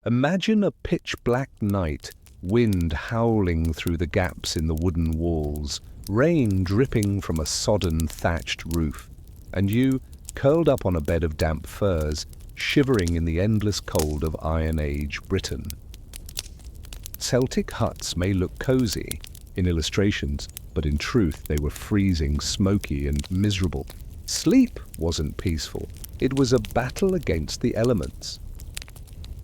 Imagine a pitch-black night, wind howling through the gaps in the wooden walls, rain dripping from a sodden thatched roof, and you, curled up on a bed of damp furs, shivering in the endless cold of Iron Age Britain. Celtic huts may look cozy in illustrations, but in truth they were freezing, smoky, and miserable. Sleep wasn't peaceful. It was a battle against the elements.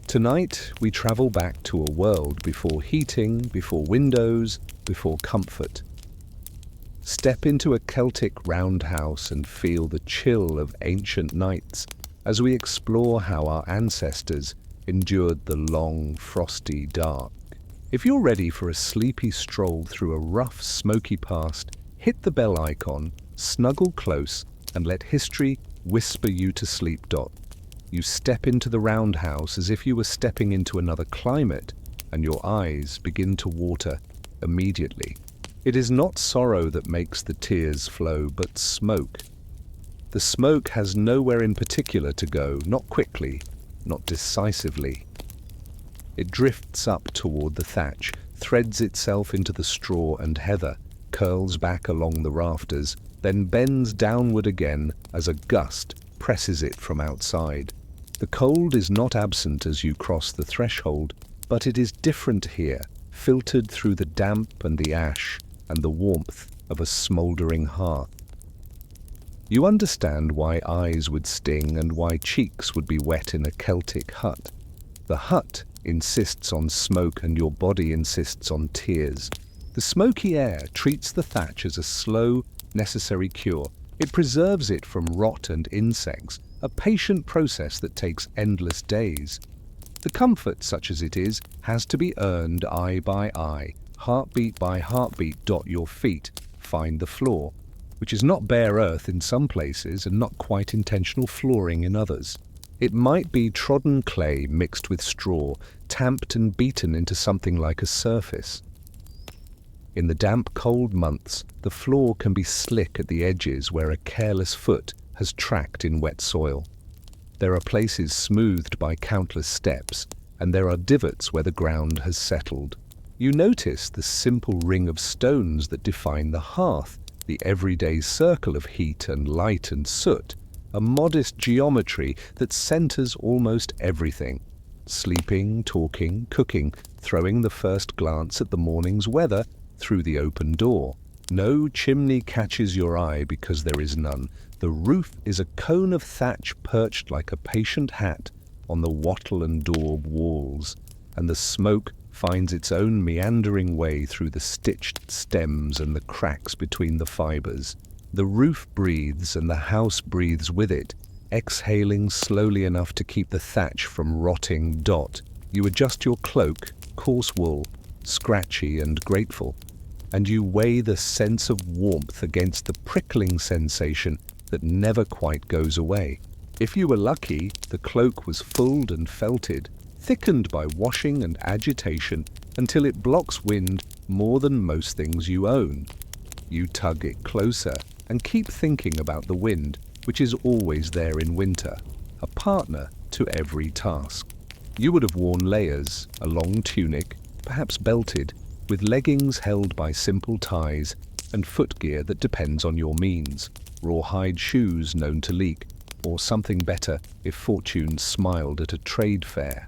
Tonight, we travel back to a world before heating, before windows, before comfort. Step into a Celtic roundhouse and feel the chill of ancient nights as we explore how our ancestors endured the long, frosty dark. If you're ready for a sleepy stroll through a rough, smoky past, hit the bell icon, snuggle close, and let history whisper you to sleep. You step into the roundhouse as if you were stepping into another climate, and your eyes begin to water immediately. It is not sorrow that makes the tears flow, but smoke. The smoke has nowhere in particular to go, not quickly, not decisively. It drifts up toward the thatch, threads itself into the straw and heather, curls back along the rafters, then bends downward again as a gust presses it from outside. The cold is not absent as you cross the threshold, but it is different here, filtered through the damp and the ash and the warmth of a smouldering hearth. You understand why eyes would sting and why cheeks would be wet in a Celtic hut. The hut insists on smoke and your body insists on tears. The smoky air treats the thatch as a slow, necessary cure. It preserves it from rot and insects, a patient process that takes endless days. The comfort, such as it is, has to be earned eye by eye, heartbeat by heartbeat. Your feet find the floor, which is not bare earth in some places and not quite intentional flooring in others. It might be trodden clay mixed with straw, tamped and beaten into something like a surface. In the damp, cold months, the floor can be slick at the edges where a careless foot has tracked in wet soil. There are places smoothed by countless steps, and there are divots where the ground has settled. You notice the simple ring of stones that define the hearth, the everyday circle of heat and light and soot, a modest geometry that centers almost everything. Sleeping, talking, cooking, throwing the first glance at the morning's weather through the open door. No chimney catches your eye because there is none. The roof is a cone of thatch perched like a patient hat on the wattle and daub walls, and the smoke finds its own meandering way through the stitched stems and the cracks between the fibers. The roof breathes and the house breathes with it, exhaling slowly enough to keep the thatch from rotting. You adjust your cloak, coarse wool, scratchy and grateful, and you weigh the sense of warmth against the prickling sensation that never quite goes away. If you were lucky, the cloak was fulled and felted, thickened by washing and agitation until it blocks wind more than most things you own. You tug it closer and keep thinking about the wind, which is always there in winter, a partner to every task. You would have worn layers, a long tunic, perhaps belted, with leggings held by simple ties and footgear that depends on your means, rawhide shoes known to leak, or something better if fortune smiled at a trade fair.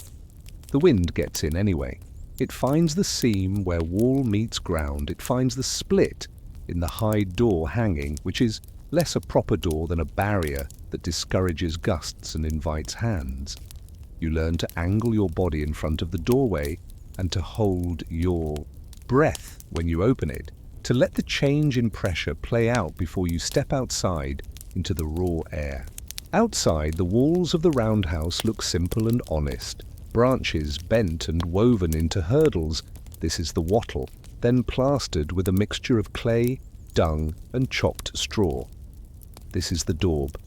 The wind gets in anyway. It finds the seam where wall meets ground. It finds the split in the hide door hanging, which is less a proper door than a barrier that discourages gusts and invites hands. You learn to angle your body in front of the doorway and to hold your breath when you open it, to let the change in pressure play out before you step outside into the raw air. Outside, the walls of the roundhouse look simple and honest, branches bent and woven into hurdles. This is the wattle, then plastered with a mixture of clay, dung, and chopped straw. This is the daub.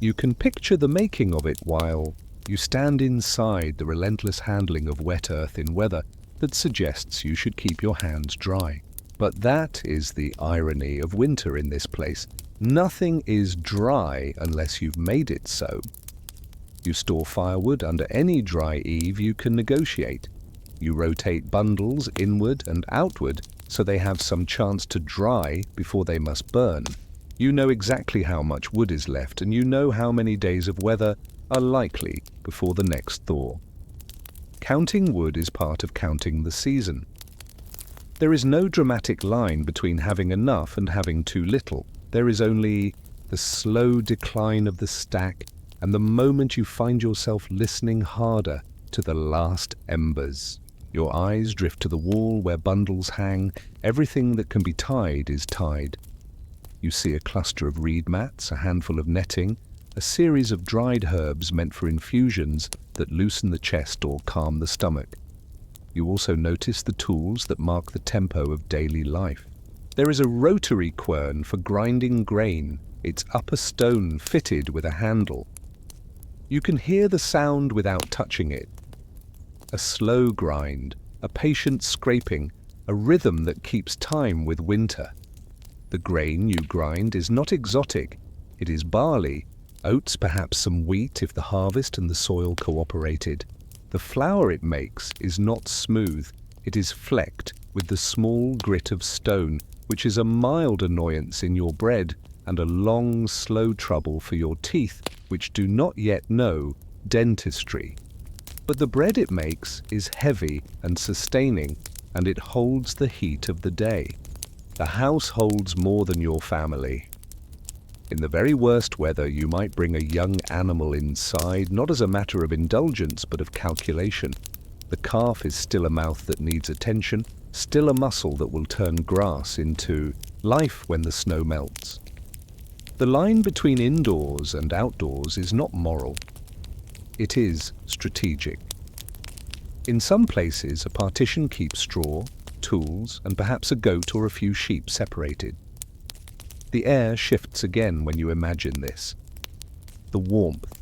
You can picture the making of it while you stand inside the relentless handling of wet earth in weather that suggests you should keep your hands dry. But that is the irony of winter in this place. Nothing is dry unless you've made it so. You store firewood under any dry eave you can negotiate. You rotate bundles inward and outward so they have some chance to dry before they must burn. You know exactly how much wood is left, and you know how many days of weather are likely before the next thaw. Counting wood is part of counting the season. There is no dramatic line between having enough and having too little. There is only the slow decline of the stack and the moment you find yourself listening harder to the last embers. Your eyes drift to the wall where bundles hang. Everything that can be tied is tied. You see a cluster of reed mats, a handful of netting, a series of dried herbs meant for infusions that loosen the chest or calm the stomach. You also notice the tools that mark the tempo of daily life. There is a rotary quern for grinding grain, its upper stone fitted with a handle. You can hear the sound without touching it. A slow grind, a patient scraping, a rhythm that keeps time with winter. The grain you grind is not exotic. It is barley, oats, perhaps some wheat if the harvest and the soil cooperated. The flour it makes is not smooth. It is flecked with the small grit of stone, which is a mild annoyance in your bread and a long, slow trouble for your teeth, which do not yet know dentistry. But the bread it makes is heavy and sustaining, and it holds the heat of the day. The house holds more than your family. In the very worst weather, you might bring a young animal inside, not as a matter of indulgence, but of calculation. The calf is still a mouth that needs attention, still a muscle that will turn grass into life when the snow melts. The line between indoors and outdoors is not moral. It is strategic. In some places, a partition keeps straw, tools, and perhaps a goat or a few sheep separated. The air shifts again when you imagine this. The warmth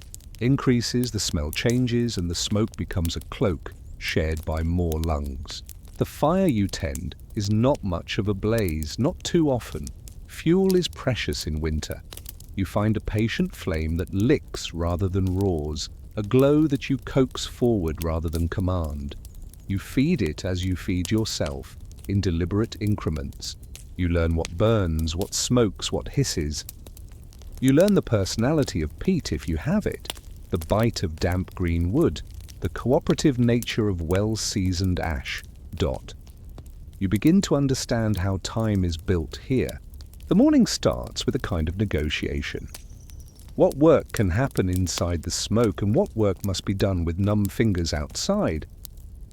increases, the smell changes, and the smoke becomes a cloak shared by more lungs. The fire you tend is not much of a blaze, not too often. Fuel is precious in winter. You find a patient flame that licks rather than roars, a glow that you coax forward rather than command. You feed it as you feed yourself, in deliberate increments. You learn what burns, what smokes, what hisses. You learn the personality of peat if you have it, the bite of damp green wood, the cooperative nature of well-seasoned ash. You begin to understand how time is built here. The morning starts with a kind of negotiation. What work can happen inside the smoke and what work must be done with numb fingers outside?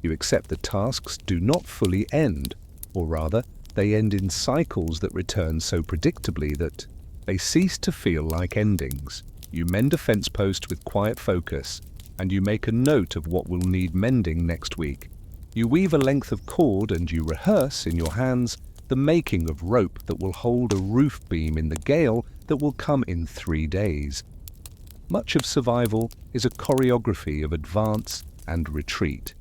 You accept that tasks do not fully end, or rather, they end in cycles that return so predictably that they cease to feel like endings. You mend a fence post with quiet focus, and you make a note of what will need mending next week. You weave a length of cord and you rehearse in your hands the making of rope that will hold a roof beam in the gale that will come in 3 days. Much of survival is a choreography of advance and retreat.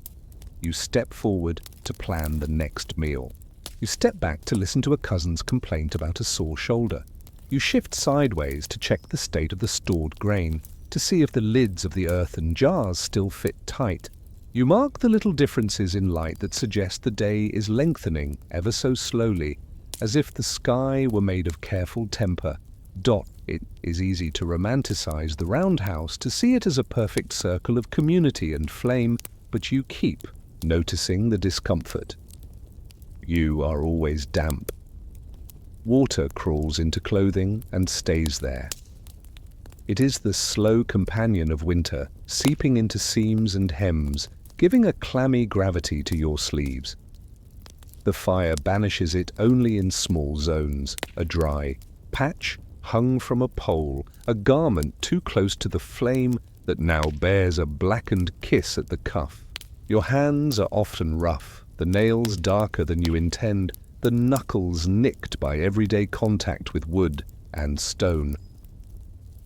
You step forward to plan the next meal. You step back to listen to a cousin's complaint about a sore shoulder. You shift sideways to check the state of the stored grain, to see if the lids of the earthen jars still fit tight. You mark the little differences in light that suggest the day is lengthening ever so slowly, as if the sky were made of careful temper. It is easy to romanticize the roundhouse, to see it as a perfect circle of community and flame, but you keep noticing the discomfort. You are always damp. Water crawls into clothing and stays there. It is the slow companion of winter, seeping into seams and hems, giving a clammy gravity to your sleeves. The fire banishes it only in small zones, a dry patch hung from a pole, a garment too close to the flame that now bears a blackened kiss at the cuff. Your hands are often rough, the nails darker than you intend, the knuckles nicked by everyday contact with wood and stone.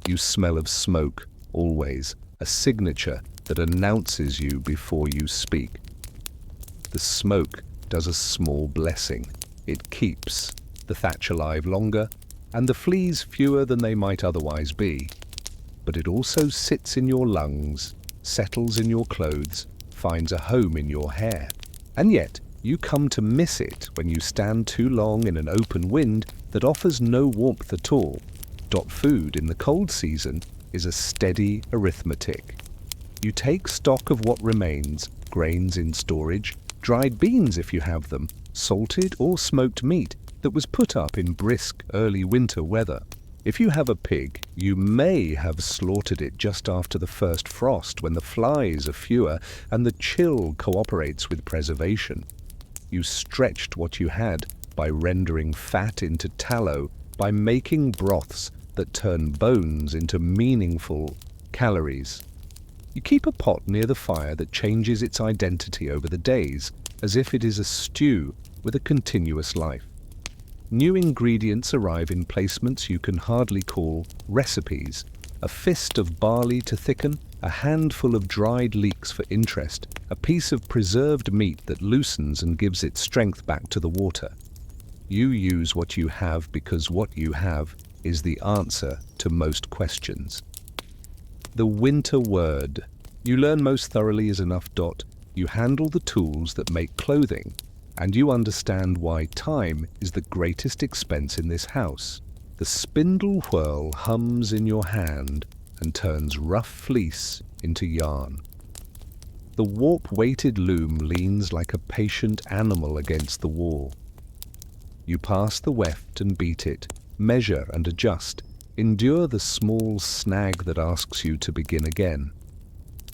You smell of smoke, always, a signature that announces you before you speak. The smoke does a small blessing. It keeps the thatch alive longer, and the fleas fewer than they might otherwise be. but it also sits in your lungs, settles in your clothes, finds a home in your hair. And yet, you come to miss it when you stand too long in an open wind that offers no warmth at all. Food in the cold season is a steady arithmetic. You take stock of what remains, grains in storage, dried beans if you have them, salted or smoked meat that was put up in brisk early winter weather. If you have a pig, you may have slaughtered it just after the first frost when the flies are fewer and the chill cooperates with preservation. You stretched what you had by rendering fat into tallow, by making broths that turn bones into meaningful calories. You keep a pot near the fire that changes its identity over the days, as if it is a stew with a continuous life. New ingredients arrive in placements you can hardly call recipes. A fist of barley to thicken, a handful of dried leeks for interest, a piece of preserved meat that loosens and gives its strength back to the water. You use what you have because what you have is the answer to most questions. The winter word. You learn most thoroughly is enough. You handle the tools that make clothing, and you understand why time is the greatest expense in this house. The spindle whirl hums in your hand and turns rough fleece into yarn. The warp-weighted loom leans like a patient animal against the wall. You pass the weft and beat it, measure and adjust, endure the small snag that asks you to begin again.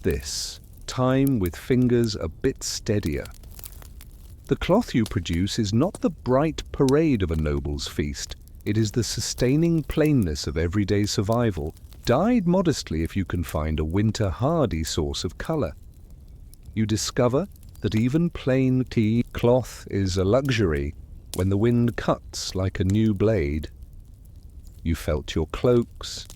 This, time with fingers a bit steadier. The cloth you produce is not the bright parade of a noble's feast. It is the sustaining plainness of everyday survival, dyed modestly if you can find a winter hardy source of color. You discover that even plain tea cloth is a luxury when the wind cuts like a new blade. You felt your cloaks.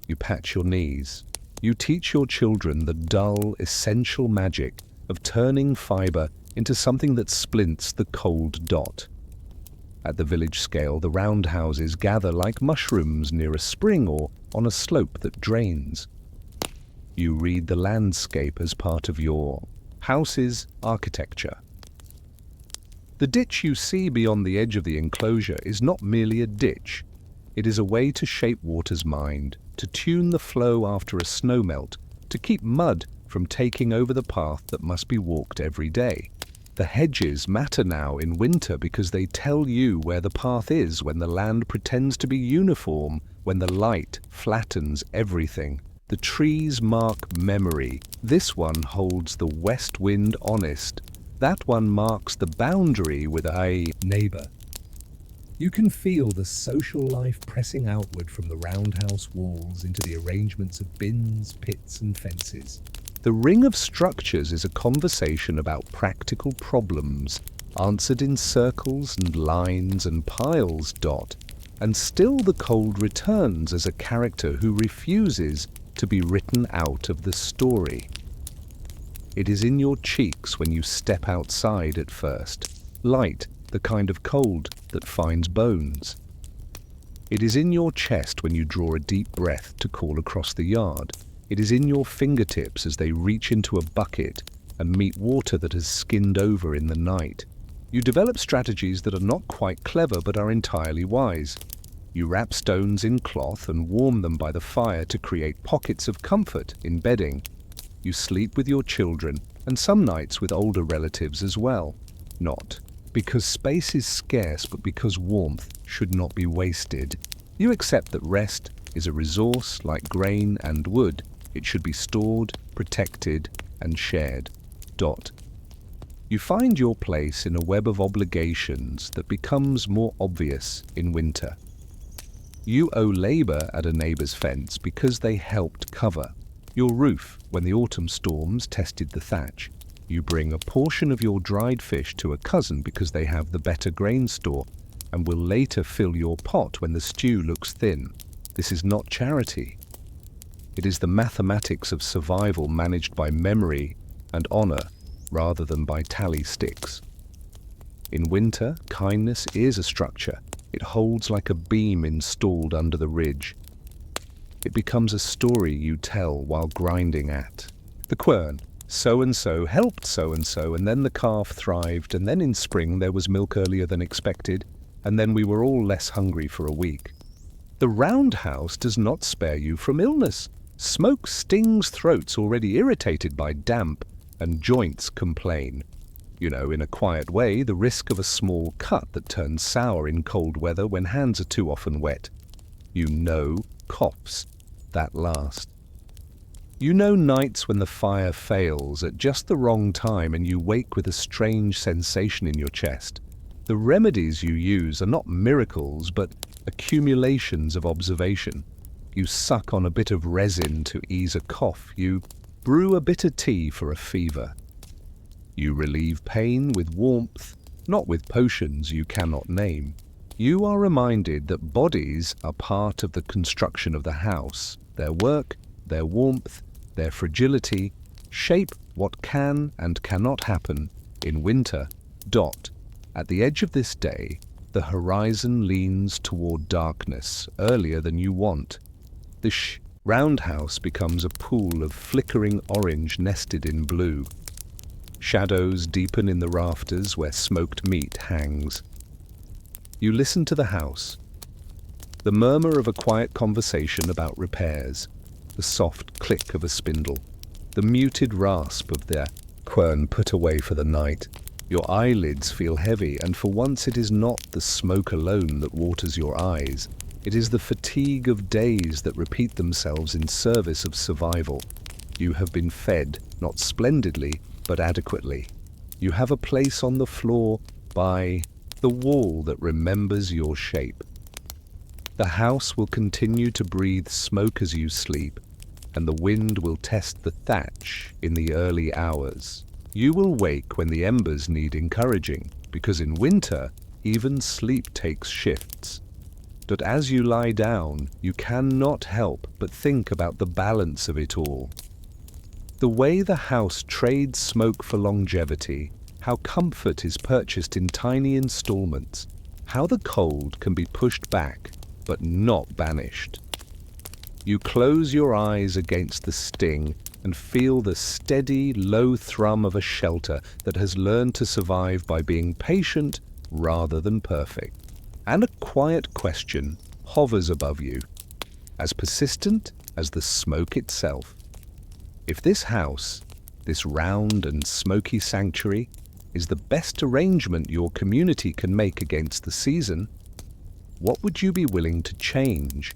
You patch your knees. You teach your children the dull, essential magic of turning fiber into something that splints the cold dot. At the village scale, the roundhouses gather like mushrooms near a spring or on a slope that drains. You read the landscape as part of your house's architecture. The ditch you see beyond the edge of the enclosure is not merely a ditch. It is a way to shape water's mind, to tune the flow after a snowmelt, to keep mud from taking over the path that must be walked every day. The hedges matter now in winter because they tell you where the path is when the land pretends to be uniform, when the light flattens everything. The trees mark memory. This one holds the west wind honest. That one marks the boundary with a neighbor. You can feel the social life pressing outward from the roundhouse walls into the arrangements of bins, pits, and fences. The ring of structures is a conversation about practical problems, answered in circles and lines and piles. And still the cold returns as a character who refuses to be written out of the story. It is in your cheeks when you step outside at first, light, the kind of cold that finds bones. It is in your chest when you draw a deep breath to call across the yard. It is in your fingertips as they reach into a bucket and meet water that has skinned over in the night. You develop strategies that are not quite clever but are entirely wise. You wrap stones in cloth and warm them by the fire to create pockets of comfort in bedding. You sleep with your children and some nights with older relatives as well. Not because space is scarce but because warmth should not be wasted. You accept that rest is a resource like grain and wood. It should be stored, protected, and shared. You find your place in a web of obligations that becomes more obvious in winter. You owe labor at a neighbor's fence because they helped cover your roof when the autumn storms tested the thatch. You bring a portion of your dried fish to a cousin because they have the better grain store and will later fill your pot when the stew looks thin. This is not charity. It is the mathematics of survival managed by memory and honor rather than by tally sticks. In winter, kindness is a structure. It holds like a beam installed under the ridge. It becomes a story you tell while grinding at. The quern. So-and-so helped so-and-so, and then the calf thrived, and then in spring there was milk earlier than expected, and then we were all less hungry for a week. The roundhouse does not spare you from illness. Smoke stings throats already irritated by damp, and joints complain. You know, in a quiet way, the risk of a small cut that turns sour in cold weather when hands are too often wet. You know coughs that last. You know nights when the fire fails at just the wrong time and you wake with a strange sensation in your chest. The remedies you use are not miracles, but accumulations of observation. You suck on a bit of resin to ease a cough. You brew a bitter tea for a fever. You relieve pain with warmth, not with potions you cannot name. You are reminded that bodies are part of the construction of the house. Their work, their warmth, their fragility shape what can and cannot happen in winter. At the edge of this day, the horizon leans toward darkness earlier than you want. The roundhouse becomes a pool of flickering orange nested in blue. Shadows deepen in the rafters where smoked meat hangs. You listen to the house. The murmur of a quiet conversation about repairs, the soft click of a spindle, the muted rasp of their quern put away for the night. Your eyelids feel heavy, and for once it is not the smoke alone that waters your eyes. It is the fatigue of days that repeat themselves in service of survival. You have been fed, not splendidly, but adequately. You have a place on the floor by the wall that remembers your shape. The house will continue to breathe smoke as you sleep, and the wind will test the thatch in the early hours. You will wake when the embers need encouraging, because in winter, even sleep takes shifts. But as you lie down, you cannot help but think about the balance of it all. The way the house trades smoke for longevity, how comfort is purchased in tiny installments, how the cold can be pushed back but not banished. You close your eyes against the sting and feel the steady, low thrum of a shelter that has learned to survive by being patient rather than perfect. And a quiet question hovers above you, as persistent as the smoke itself. If this house, this round and smoky sanctuary, is the best arrangement your community can make against the season, what would you be willing to change?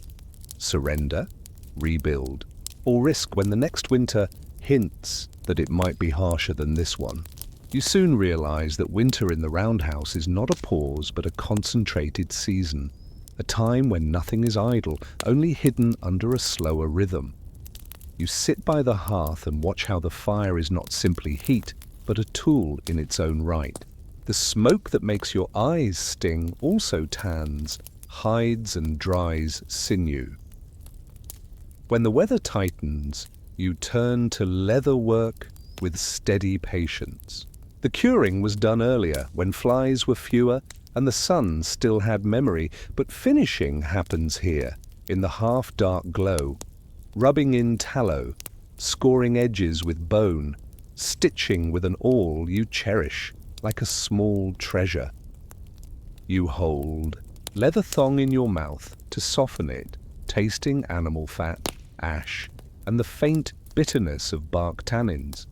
Surrender, rebuild, or risk when the next winter hints that it might be harsher than this one? You soon realize that winter in the roundhouse is not a pause but a concentrated season, a time when nothing is idle, only hidden under a slower rhythm. You sit by the hearth and watch how the fire is not simply heat, but a tool in its own right. The smoke that makes your eyes sting also tans, hides and dries sinew. When the weather tightens, you turn to leather work with steady patience. The curing was done earlier, when flies were fewer and the sun still had memory, but finishing happens here, in the half-dark glow. Rubbing in tallow, scoring edges with bone, stitching with an awl you cherish like a small treasure. You hold leather thong in your mouth to soften it, tasting animal fat, ash, and the faint bitterness of bark tannins.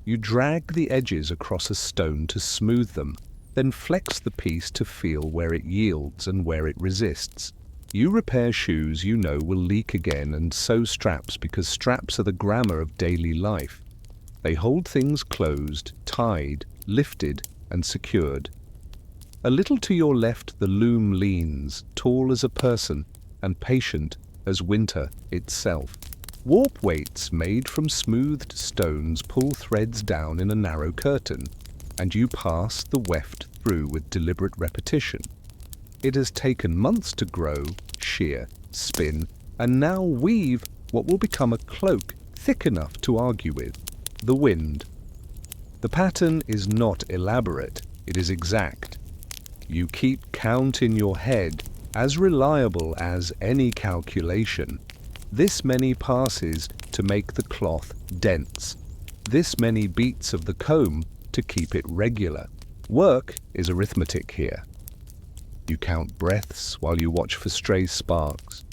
You drag the edges across a stone to smooth them, then flex the piece to feel where it yields and where it resists. You repair shoes you know will leak again and sew straps because straps are the grammar of daily life. They hold things closed, tied, lifted, and secured. A little to your left the loom leans, tall as a person and patient as winter itself. Warp weights made from smoothed stones pull threads down in a narrow curtain, and you pass the weft through with deliberate repetition. It has taken months to grow, shear, spin, and now weave what will become a cloak thick enough to argue with. The wind. The pattern is not elaborate, it is exact. You keep count in your head, as reliable as any calculation. This many passes to make the cloth dense. This many beats of the comb to keep it regular. Work is arithmetic here. You count breaths while you watch for stray sparks.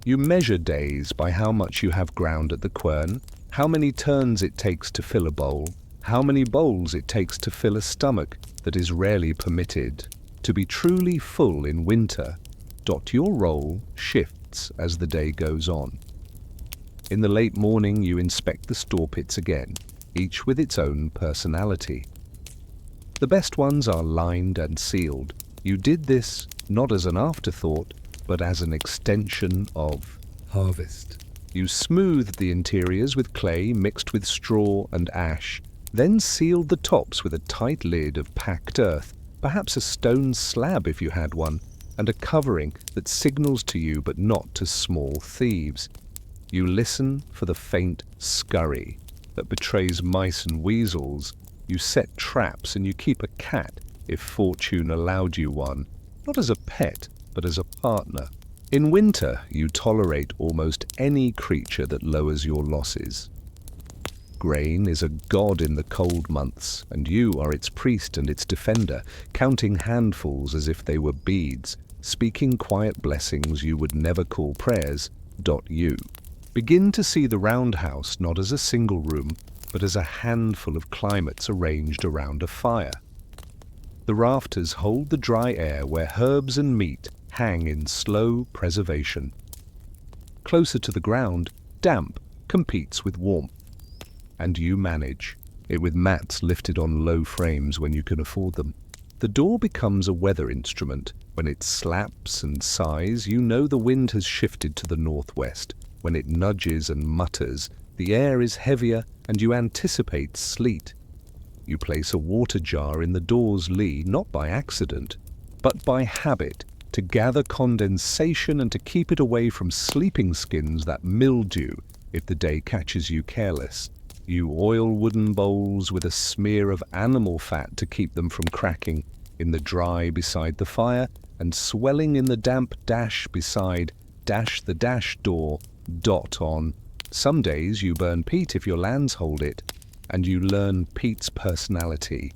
You measure days by how much you have ground at the quern, how many turns it takes to fill a bowl, how many bowls it takes to fill a stomach that is rarely permitted to be truly full in winter. Your role shifts as the day goes on. In the late morning you inspect the store pits again, each with its own personality. The best ones are lined and sealed. You did this not as an afterthought, but as an extension of harvest. You smoothed the interiors with clay mixed with straw and ash, then sealed the tops with a tight lid of packed earth, perhaps a stone slab if you had one, and a covering that signals to you but not to small thieves. You listen for the faint scurry that betrays mice and weasels. You set traps and you keep a cat if fortune allowed you one, not as a pet, but as a partner. In winter, you tolerate almost any creature that lowers your losses. Grain is a god in the cold months, and you are its priest and its defender, counting handfuls as if they were beads, speaking quiet blessings you would never call prayers. You begin to see the roundhouse not as a single room, but as a handful of climates arranged around a fire. The rafters hold the dry air where herbs and meat hang in slow preservation. Closer to the ground, damp competes with warmth. And you manage it with mats lifted on low frames when you can afford them. The door becomes a weather instrument. When it slaps and sighs, you know the wind has shifted to the northwest. When it nudges and mutters, the air is heavier and you anticipate sleet. You place a water jar in the door's lee, not by accident, but by habit, to gather condensation and to keep it away from sleeping skins that mildew if the day catches you careless. You oil wooden bowls with a smear of animal fat to keep them from cracking in the dry beside the fire, and swelling in the damp dash beside the dash door on. Some days you burn peat if your lands hold it, and you learn peat's personality.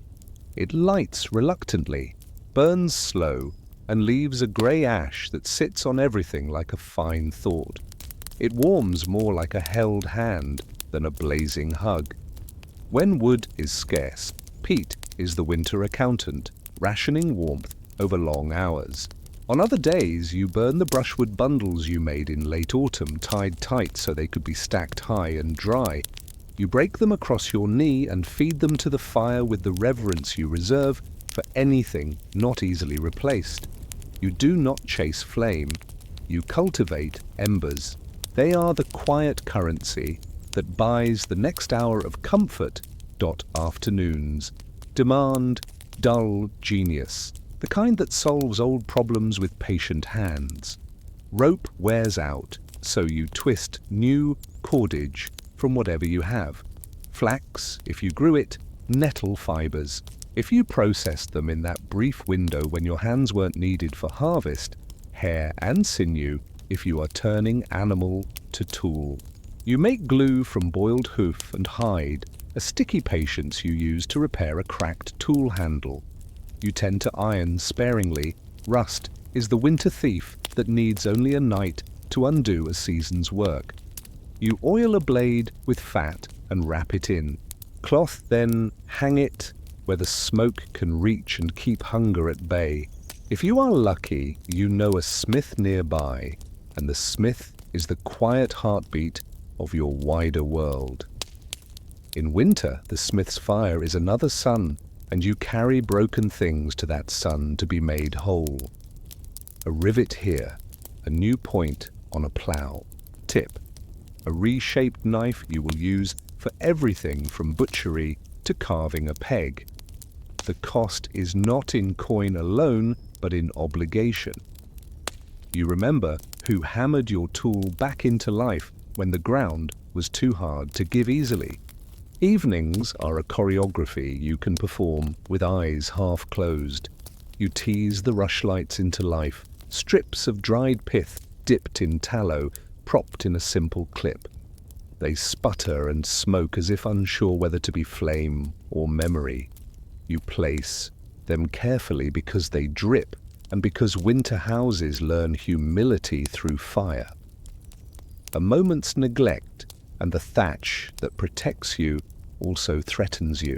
It lights reluctantly, burns slow, and leaves a grey ash that sits on everything like a fine thought. It warms more like a held hand than a blazing hug. When wood is scarce, peat is the winter accountant, rationing warmth over long hours. On other days, you burn the brushwood bundles you made in late autumn, tied tight so they could be stacked high and dry. You break them across your knee and feed them to the fire with the reverence you reserve for anything not easily replaced. You do not chase flame. You cultivate embers. They are the quiet currency that buys the next hour of comfort. Afternoons demand dull genius, the kind that solves old problems with patient hands. Rope wears out, so you twist new cordage from whatever you have. Flax, if you grew it, nettle fibers. If you processed them in that brief window when your hands weren't needed for harvest, hair and sinew if you are turning animal to tool. You make glue from boiled hoof and hide, a sticky patience you use to repair a cracked tool handle. You tend to iron sparingly. Rust is the winter thief that needs only a night to undo a season's work. You oil a blade with fat and wrap it in. Cloth, then hang it where the smoke can reach and keep hunger at bay. If you are lucky, you know a smith nearby, and the smith is the quiet heartbeat of your wider world. In winter, the smith's fire is another sun, and you carry broken things to that sun to be made whole. A rivet here, a new point on a plough. Tip: a reshaped knife you will use for everything from butchery to carving a peg. The cost is not in coin alone, but in obligation. You remember who hammered your tool back into life when the ground was too hard to give easily. Evenings are a choreography you can perform with eyes half closed. You tease the rushlights into life, strips of dried pith dipped in tallow, propped in a simple clip. They sputter and smoke as if unsure whether to be flame or memory. You place them carefully because they drip and because winter houses learn humility through fire. A moment's neglect and the thatch that protects you also threatens you.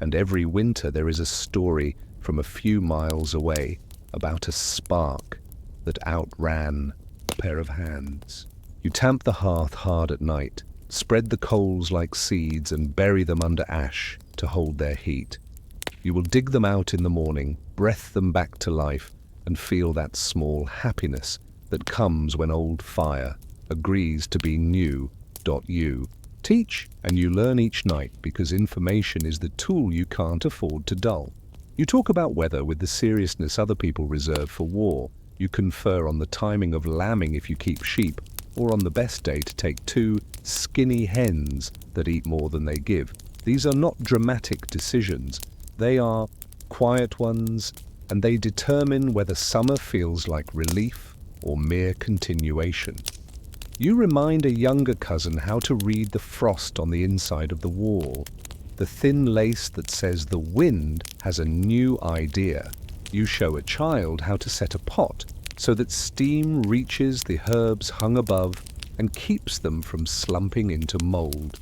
And every winter there is a story from a few miles away about a spark that outran a pair of hands. You tamp the hearth hard at night, spread the coals like seeds and bury them under ash to hold their heat. You will dig them out in the morning, breath them back to life, and feel that small happiness that comes when old fire agrees to be new. You teach and you learn each night because information is the tool you can't afford to dull. You talk about weather with the seriousness other people reserve for war. You confer on the timing of lambing if you keep sheep, or on the best day to take 2 skinny hens that eat more than they give. These are not dramatic decisions. They are quiet ones, and they determine whether summer feels like relief or mere continuation. You remind a younger cousin how to read the frost on the inside of the wall, the thin lace that says the wind has a new idea. You show a child how to set a pot so that steam reaches the herbs hung above and keeps them from slumping into mold.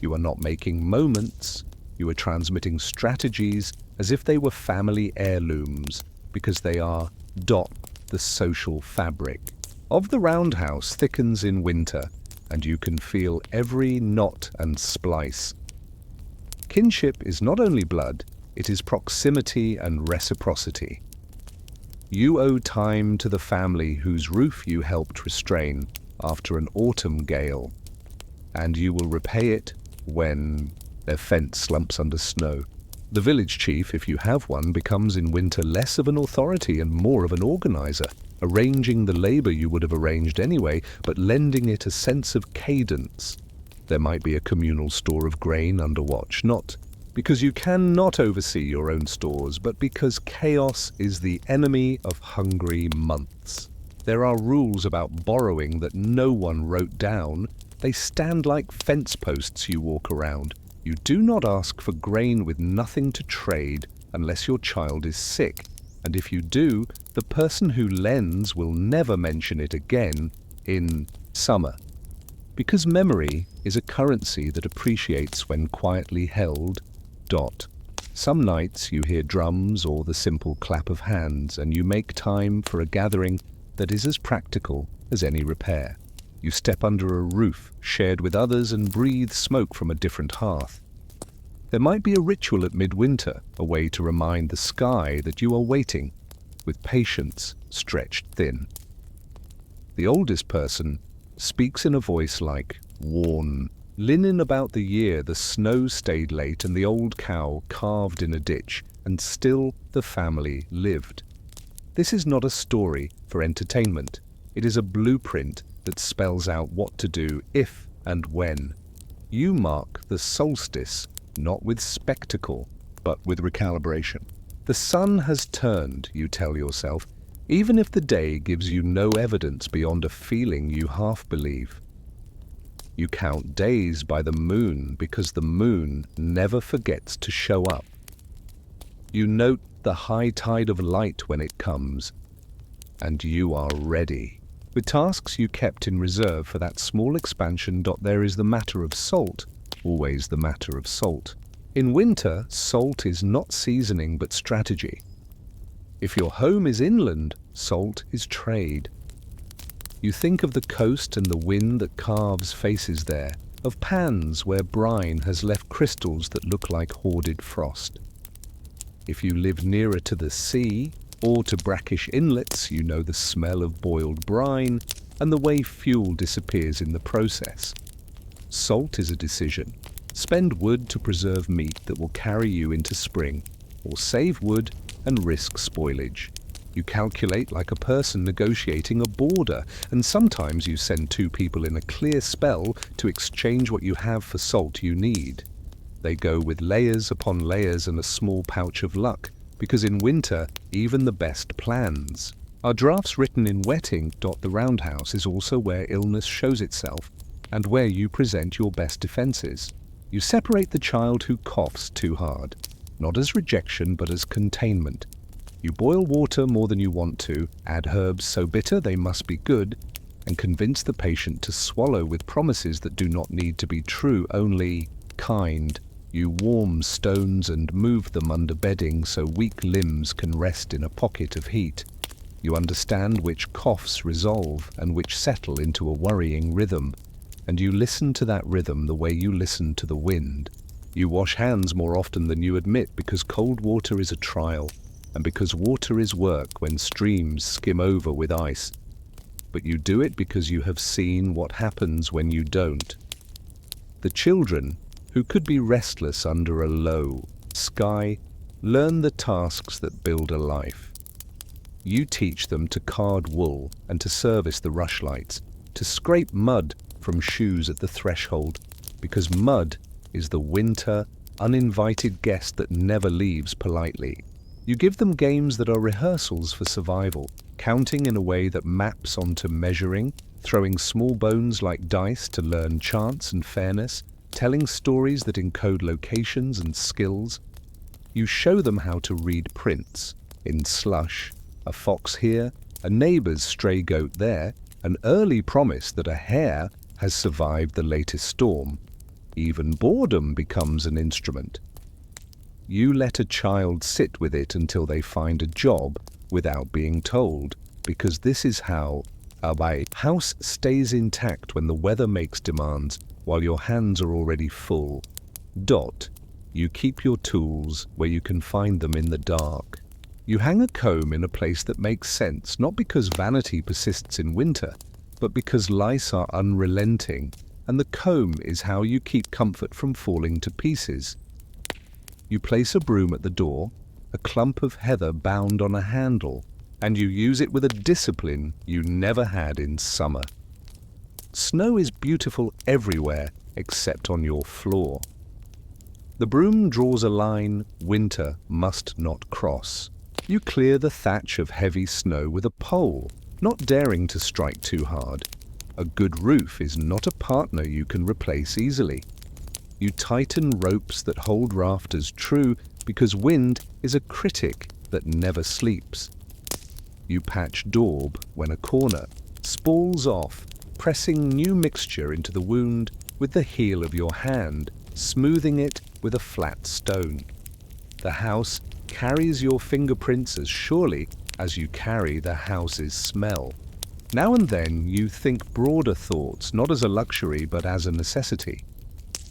You are not making moments, you are transmitting strategies as if they were family heirlooms, because they are the social fabric of the roundhouse thickens in winter, and you can feel every knot and splice. Kinship is not only blood, it is proximity and reciprocity. You owe time to the family whose roof you helped restrain after an autumn gale, and you will repay it when their fence slumps under snow. The village chief, if you have one, becomes in winter less of an authority and more of an organizer, arranging the labor you would have arranged anyway, but lending it a sense of cadence. There might be a communal store of grain under watch, not because you cannot oversee your own stores, but because chaos is the enemy of hungry months. There are rules about borrowing that no one wrote down. They stand like fence posts you walk around. You do not ask for grain with nothing to trade unless your child is sick, and if you do, the person who lends will never mention it again in summer. Because memory is a currency that appreciates when quietly held. Some nights you hear drums or the simple clap of hands, and you make time for a gathering that is as practical as any repair. You step under a roof shared with others and breathe smoke from a different hearth. There might be a ritual at midwinter, a way to remind the sky that you are waiting, with patience stretched thin. The oldest person speaks in a voice like worn linen about the year the snow stayed late and the old cow calved in a ditch, and still the family lived. This is not a story for entertainment. It is a blueprint that spells out what to do if and when. You mark the solstice not with spectacle, but with recalibration. The sun has turned, you tell yourself, even if the day gives you no evidence beyond a feeling you half believe. You count days by the moon because the moon never forgets to show up. You note the high tide of light when it comes, and you are ready. With tasks you kept in reserve for that small expansion. There is the matter of salt, always the matter of salt. In winter, salt is not seasoning but strategy. If your home is inland, salt is trade. You think of the coast and the wind that carves faces there, of pans where brine has left crystals that look like hoarded frost. If you live nearer to the sea, or to brackish inlets, you know the smell of boiled brine and the way fuel disappears in the process. Salt is a decision. Spend wood to preserve meat that will carry you into spring, or save wood and risk spoilage. You calculate like a person negotiating a border, and sometimes you send 2 people in a clear spell to exchange what you have for salt you need. They go with layers upon layers and a small pouch of luck, because in winter, even the best plans Our drafts written in wet ink. The roundhouse is also where illness shows itself and where you present your best defenses. You separate the child who coughs too hard, not as rejection but as containment. You boil water more than you want to, add herbs so bitter they must be good, and convince the patient to swallow with promises that do not need to be true, only kind. You warm stones and move them under bedding so weak limbs can rest in a pocket of heat. You understand which coughs resolve and which settle into a worrying rhythm, and you listen to that rhythm the way you listen to the wind. You wash hands more often than you admit because cold water is a trial, and because water is work when streams skim over with ice. But you do it because you have seen what happens when you don't. The children, who could be restless under a low sky, learn the tasks that build a life. You teach them to card wool and to service the rushlights, to scrape mud from shoes at the threshold, because mud is the winter, uninvited guest that never leaves politely. You give them games that are rehearsals for survival, counting in a way that maps onto measuring, throwing small bones like dice to learn chance and fairness, telling stories that encode locations and skills. You show them how to read prints in slush, a fox here, a neighbor's stray goat there, an early promise that a hare has survived the latest storm. Even boredom becomes an instrument. You let a child sit with it until they find a job without being told, because this is how a house stays intact when the weather makes demands while your hands are already full. You keep your tools where you can find them in the dark. You hang a comb in a place that makes sense, not because vanity persists in winter, but because lice are unrelenting, and the comb is how you keep comfort from falling to pieces. You place a broom at the door, a clump of heather bound on a handle, and you use it with a discipline you never had in summer. Snow is beautiful everywhere except on your floor. The broom draws a line winter must not cross. You clear the thatch of heavy snow with a pole, not daring to strike too hard. A good roof is not a partner you can replace easily. You tighten ropes that hold rafters true because wind is a critic that never sleeps. You patch daub when a corner spalls off, pressing new mixture into the wound with the heel of your hand, smoothing it with a flat stone. The house carries your fingerprints as surely as you carry the house's smell. Now and then you think broader thoughts, not as a luxury but as a necessity.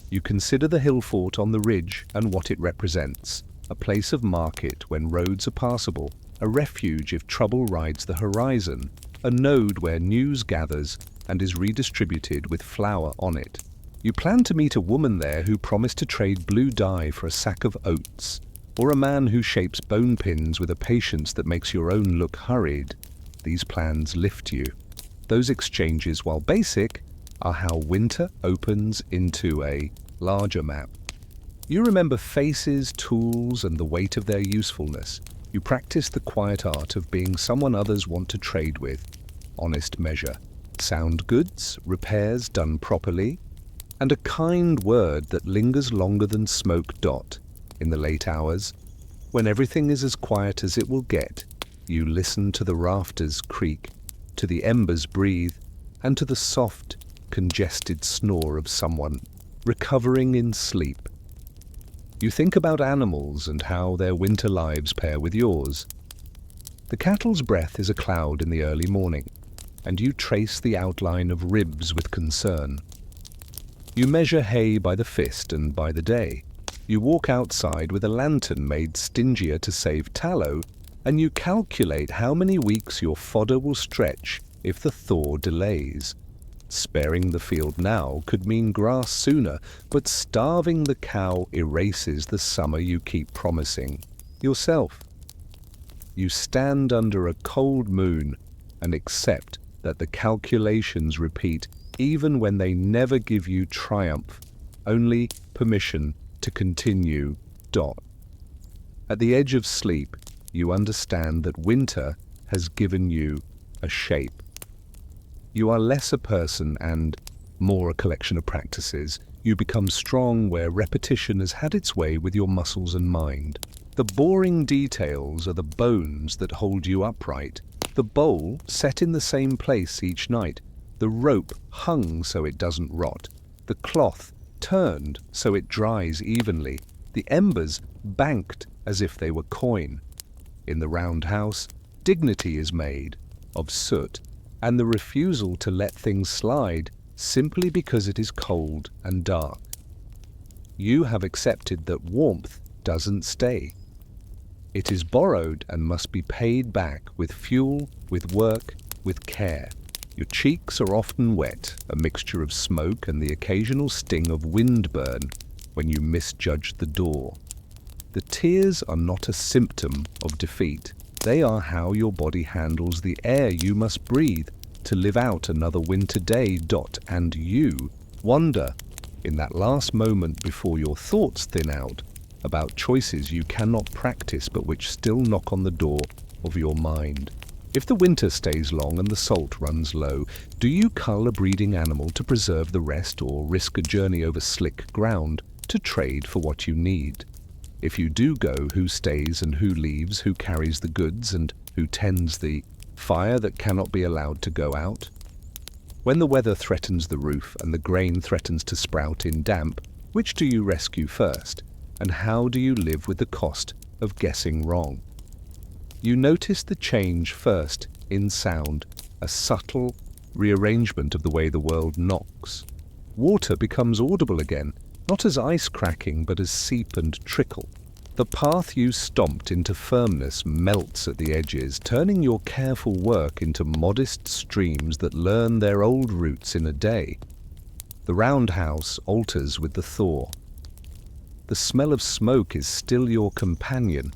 You consider the hill fort on the ridge and what it represents, a place of market when roads are passable, a refuge if trouble rides the horizon, a node where news gathers and is redistributed with flour on it. You plan to meet a woman there who promised to trade blue dye for a sack of oats, or a man who shapes bone pins with a patience that makes your own look hurried. These plans lift you. Those exchanges, while basic, are how winter opens into a larger map. You remember faces, tools, and the weight of their usefulness. You practice the quiet art of being someone others want to trade with. Honest measure. Sound goods, repairs done properly, and a kind word that lingers longer than smoke. In the late hours, when everything is as quiet as it will get, you listen to the rafters creak, to the embers breathe, and to the soft, congested snore of someone recovering in sleep. You think about animals and how their winter lives pair with yours. The cattle's breath is a cloud in the early morning, and you trace the outline of ribs with concern. You measure hay by the fist and by the day. You walk outside with a lantern made stingier to save tallow, and you calculate how many weeks your fodder will stretch if the thaw delays. Sparing the field now could mean grass sooner, but starving the cow erases the summer you keep promising yourself. You stand under a cold moon and accept that the calculations repeat even when they never give you triumph, only permission to continue. At the edge of sleep, you understand that winter has given you a shape. You are less a person and more a collection of practices. You become strong where repetition has had its way with your muscles and mind. The boring details are the bones that hold you upright. The bowl set in the same place each night. The rope hung so it doesn't rot. The cloth turned so it dries evenly. The embers banked as if they were coin. In the round house, dignity is made of soot and the refusal to let things slide simply because it is cold and dark. You have accepted that warmth doesn't stay. It is borrowed and must be paid back with fuel, with work, with care. Your cheeks are often wet, a mixture of smoke and the occasional sting of windburn when you misjudged the door. The tears are not a symptom of defeat. They are how your body handles the air you must breathe to live out another winter day. And you wonder, in that last moment before your thoughts thin out, about choices you cannot practice but which still knock on the door of your mind. If the winter stays long and the salt runs low, do you cull a breeding animal to preserve the rest or risk a journey over slick ground to trade for what you need? If you do go, who stays and who leaves, who carries the goods and who tends the fire that cannot be allowed to go out? When the weather threatens the roof and the grain threatens to sprout in damp, which do you rescue first? And how do you live with the cost of guessing wrong? You notice the change first in sound, a subtle rearrangement of the way the world knocks. Water becomes audible again, not as ice cracking but as seep and trickle. The path you stomped into firmness melts at the edges, turning your careful work into modest streams that learn their old roots in a day. The roundhouse alters with the thaw. The smell of smoke is still your companion,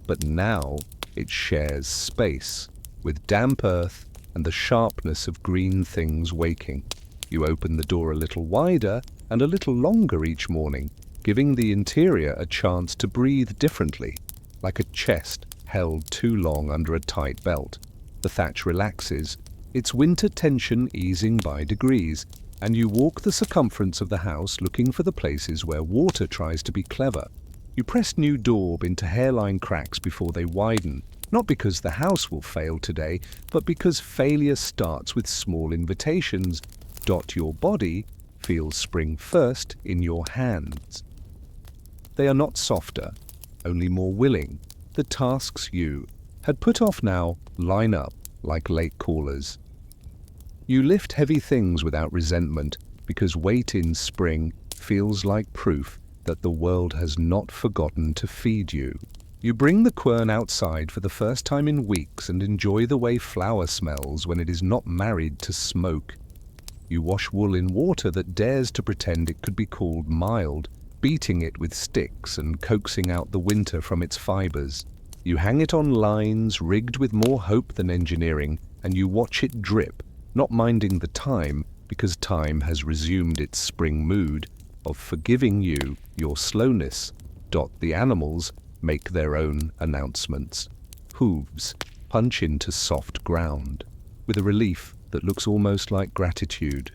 but now it shares space with damp earth and the sharpness of green things waking. You open the door a little wider and a little longer each morning, giving the interior a chance to breathe differently, like a chest held too long under a tight belt. The thatch relaxes, its winter tension easing by degrees, and you walk the circumference of the house looking for the places where water tries to be clever. You press new daub into hairline cracks before they widen, not because the house will fail today, but because failure starts with small invitations. Your body feels spring first in your hands. They are not softer, only more willing. The tasks you had put off now line up like late callers. You lift heavy things without resentment because weight in spring feels like proof that the world has not forgotten to feed you. You bring the quern outside for the first time in weeks and enjoy the way flour smells when it is not married to smoke. You wash wool in water that dares to pretend it could be called mild, beating it with sticks and coaxing out the winter from its fibers. You hang it on lines rigged with more hope than engineering, and you watch it drip, not minding the time because time has resumed its spring mood of forgiving you your slowness. The animals make their own announcements. Hooves punch into soft ground with a relief that looks almost like gratitude.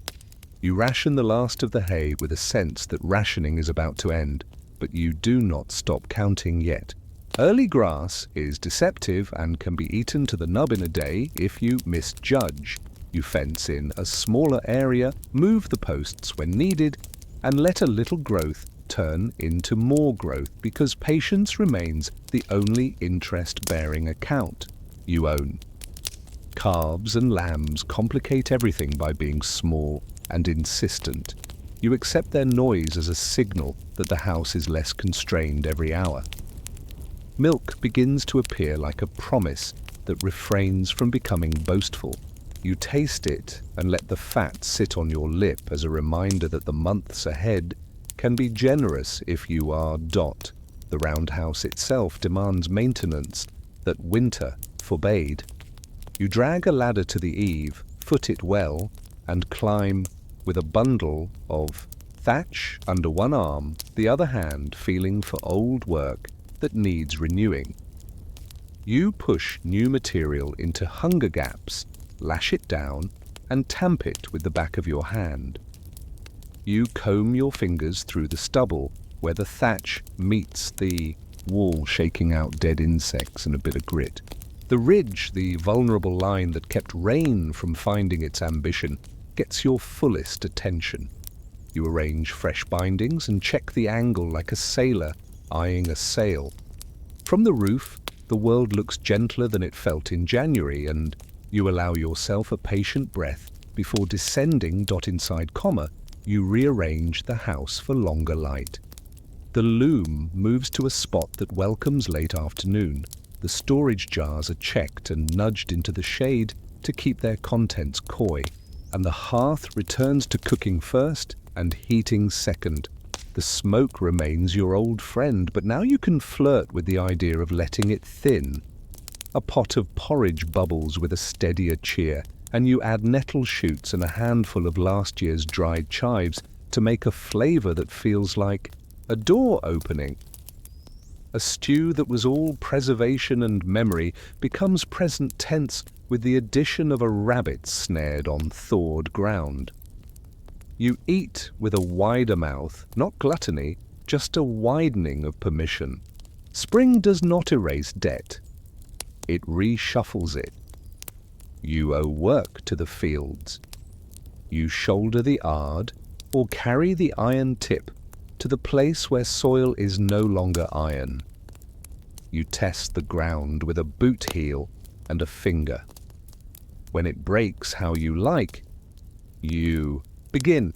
You ration the last of the hay with a sense that rationing is about to end, but you do not stop counting yet. Early grass is deceptive and can be eaten to the nub in a day if you misjudge. You fence in a smaller area, move the posts when needed, and let a little growth turn into more growth because patience remains the only interest-bearing account you own. Calves and lambs complicate everything by being small and insistent. You accept their noise as a signal that the house is less constrained every hour. Milk begins to appear like a promise that refrains from becoming boastful. You taste it and let the fat sit on your lip as a reminder that the months ahead can be generous if you are. The roundhouse itself demands maintenance that winter forbade. You drag a ladder to the eave, foot it well, and climb with a bundle of thatch under one arm, the other hand feeling for old work that needs renewing. You push new material into hunger gaps, lash it down, and tamp it with the back of your hand. You comb your fingers through the stubble where the thatch meets the wall, shaking out dead insects and a bit of grit. The ridge, the vulnerable line that kept rain from finding its ambition, gets your fullest attention. You arrange fresh bindings and check the angle like a sailor eyeing a sail. From the roof, the world looks gentler than it felt in January, and you allow yourself a patient breath before descending. Inside comma, you rearrange the house for longer light. The loom moves to a spot that welcomes late afternoon. The storage jars are checked and nudged into the shade to keep their contents coy, and the hearth returns to cooking first and heating second. The smoke remains your old friend, but now you can flirt with the idea of letting it thin. A pot of porridge bubbles with a steadier cheer, and you add nettle shoots and a handful of last year's dried chives to make a flavor that feels like a door opening. A stew that was all preservation and memory becomes present tense with the addition of a rabbit snared on thawed ground. You eat with a wider mouth, not gluttony, just a widening of permission. Spring does not erase debt. It reshuffles it. You owe work to the fields. You shoulder the ard or carry the iron tip to the place where soil is no longer iron. You test the ground with a boot heel and a finger. When it breaks how you like, you begin.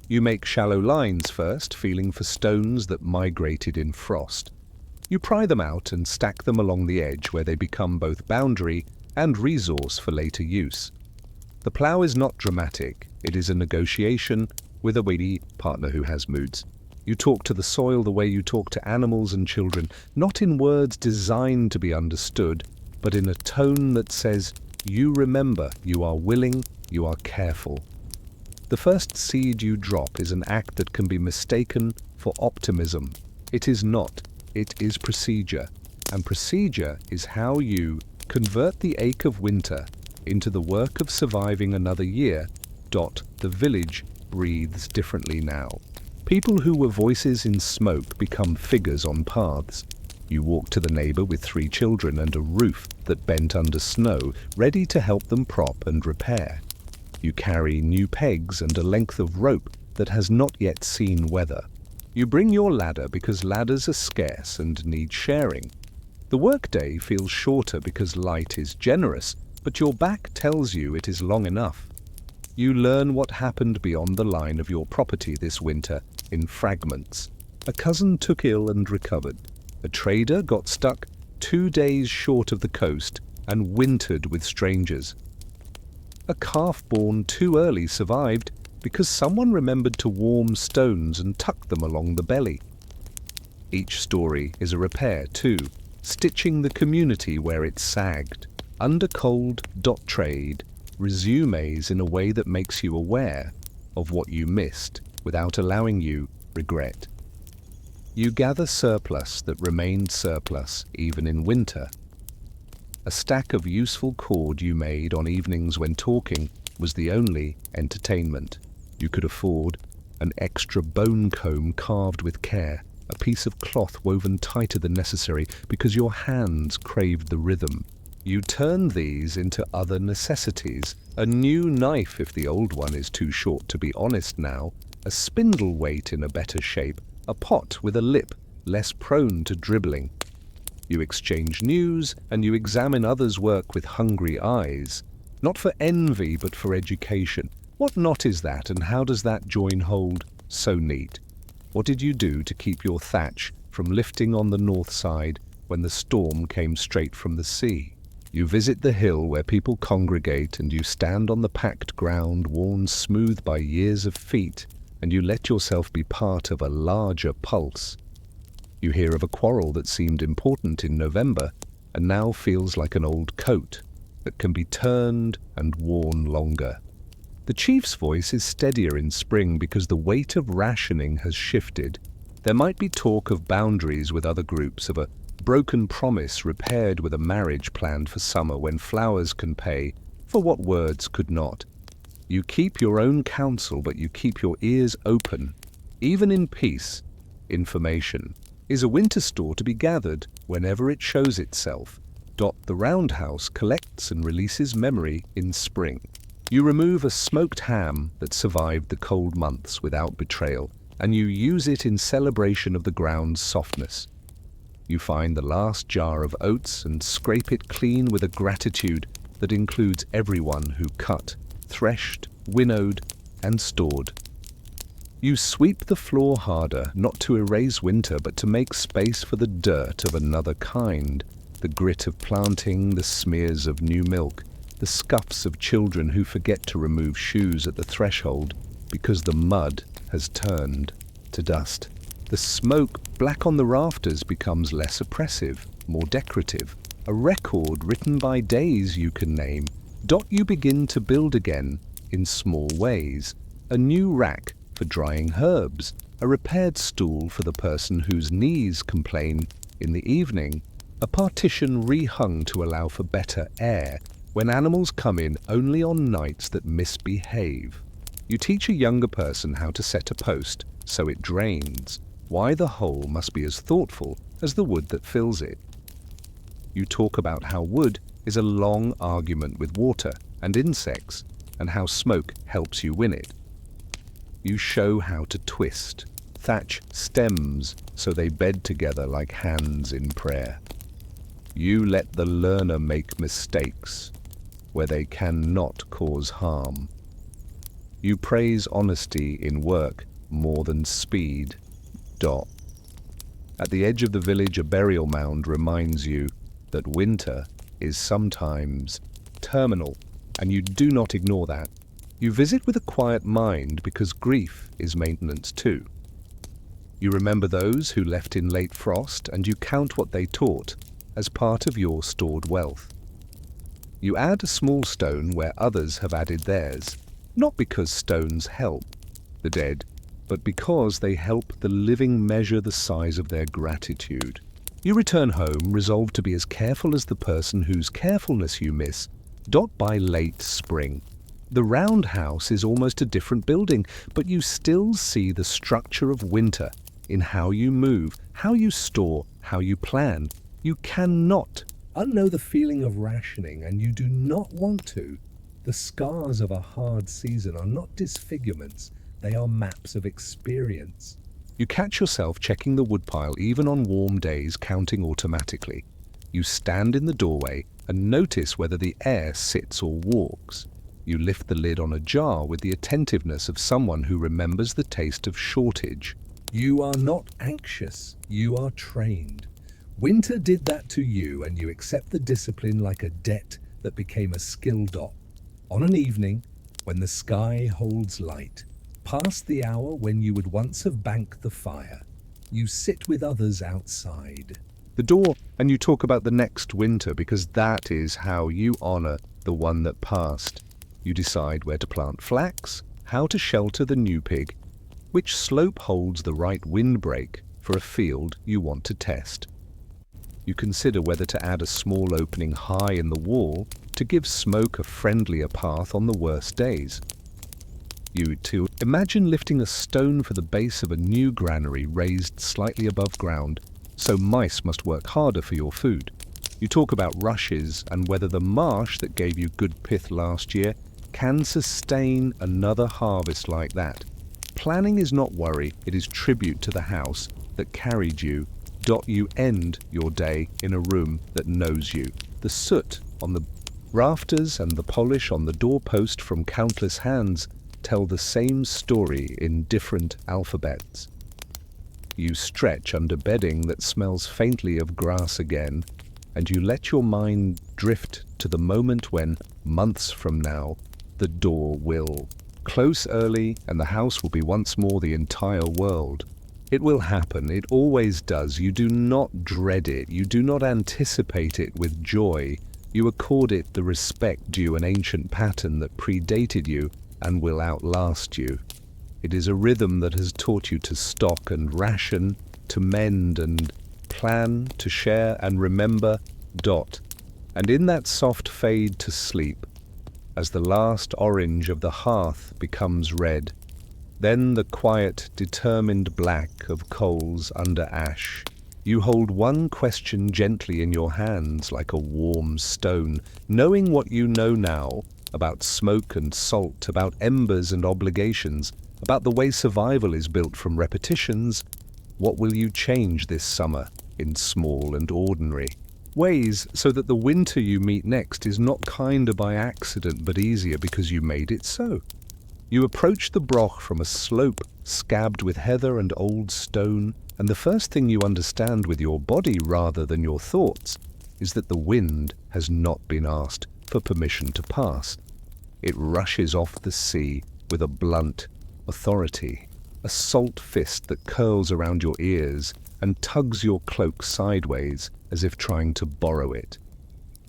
You make shallow lines first, feeling for stones that migrated in frost. You pry them out and stack them along the edge where they become both boundary and resource for later use. The plough is not dramatic, it is a negotiation with a weighty partner who has moods. You talk to the soil the way you talk to animals and children, not in words designed to be understood, but in a tone that says, you remember, you are willing, you are careful. The first seed you drop is an act that can be mistaken for optimism. It is not, it is procedure. And procedure is how you convert the ache of winter into the work of surviving another year. The village breathes differently now. People who were voices in smoke become figures on paths. You walk to the neighbor with 3 children and a roof that bent under snow, ready to help them prop and repair. You carry new pegs and a length of rope that has not yet seen weather. You bring your ladder because ladders are scarce and need sharing. The workday feels shorter because light is generous, but your back tells you it is long enough. You learn what happened beyond the line of your property this winter in fragments. A cousin took ill and recovered. A trader got stuck 2 days short of the coast and wintered with strangers. A calf born too early survived because someone remembered to warm stones and tuck them along the belly. Each story is a repair too, stitching the community where it sagged. Under cold trade resumes in a way that makes you aware of what you missed without allowing you regret. You gather surplus that remained surplus even in winter. A stack of useful cord you made on evenings when talking was the only entertainment. You could afford an extra bone comb carved with care, a piece of cloth woven tighter than necessary because your hands craved the rhythm. You turn these into other necessities, a new knife if the old one is too short to be honest now, a spindle weight in a better shape, a pot with a lip less prone to dribbling. You exchange news and you examine others' work with hungry eyes, not for envy but for education. What knot is that and how does that join hold? So neat. What did you do to keep your thatch from lifting on the north side when the storm came straight from the sea? You visit the hill where people congregate and you stand on the packed ground worn smooth by years of feet, and you let yourself be part of a larger pulse. You hear of a quarrel that seemed important in November and now feels like an old coat that can be turned and worn longer. The chief's voice is steadier in spring because the weight of rationing has shifted. There might be talk of boundaries with other groups, of a broken promise repaired with a marriage planned for summer when flowers can pay for what words could not. You keep your own counsel, but you keep your ears open. Even in peace, information is a winter store to be gathered whenever it shows itself. The roundhouse collects and releases memory in spring. You remove a smoked ham that survived the cold months without betrayal, and you use it in celebration of the ground's softness. You find the last jar of oats and scrape it clean with a gratitude that includes everyone who cut, threshed, winnowed, and stored. You sweep the floor harder, not to erase winter, but to make space for the dirt of another kind, the grit of planting, the smears of new milk, the scuffs of children who forget to remove shoes at the threshold because the mud has turned to dust. The smoke, black on the rafters, becomes less oppressive, more decorative, a record written by days you can name. You begin to build again in small ways. A new rack for drying herbs, a repaired stool for the person whose knees complain in the evening, a partition rehung to allow for better air when animals come in only on nights that misbehave. You teach a younger person how to set a post so it drains, why the hole must be as thoughtful as the wood that fills it. You talk about how wood is a long argument with water and insects, and how smoke helps you win it. You show how to twist, thatch stems so they bed together like hands in prayer. You let the learner make mistakes where they cannot cause harm. You praise honesty in work more than speed. At the edge of the village, a burial mound reminds you that winter is sometimes terminal, and you do not ignore that. You visit with a quiet mind because grief is maintenance too. You remember those who left in late frost, and you count what they taught as part of your stored wealth. You add a small stone where others have added theirs, not because stones help the dead, but because they help the living measure the size of their gratitude. You return home resolved to be as careful as the person whose carefulness you miss. By late spring, the roundhouse is almost a different building, but you still see the structure of winter in how you move, how you store, how you plan. You cannot unknow the feeling of rationing, and you do not want to. The scars of a hard season are not disfigurements, they are maps of experience. You catch yourself checking the woodpile even on warm days, counting automatically. You stand in the doorway and notice whether the air sits or walks. You lift the lid on a jar with the attentiveness of someone who remembers the taste of shortage. You are not anxious, you are trained. Winter did that to you, and you accept the discipline like a debt that became a skill. On an evening when the sky holds light, past the hour when you would once have banked the fire, you sit with others outside the door and you talk about the next winter, because that is how you honor the one that passed. You decide where to plant flax, how to shelter the new pig, which slope holds the right windbreak for a field you want to test. You consider whether to add a small opening high in the wall to give smoke a friendlier path on the worst days. You too imagine lifting a stone for the base of a new granary raised slightly above ground, so mice must work harder for your food. You talk about rushes and whether the marsh that gave you good pith last year can sustain another harvest like that. Planning is not worry, it is tribute to the house that carried you. You end your day in a room that knows you. The soot on the rafters and the polish on the doorpost from countless hands tell the same story in different alphabets. You stretch under bedding that smells faintly of grass again, and you let your mind drift to the moment when, months from now, the door will close early and the house will be once more the entire world. It will happen, it always does. You do not dread it, you do not anticipate it with joy. You accord it the respect due an ancient pattern that predated you and will outlast you. It is a rhythm that has taught you to stock and ration, to mend and plan, to share and remember. And in that soft fade to sleep, as the last orange of the hearth becomes red, then the quiet, determined black of coals under ash, you hold one question gently in your hands like a warm stone, knowing what you know now about smoke and salt, about embers and obligations, about the way survival is built from repetitions. What will you change this summer in small and ordinary ways so that the winter you meet next is not kinder by accident but easier because you made it so? You approach the broch from a slope scabbed with heather and old stone, and the first thing you understand with your body rather than your thoughts is that the wind has not been asked for permission to pass. It rushes off the sea with a blunt authority, a salt fist that curls around your ears and tugs your cloak sideways as if trying to borrow it.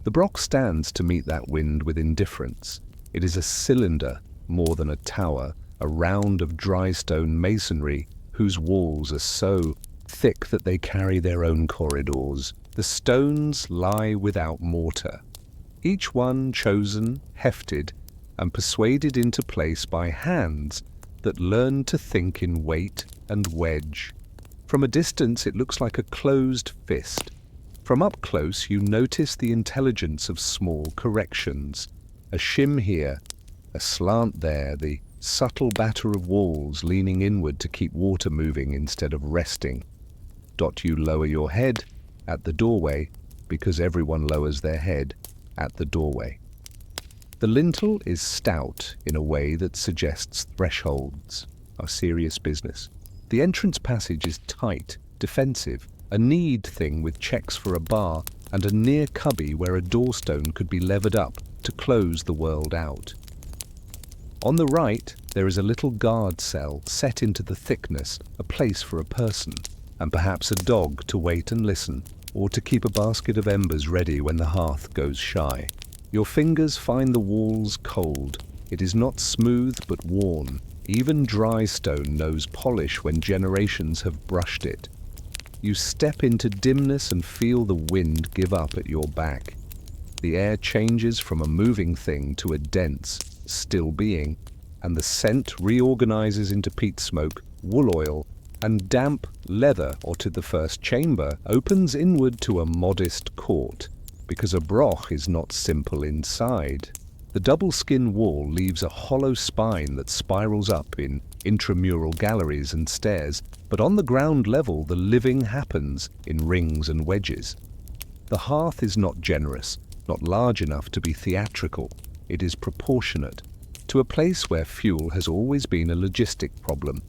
The broch stands to meet that wind with indifference. It is a cylinder more than a tower, a round of dry stone masonry whose walls are so thick that they carry their own corridors. The stones lie without mortar, each one chosen, hefted, and persuaded into place by hands that learn to think in weight and wedge. From a distance it looks like a closed fist. From up close you notice the intelligence of small corrections. A shim here, a slant there, the subtle batter of walls leaning inward to keep water moving instead of resting. You lower your head at the doorway because everyone lowers their head at the doorway. The lintel is stout in a way that suggests thresholds are serious business. The entrance passage is tight, defensive, a kneed thing with checks for a bar and a near cubby where a doorstone could be levered up to close the world out. On the right, there is a little guard cell set into the thickness, a place for a person, and perhaps a dog to wait and listen, or to keep a basket of embers ready when the hearth goes shy. Your fingers find the walls cold. It is not smooth but worn. Even dry stone knows polish when generations have brushed it. You step into dimness and feel the wind give up at your back. The air changes from a moving thing to a dense, still being, and the scent reorganizes into peat smoke, wool oil, and damp leather, or to the first chamber, opens inward to a modest court, because a broch is not simple inside. The double skin wall leaves a hollow spine that spirals up in intramural galleries and stairs, but on the ground level the living happens in rings and wedges. The hearth is not generous, not large enough to be theatrical. It is proportionate to a place where fuel has always been a logistic problem.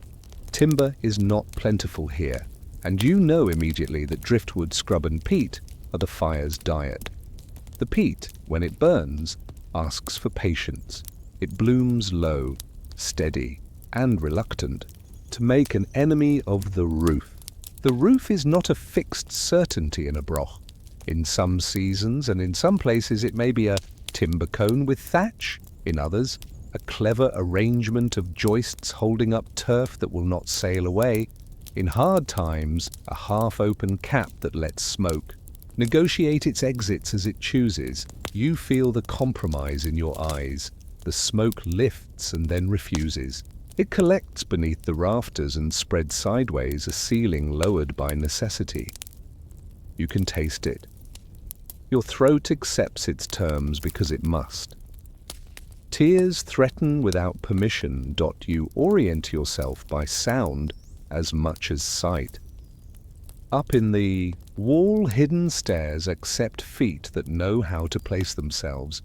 Timber is not plentiful here, and you know immediately that driftwood, scrub and peat are the fire's diet. The peat, when it burns, asks for patience. It blooms low, steady, and reluctant, to make an enemy of the roof. The roof is not a fixed certainty in a broch. In some seasons and in some places it may be a timber cone with thatch, in others a clever arrangement of joists holding up turf that will not sail away, in hard times a half-open cap that lets smoke negotiate its exits as it chooses. You feel the compromise in your eyes. The smoke lifts and then refuses. It collects beneath the rafters and spreads sideways, a ceiling lowered by necessity. You can taste it. Your throat accepts its terms because it must. Tears threaten without permission. You orient yourself by sound as much as sight. Up in the wall-hidden stairs accept feet that know how to place themselves.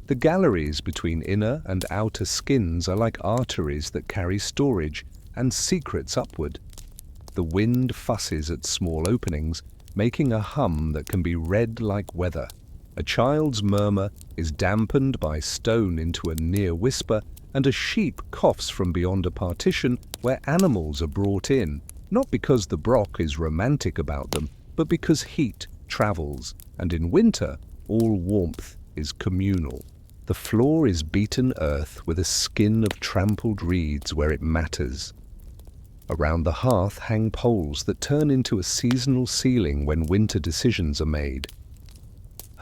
The galleries between inner and outer skins are like arteries that carry storage and secrets upward. The wind fusses at small openings, making a hum that can be read like weather. A child's murmur is dampened by stone into a near whisper, and a sheep coughs from beyond a partition where animals are brought in, not because the broch is romantic about them, but because heat travels, and in winter all warmth is communal. The floor is beaten earth with a skin of trampled reeds where it matters. Around the hearth hang poles that turn into a seasonal ceiling when winter decisions are made.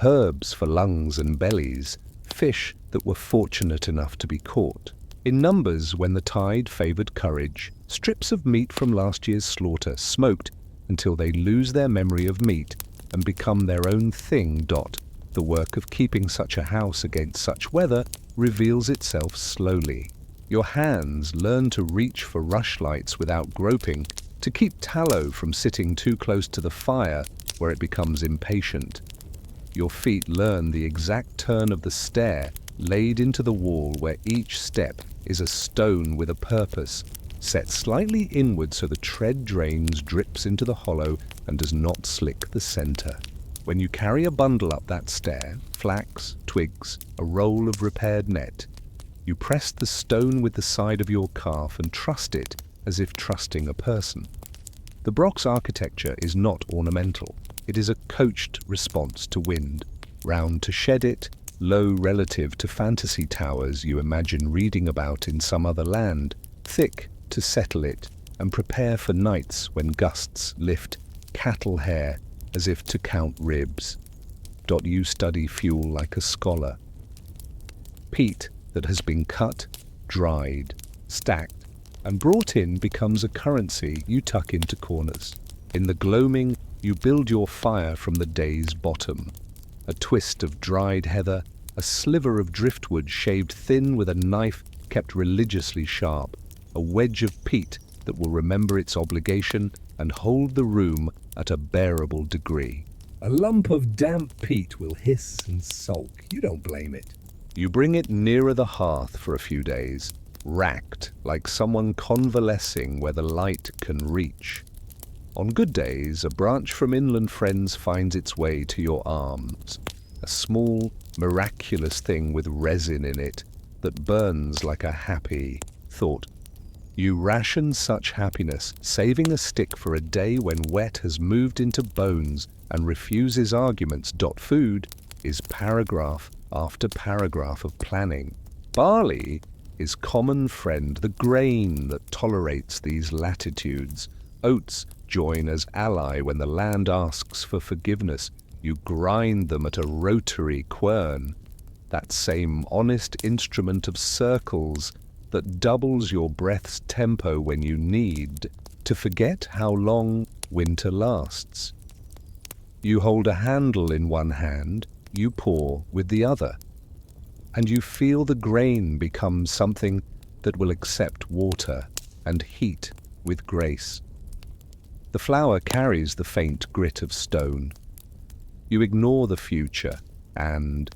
Herbs for lungs and bellies, fish that were fortunate enough to be caught. In numbers when the tide favored courage, strips of meat from last year's slaughter smoked until they lose their memory of meat and become their own thing. The work of keeping such a house against such weather reveals itself slowly. Your hands learn to reach for rushlights without groping, to keep tallow from sitting too close to the fire where it becomes impatient. Your feet learn the exact turn of the stair laid into the wall where each step is a stone with a purpose, set slightly inward so the tread drains, drips into the hollow and does not slick the center. When you carry a bundle up that stair, flax, twigs, a roll of repaired net, you press the stone with the side of your calf and trust it as if trusting a person. The Brock's architecture is not ornamental. It is a coached response to wind, round to shed it, low relative to fantasy towers you imagine reading about in some other land, thick to settle it and prepare for nights when gusts lift cattle hair as if to count ribs. You study fuel like a scholar. Peat that has been cut, dried, stacked, and brought in becomes a currency you tuck into corners. In the gloaming, you build your fire from the day's bottom. A twist of dried heather, a sliver of driftwood shaved thin with a knife kept religiously sharp, a wedge of peat that will remember its obligation and hold the room at a bearable degree. A lump of damp peat will hiss and sulk. You don't blame it. You bring it nearer the hearth for a few days, racked like someone convalescing where the light can reach. On good days, a branch from inland friends finds its way to your arms, a small, miraculous thing with resin in it that burns like a happy thought. You ration such happiness, saving a stick for a day when wet has moved into bones and refuses arguments. Food is paragraph after paragraph of planning. Barley is common friend, the grain that tolerates these latitudes. Oats join as ally when the land asks for forgiveness. You grind them at a rotary quern, that same honest instrument of circles that doubles your breath's tempo when you need to forget how long winter lasts. You hold a handle in one hand, you pour with the other, and you feel the grain become something that will accept water and heat with grace. The flour carries the faint grit of stone. You ignore the future and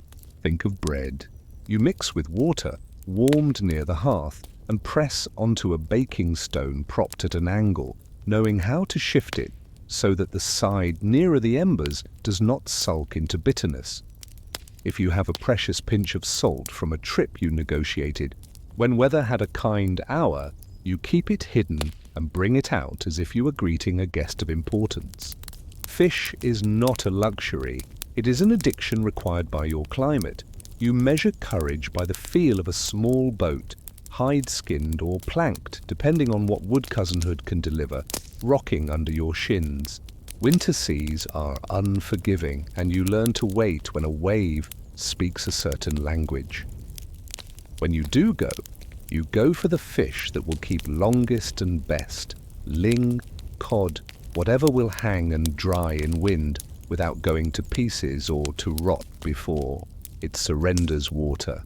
think of bread. You mix with water, warmed near the hearth, and press onto a baking stone propped at an angle, knowing how to shift it so that the side nearer the embers does not sulk into bitterness. If you have a precious pinch of salt from a trip you negotiated, when weather had a kind hour, you keep it hidden and bring it out as if you were greeting a guest of importance. Fish is not a luxury, it is an addiction required by your climate. You measure courage by the feel of a small boat, hide-skinned or planked, depending on what wood cousinhood can deliver, rocking under your shins. Winter seas are unforgiving, and you learn to wait when a wave speaks a certain language. When you do go, you go for the fish that will keep longest and best, ling, cod, whatever will hang and dry in wind without going to pieces or to rot before it surrenders water.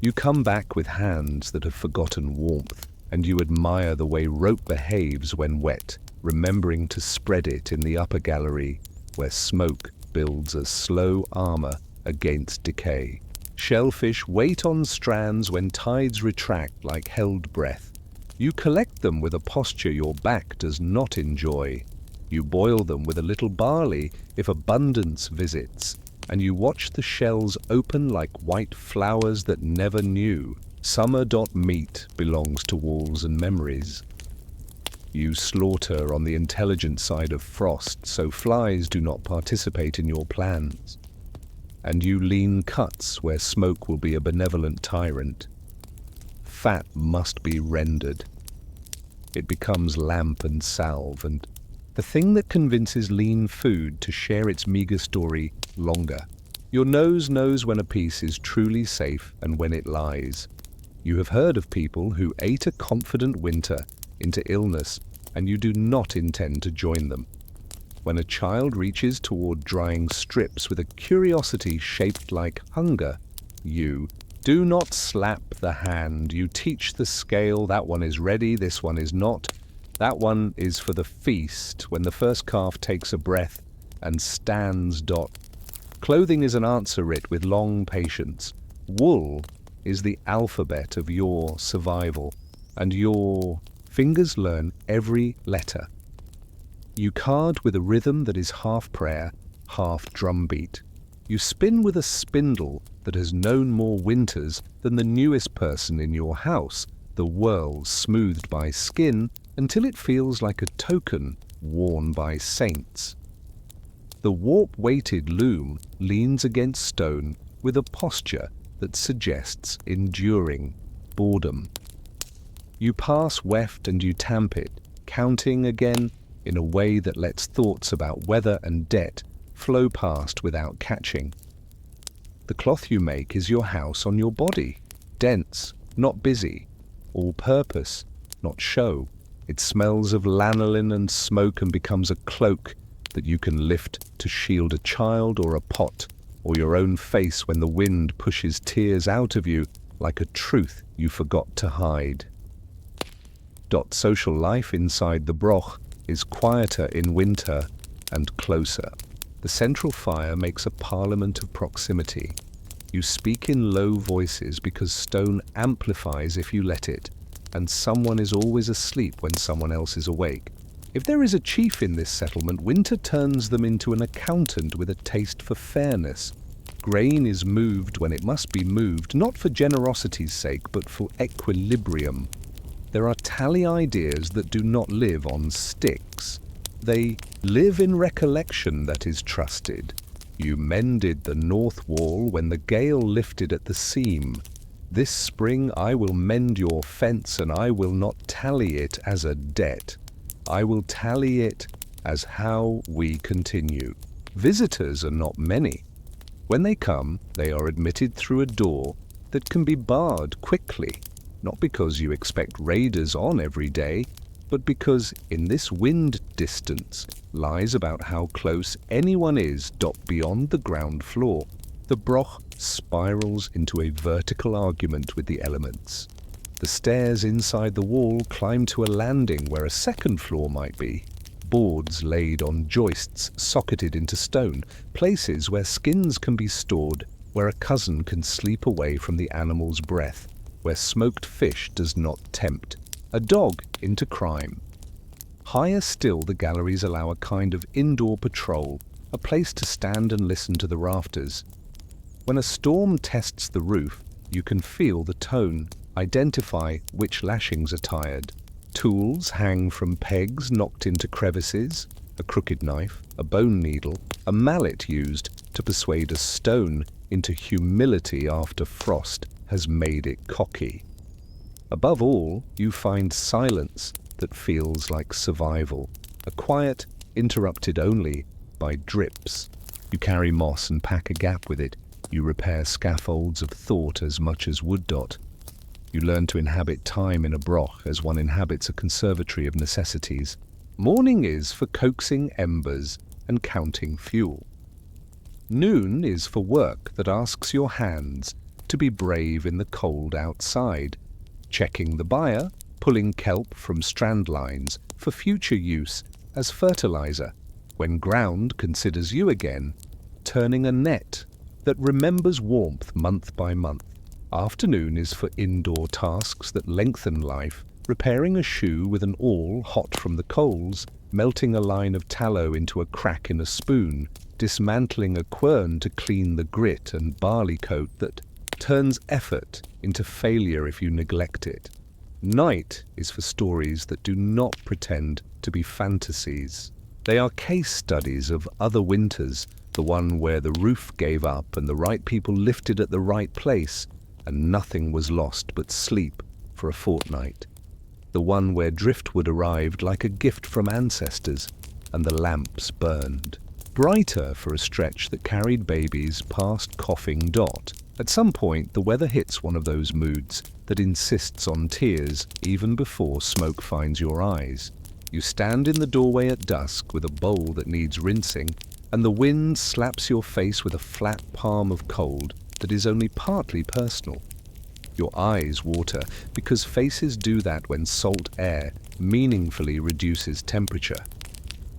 You come back with hands that have forgotten warmth, and you admire the way rope behaves when wet, remembering to spread it in the upper gallery where smoke builds a slow armor against decay. Shellfish wait on strands when tides retract like held breath. You collect them with a posture your back does not enjoy. You boil them with a little barley if abundance visits, and you watch the shells open like white flowers that never knew. Summer.meat belongs to walls and memories. You slaughter on the intelligent side of frost so flies do not participate in your plans. And you lean cuts where smoke will be a benevolent tyrant. Fat must be rendered. it becomes lamp and salve, and the thing that convinces lean food to share its meager story longer. Your nose knows when a piece is truly safe and when it lies. You have heard of people who ate a confident winter into illness, and you do not intend to join them. When a child reaches toward drying strips with a curiosity shaped like hunger, you do not slap the hand. You teach the scale. That one is ready, this one is not. That one is for the feast, when the first calf takes a breath and stands. Clothing is an answer writ with long patience. Wool is the alphabet of your survival, and your fingers learn every letter. You card with a rhythm that is half prayer, half drumbeat. You spin with a spindle that has known more winters than the newest person in your house, the world smoothed by skin until it feels like a token worn by saints. The warp-weighted loom leans against stone with a posture that suggests enduring boredom. You pass weft and you tamp it, counting again in a way that lets thoughts about weather and debt flow past without catching. The cloth you make is your house on your body, dense, not busy, all-purpose, not show. It smells of lanolin and smoke and becomes a cloak that you can lift to shield a child or a pot, or your own face when the wind pushes tears out of you like a truth you forgot to hide. Social life inside the broch is quieter in winter and closer. The central fire makes a parliament of proximity. You speak in low voices because stone amplifies if you let it, and someone is always asleep when someone else is awake. If there is a chief in this settlement, winter turns them into an accountant with a taste for fairness. Grain is moved when it must be moved, not for generosity's sake, but for equilibrium. There are tally ideas that do not live on sticks. They live in recollection that is trusted. You mended the north wall when the gale lifted at the seam. This spring I will mend your fence, and I will not tally it as a debt. I will tally it as how we continue. Visitors are not many. When they come, they are admitted through a door that can be barred quickly, not because you expect raiders on every day, but because in this wind distance lies about how close anyone is beyond the ground floor. The broch spirals into a vertical argument with the elements. The stairs inside the wall climb to a landing where a second floor might be. Boards laid on joists socketed into stone, places where skins can be stored, where a cousin can sleep away from the animal's breath, where smoked fish does not tempt a dog into crime. Higher still, the galleries allow a kind of indoor patrol, a place to stand and listen to the rafters. When a storm tests the roof, you can feel the tone, identify which lashings are tired. Tools hang from pegs knocked into crevices, a crooked knife, a bone needle, a mallet used to persuade a stone into humility after frost has made it cocky. Above all, you find silence that feels like survival, a quiet interrupted only by drips. You carry moss and pack a gap with it. You repair scaffolds of thought as much as wood. You learn to inhabit time in a broch as one inhabits a conservatory of necessities. Morning is for coaxing embers and counting fuel. Noon is for work that asks your hands to be brave in the cold outside, checking the buyer, pulling kelp from strand lines for future use as fertilizer, when ground considers you again, turning a net that remembers warmth month by month. Afternoon is for indoor tasks that lengthen life, repairing a shoe with an awl hot from the coals, melting a line of tallow into a crack in a spoon, dismantling a quern to clean the grit and barley coat that turns effort into failure if you neglect it. Night is for stories that do not pretend to be fantasies. They are case studies of other winters, the one where the roof gave up and the right people lifted at the right place, and nothing was lost but sleep for a fortnight. the one where driftwood arrived like a gift from ancestors, and the lamps burned, brighter for a stretch that carried babies past coughing Dot. At some point, the weather hits one of those moods that insists on tears even before smoke finds your eyes. You stand in the doorway at dusk with a bowl that needs rinsing, and the wind slaps your face with a flat palm of cold that is only partly personal. Your eyes water because faces do that when salt air meaningfully reduces temperature.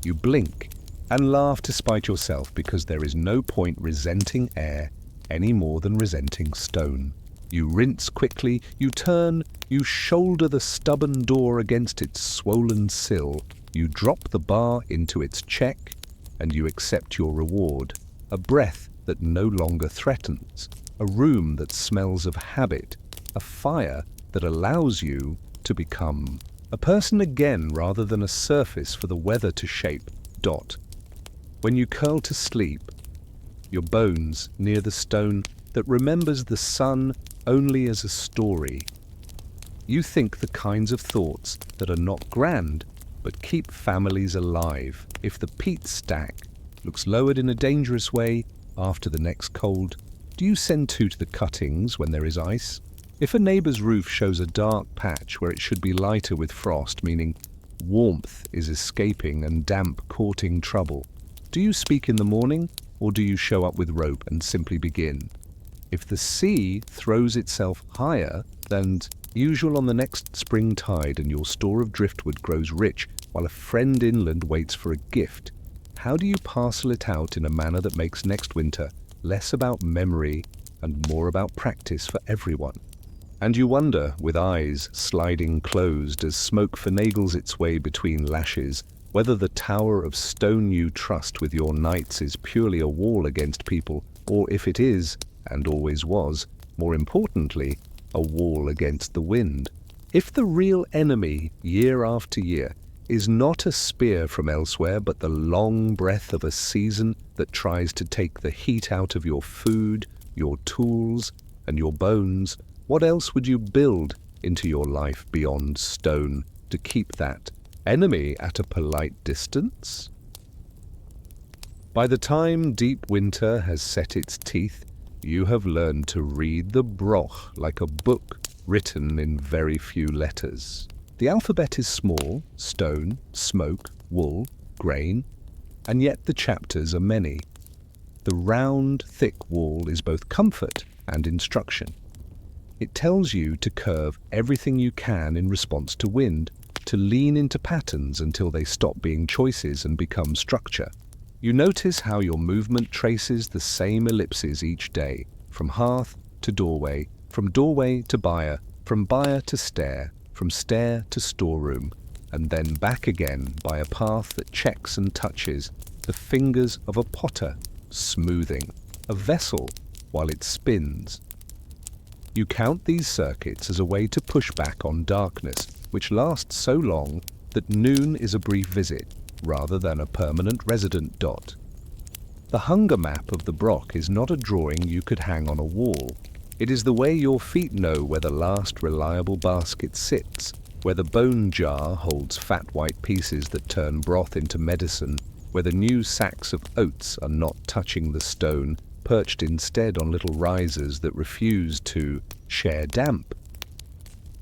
You blink and laugh to spite yourself because there is no point resenting air any more than resenting stone. You rinse quickly, you turn, you shoulder the stubborn door against its swollen sill, you drop the bar into its check, and you accept your reward, a breath that no longer threatens, a room that smells of habit, a fire that allows you to become a person again rather than a surface for the weather to shape. Dot. When you curl to sleep, your bones near the stone that remembers the sun only as a story, you think the kinds of thoughts that are not grand but keep families alive. If the peat stack looks lowered in a dangerous way after the next cold, do you send two to the cuttings when there is ice? If a neighbor's roof shows a dark patch where it should be lighter with frost, meaning warmth is escaping and damp courting trouble, do you speak in the morning, or do you show up with rope and simply begin? If the sea throws itself higher than usual on the next spring tide and your store of driftwood grows rich while a friend inland waits for a gift, how do you parcel it out in a manner that makes next winter less about memory and more about practice for everyone? And you wonder, with eyes sliding closed as smoke finagles its way between lashes, whether the tower of stone you trust with your nights is purely a wall against people, or if it is, and always was, more importantly, a wall against the wind. If the real enemy, year after year, is not a spear from elsewhere but the long breath of a season that tries to take the heat out of your food, your tools, and your bones, what else would you build into your life beyond stone to keep that enemy at a polite distance? By the time deep winter has set its teeth, you have learned to read the broch like a book written in very few letters. The alphabet is small: stone, smoke, wool, grain, and yet the chapters are many. The round, thick wall is both comfort and instruction. It tells you to curve everything you can in response to wind, to lean into patterns until they stop being choices and become structure. You notice how your movement traces the same ellipses each day, from hearth to doorway, from doorway to byre, from byre to stair, from stair to storeroom, and then back again by a path that checks and touches the fingers of a potter, smoothing a vessel while it spins. You count these circuits as a way to push back on darkness, which lasts so long that noon is a brief visit, rather than a permanent resident. Dot. The hunger map of the broch is not a drawing you could hang on a wall. It is the way your feet know where the last reliable basket sits, where the bone jar holds fat white pieces that turn broth into medicine, where the new sacks of oats are not touching the stone, perched instead on little risers that refuse to share damp.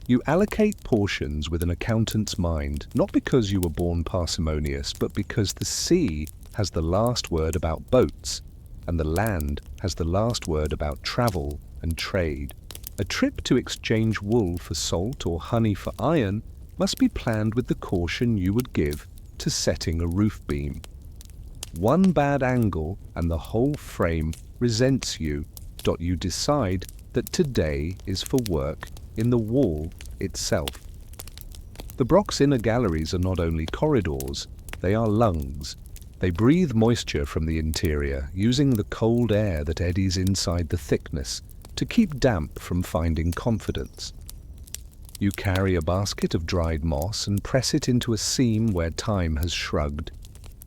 You allocate portions with an accountant's mind, not because you were born parsimonious, but because the sea has the last word about boats, and the land has the last word about travel and trade. A trip to exchange wool for salt or honey for iron must be planned with the caution you would give to setting a roof beam. One bad angle and the whole frame resents you. You decide that today is for work in the wall itself. The broch's inner galleries are not only corridors, they are lungs. They breathe moisture from the interior, using the cold air that eddies inside the thickness to keep damp from finding confidence. You carry a basket of dried moss and press it into a seam where time has shrugged.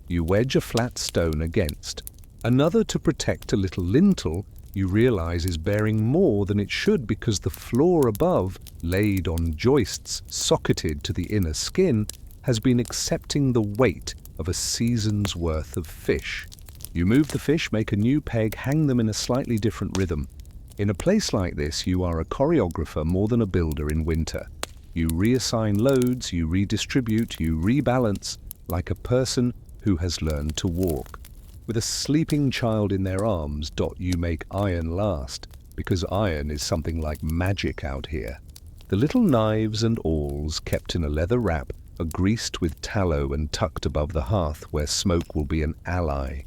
You wedge a flat stone against, another to protect a little lintel you realize is bearing more than it should because the floor above, laid on joists socketed to the inner skin, has been accepting the weight of a season's worth of fish. You move the fish, make a new peg, hang them in a slightly different rhythm. In a place like this, you are a choreographer more than a builder in winter. You reassign loads, you redistribute, you rebalance, like a person who has learned to walk. With a sleeping child in their arms, you make iron last, because iron is something like magic out here. The little knives and awls, kept in a leather wrap, are greased with tallow and tucked above the hearth where smoke will be an ally.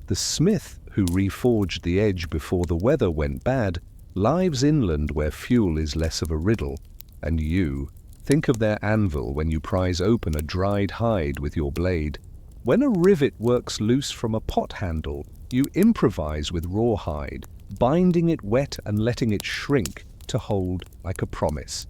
The smith who reforged the edge before the weather went bad lives inland where fuel is less of a riddle, and you think of their anvil when you prise open a dried hide with your blade. When a rivet works loose from a pot handle, you improvise with rawhide, binding it wet and letting it shrink to hold like a promise.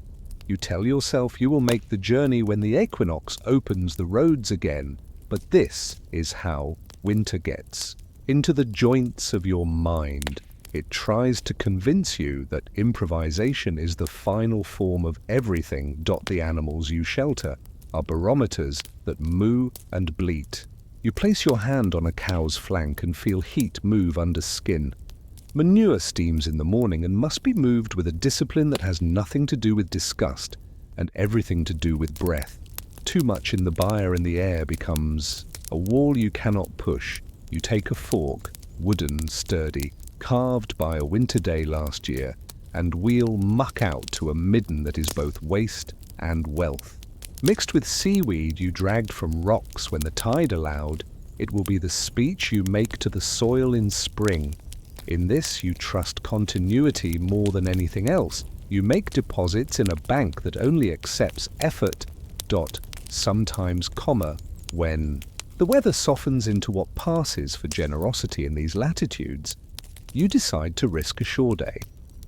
You tell yourself you will make the journey when the equinox opens the roads again, but this is how winter gets into the joints of your mind. It tries to convince you that improvisation is the final form of everything. The animals you shelter are barometers that moo and bleat. You place your hand on a cow's flank and feel heat move under skin. Manure steams in the morning and must be moved with a discipline that has nothing to do with disgust and everything to do with breath. Too much in the byre and the air becomes a wall you cannot push. You take a fork, wooden, sturdy, carved by a winter day last year, and wheel muck out to a midden that is both waste and wealth. Mixed with seaweed you dragged from rocks when the tide allowed, it will be the speech you make to the soil in spring. In this you trust continuity more than anything else. You make deposits in a bank that only accepts effort, sometimes comma, when the weather softens into what passes for generosity in these latitudes. You decide to risk a shore day.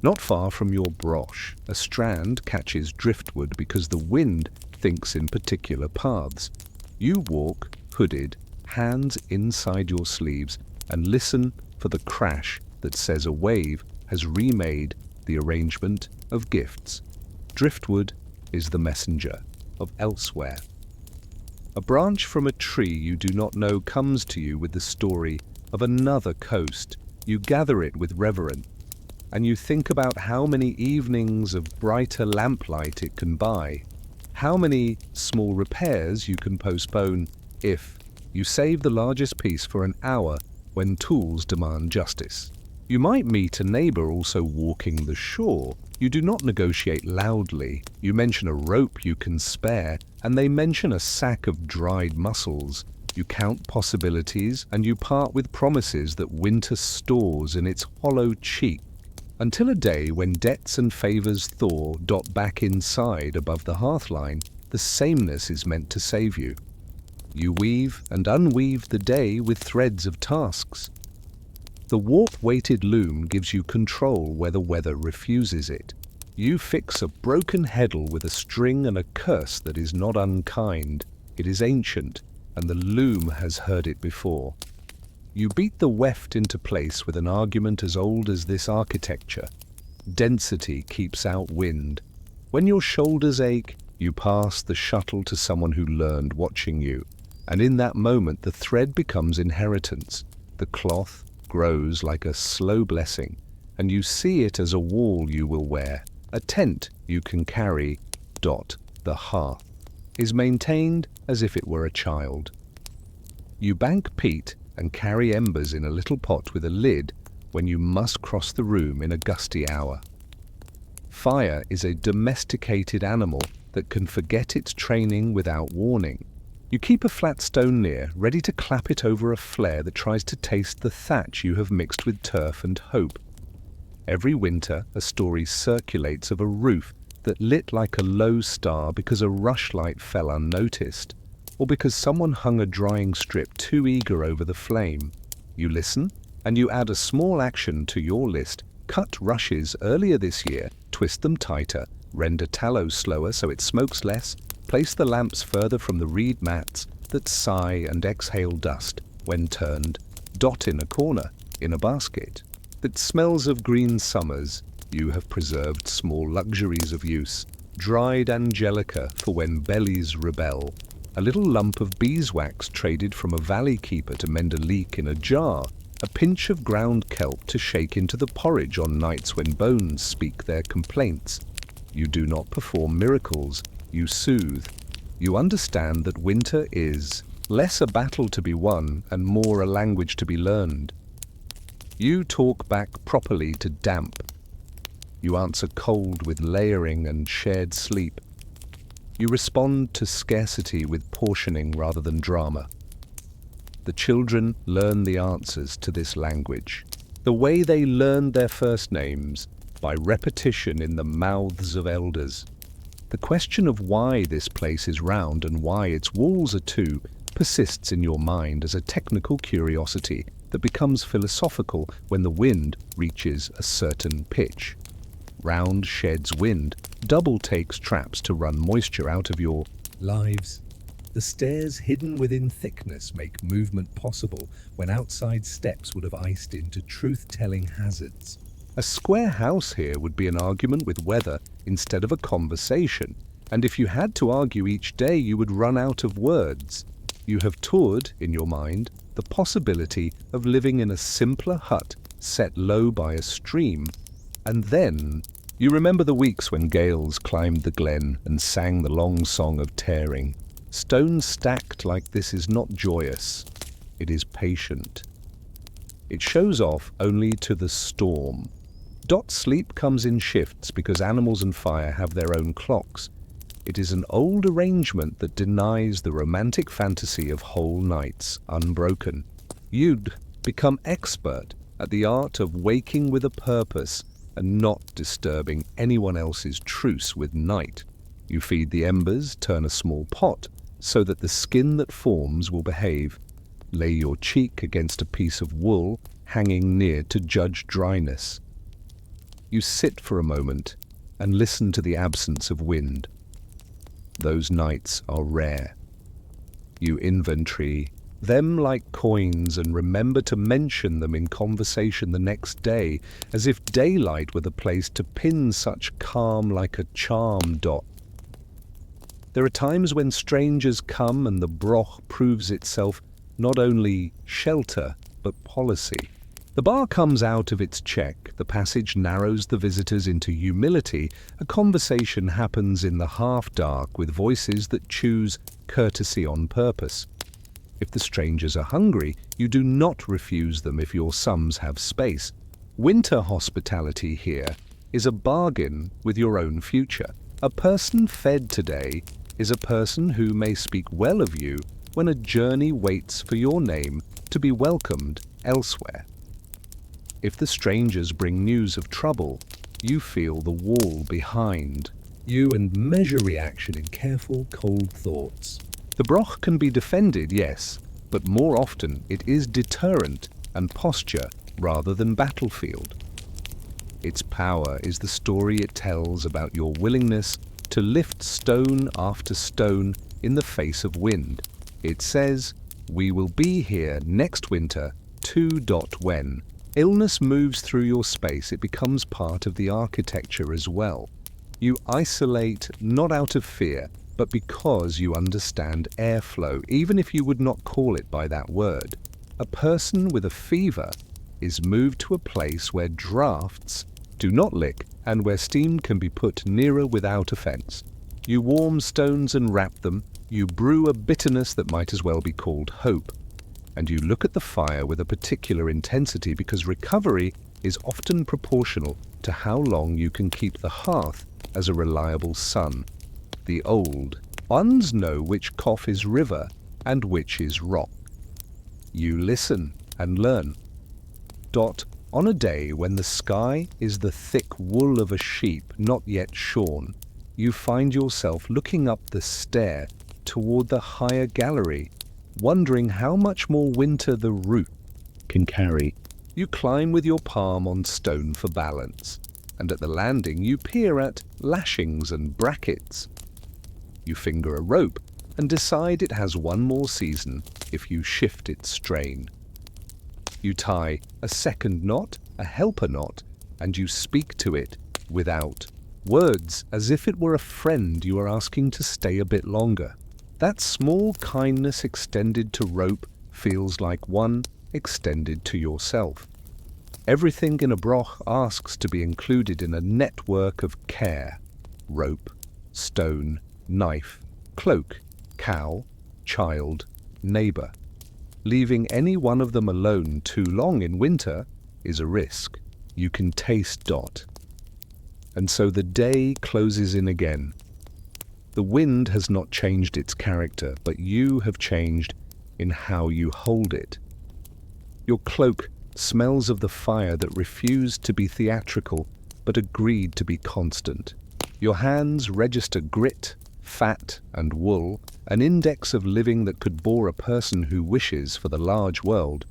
Not far from your broche, a strand catches driftwood because the wind thinks in particular paths. You walk, hooded, hands inside your sleeves, and listen for the crash that says a wave has remade the arrangement of gifts. Driftwood is the messenger of elsewhere. A branch from a tree you do not know comes to you with the story of another coast. You gather it with reverence, and you think about how many evenings of brighter lamplight it can buy, how many small repairs you can postpone if you save the largest piece for an hour when tools demand justice. You might meet a neighbor also walking the shore. You do not negotiate loudly. You mention a rope you can spare, and they mention a sack of dried mussels. You count possibilities, and you part with promises that winter stores in its hollow cheek, until a day when debts and favors thaw. Back inside above the hearthline, the sameness is meant to save you. You weave and unweave the day with threads of tasks. The warp-weighted loom gives you control where the weather refuses it. You fix a broken heddle with a string and a curse that is not unkind. It is ancient, and the loom has heard it before. You beat the weft into place with an argument as old as this architecture. Density keeps out wind. When your shoulders ache, you pass the shuttle to someone who learned watching you, and in that moment the thread becomes inheritance. The cloth grows like a slow blessing, and you see it as a wall you will wear, a tent you can carry. The hearth is maintained as if it were a child. You bank peat and carry embers in a little pot with a lid when you must cross the room in a gusty hour. Fire is a domesticated animal that can forget its training without warning. You keep a flat stone near, ready to clap it over a flare that tries to taste the thatch you have mixed with turf and hope. Every winter, a story circulates of a roof that lit like a low star because a rushlight fell unnoticed, or because someone hung a drying strip too eager over the flame. You listen, and you add a small action to your list. Cut rushes earlier this year, twist them tighter, render tallow slower so it smokes less, place the lamps further from the reed mats that sigh and exhale dust when turned. In a corner, in a basket. that smells of green summers. You have preserved small luxuries of use, dried angelica for when bellies rebel, a little lump of beeswax traded from a valley keeper to mend a leak in a jar, a pinch of ground kelp to shake into the porridge on nights when bones speak their complaints. You do not perform miracles, you soothe. You understand that winter is less a battle to be won and more a language to be learned. You talk back properly to damp. You answer cold with layering and shared sleep. You respond to scarcity with portioning rather than drama. The children learn the answers to this language, the way they learned their first names, by repetition in the mouths of elders. The question of why this place is round and why its walls are two persists in your mind as a technical curiosity that becomes philosophical when the wind reaches a certain pitch. Round sheds wind, double takes traps to run moisture out of your lives. The stairs hidden within thickness make movement possible when outside steps would have iced into truth-telling hazards. A square house here would be an argument with weather instead of a conversation, and if you had to argue each day you would run out of words. You have toured, in your mind, the possibility of living in a simpler hut set low by a stream, and then you remember the weeks when gales climbed the glen and sang the long song of tearing. Stone stacked like this is not joyous, it is patient. It shows off only to the storm. Sleep comes in shifts because animals and fire have their own clocks. It is an old arrangement that denies the romantic fantasy of whole nights unbroken. You'd become expert at the art of waking with a purpose and not disturbing anyone else's truce with night. You feed the embers, turn a small pot, so that the skin that forms will behave. Lay your cheek against a piece of wool hanging near to judge dryness. You sit for a moment and listen to the absence of wind. Those nights are rare. You inventory them like coins and remember to mention them in conversation the next day, as if daylight were the place to pin such calm like a charm. There are times when strangers come and the broch proves itself not only shelter but policy. The bar comes out of its check, the passage narrows the visitors into humility, a conversation happens in the half-dark with voices that choose courtesy on purpose. If the strangers are hungry, you do not refuse them if your sums have space. Winter hospitality here is a bargain with your own future. A person fed today is a person who may speak well of you when a journey waits for your name to be welcomed elsewhere. If the strangers bring news of trouble, you feel the wall behind you and measure reaction in careful, cold thoughts. The broch can be defended, yes, but more often it is deterrent and posture rather than battlefield. Its power is the story it tells about your willingness to lift stone after stone in the face of wind. It says, "We will be here next winter, when." Illness moves through your space, it becomes part of the architecture as well. You isolate not out of fear, but because you understand airflow, even if you would not call it by that word. A person with a fever is moved to a place where drafts do not lick and where steam can be put nearer without offense. You warm stones and wrap them, you brew a bitterness that might as well be called hope. And you look at the fire with a particular intensity because recovery is often proportional to how long you can keep the hearth as a reliable sun. The old ones know which cough is river and which is rock. You listen and learn. On a day when the sky is the thick wool of a sheep not yet shorn, you find yourself looking up the stair toward the higher gallery, wondering how much more winter the root can carry. You climb with your palm on stone for balance, and at the landing you peer at lashings and brackets. You finger a rope and decide it has one more season if you shift its strain. You tie a second knot, a helper knot, and you speak to it without words, as if it were a friend you are asking to stay a bit longer. That small kindness extended to rope feels like one extended to yourself. Everything in a broch asks to be included in a network of care: rope, stone, knife, cloak, cow, child, neighbor. Leaving any one of them alone too long in winter is a risk. You can taste Dot. And so the day closes in again. The wind has not changed its character, but you have changed in how you hold it. Your cloak smells of the fire that refused to be theatrical, but agreed to be constant. Your hands register grit, fat, and wool, an index of living that could bore a person who wishes for the large world.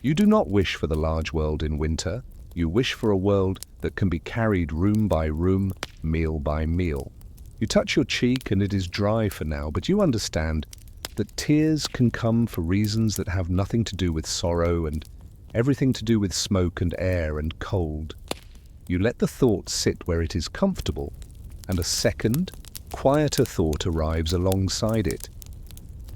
You do not wish for the large world in winter. You wish for a world that can be carried room by room, meal by meal. You touch your cheek and it is dry for now, but you understand that tears can come for reasons that have nothing to do with sorrow and everything to do with smoke and air and cold. You let the thought sit where it is comfortable, and a second, quieter thought arrives alongside it.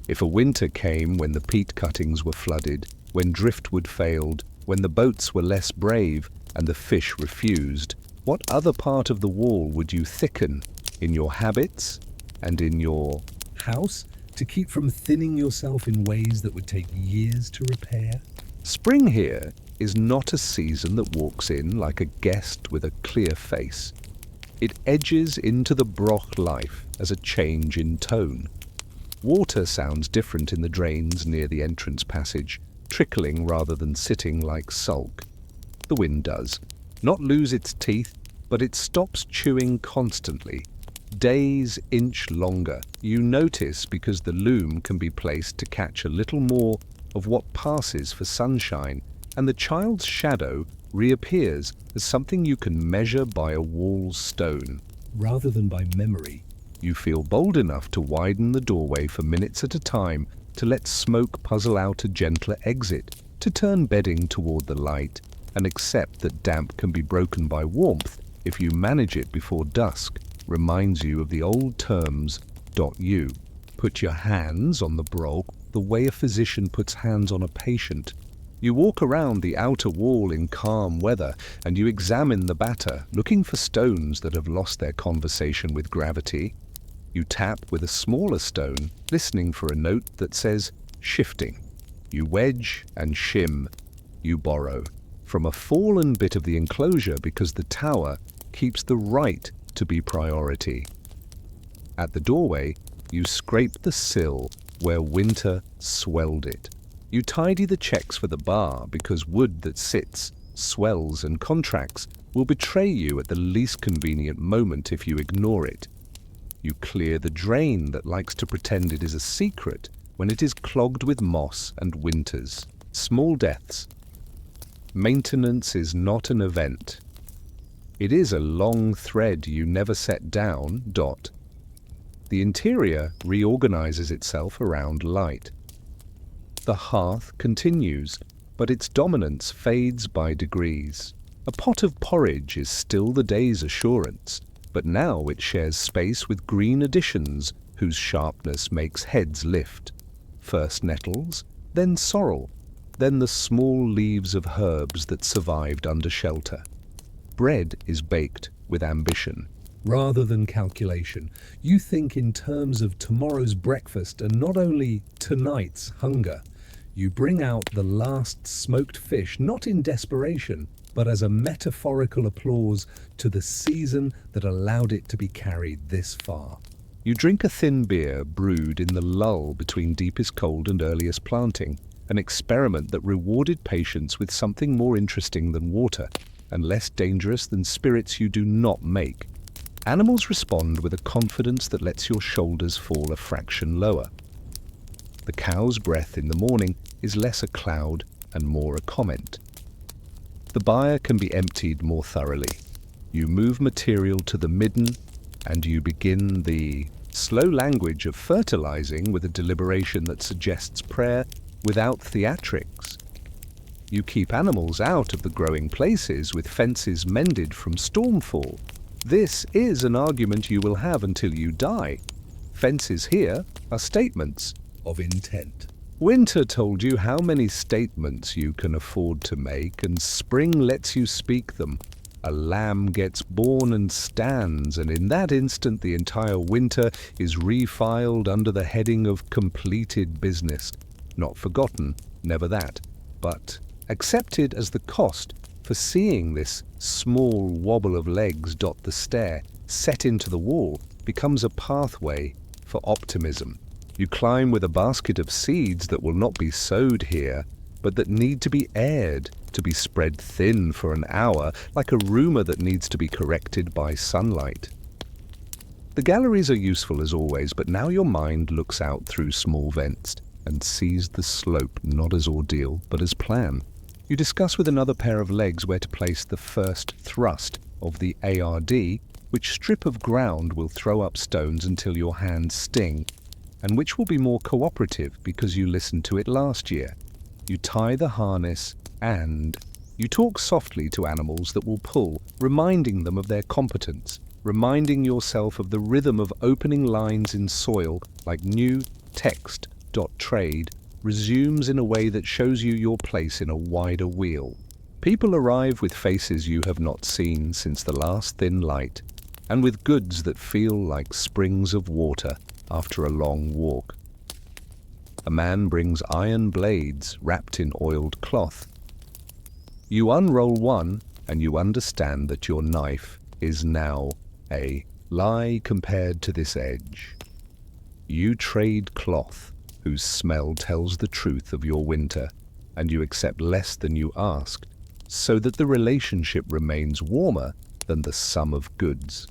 If a winter came when the peat cuttings were flooded, when driftwood failed, when the boats were less brave and the fish refused, what other part of the wall would you thicken in your habits and in your House, to keep from thinning yourself in ways that would take years to repair? Spring here is not a season that walks in like a guest with a clear face. It edges into the broch life as a change in tone. Water sounds different in the drains near the entrance passage, trickling rather than sitting like sulk. The wind does not lose its teeth, but it stops chewing constantly. Days inch longer. You notice because the loom can be placed to catch a little more of what passes for sunshine, and the child's shadow reappears as something you can measure by a wall's stone. Rather than by memory. You feel bold enough to widen the doorway for minutes at a time, to let smoke puzzle out a gentler exit, to turn bedding toward the light, and accept that damp can be broken by warmth if you manage it before dusk. Reminds you of the old terms. You put your hands on the broch the way a physician puts hands on a patient. You walk around the outer wall in calm weather, and you examine the batter, looking for stones that have lost their conversation with gravity. You tap with a smaller stone, listening for a note that says shifting. You wedge and shim. You borrow from a fallen bit of the enclosure because the tower keeps the right to be priority. At the doorway, you scrape the sill where winter swelled it. You tidy the checks for the bar because wood that sits, swells and contracts will betray you at the least convenient moment if you ignore it. You clear the drain that likes to pretend it is a secret when it is clogged with moss and winters. Small deaths. Maintenance is not an event. It is a long thread you never set down. The interior reorganizes itself around light. The hearth continues, but its dominance fades by degrees. A pot of porridge is still the day's assurance, but now it shares space with green additions whose sharpness makes heads lift. First nettles, then sorrel, then the small leaves of herbs that survived under shelter. Bread is baked with ambition. Rather than calculation, you think in terms of tomorrow's breakfast and not only tonight's hunger. You bring out the last smoked fish, not in desperation, but as a metaphorical applause to the season that allowed it to be carried this far. You drink a thin beer brewed in the lull between deepest cold and earliest planting, an experiment that rewarded patience with something more interesting than water and less dangerous than spirits you do not make. Animals respond with a confidence that lets your shoulders fall a fraction lower. The cow's breath in the morning is less a cloud and more a comment. The byre can be emptied more thoroughly. You move material to the midden, and you begin the slow language of fertilizing with a deliberation that suggests prayer without theatrics. You keep animals out of the growing places with fences mended from stormfall. This is an argument you will have until you die. Fences here are statements of intent. Winter told you how many statements you can afford to make, and spring lets you speak them. A lamb gets born and stands, and in that instant the entire winter is refiled under the heading of completed business. Not forgotten, never that, but accepted as the cost for seeing this small wobble of legs dot the stair, set into the wall, becomes a pathway for optimism. You climb with a basket of seeds that will not be sowed here, but that need to be aired, to be spread thin for an hour, like a rumor that needs to be corrected by sunlight. The galleries are useful as always, but now your mind looks out through small vents and sees the slope not as ordeal, but as plan. You discuss with another pair of legs where to place the first thrust of the ARD, which strip of ground will throw up stones until your hands sting, and which will be more cooperative because you listened to it last year. You tie the harness and you talk softly to animals that will pull, reminding them of their competence, reminding yourself of the rhythm of opening lines in soil like new text.trade resumes in a way that shows you your place in a wider wheel. People arrive with faces you have not seen since the last thin light, and with goods that feel like springs of water after a long walk. A man brings iron blades wrapped in oiled cloth. You unroll one, and you understand that your knife is now a lie compared to this edge. You trade cloth, whose smell tells the truth of your winter, and you accept less than you asked, so that the relationship remains warmer than the sum of goods.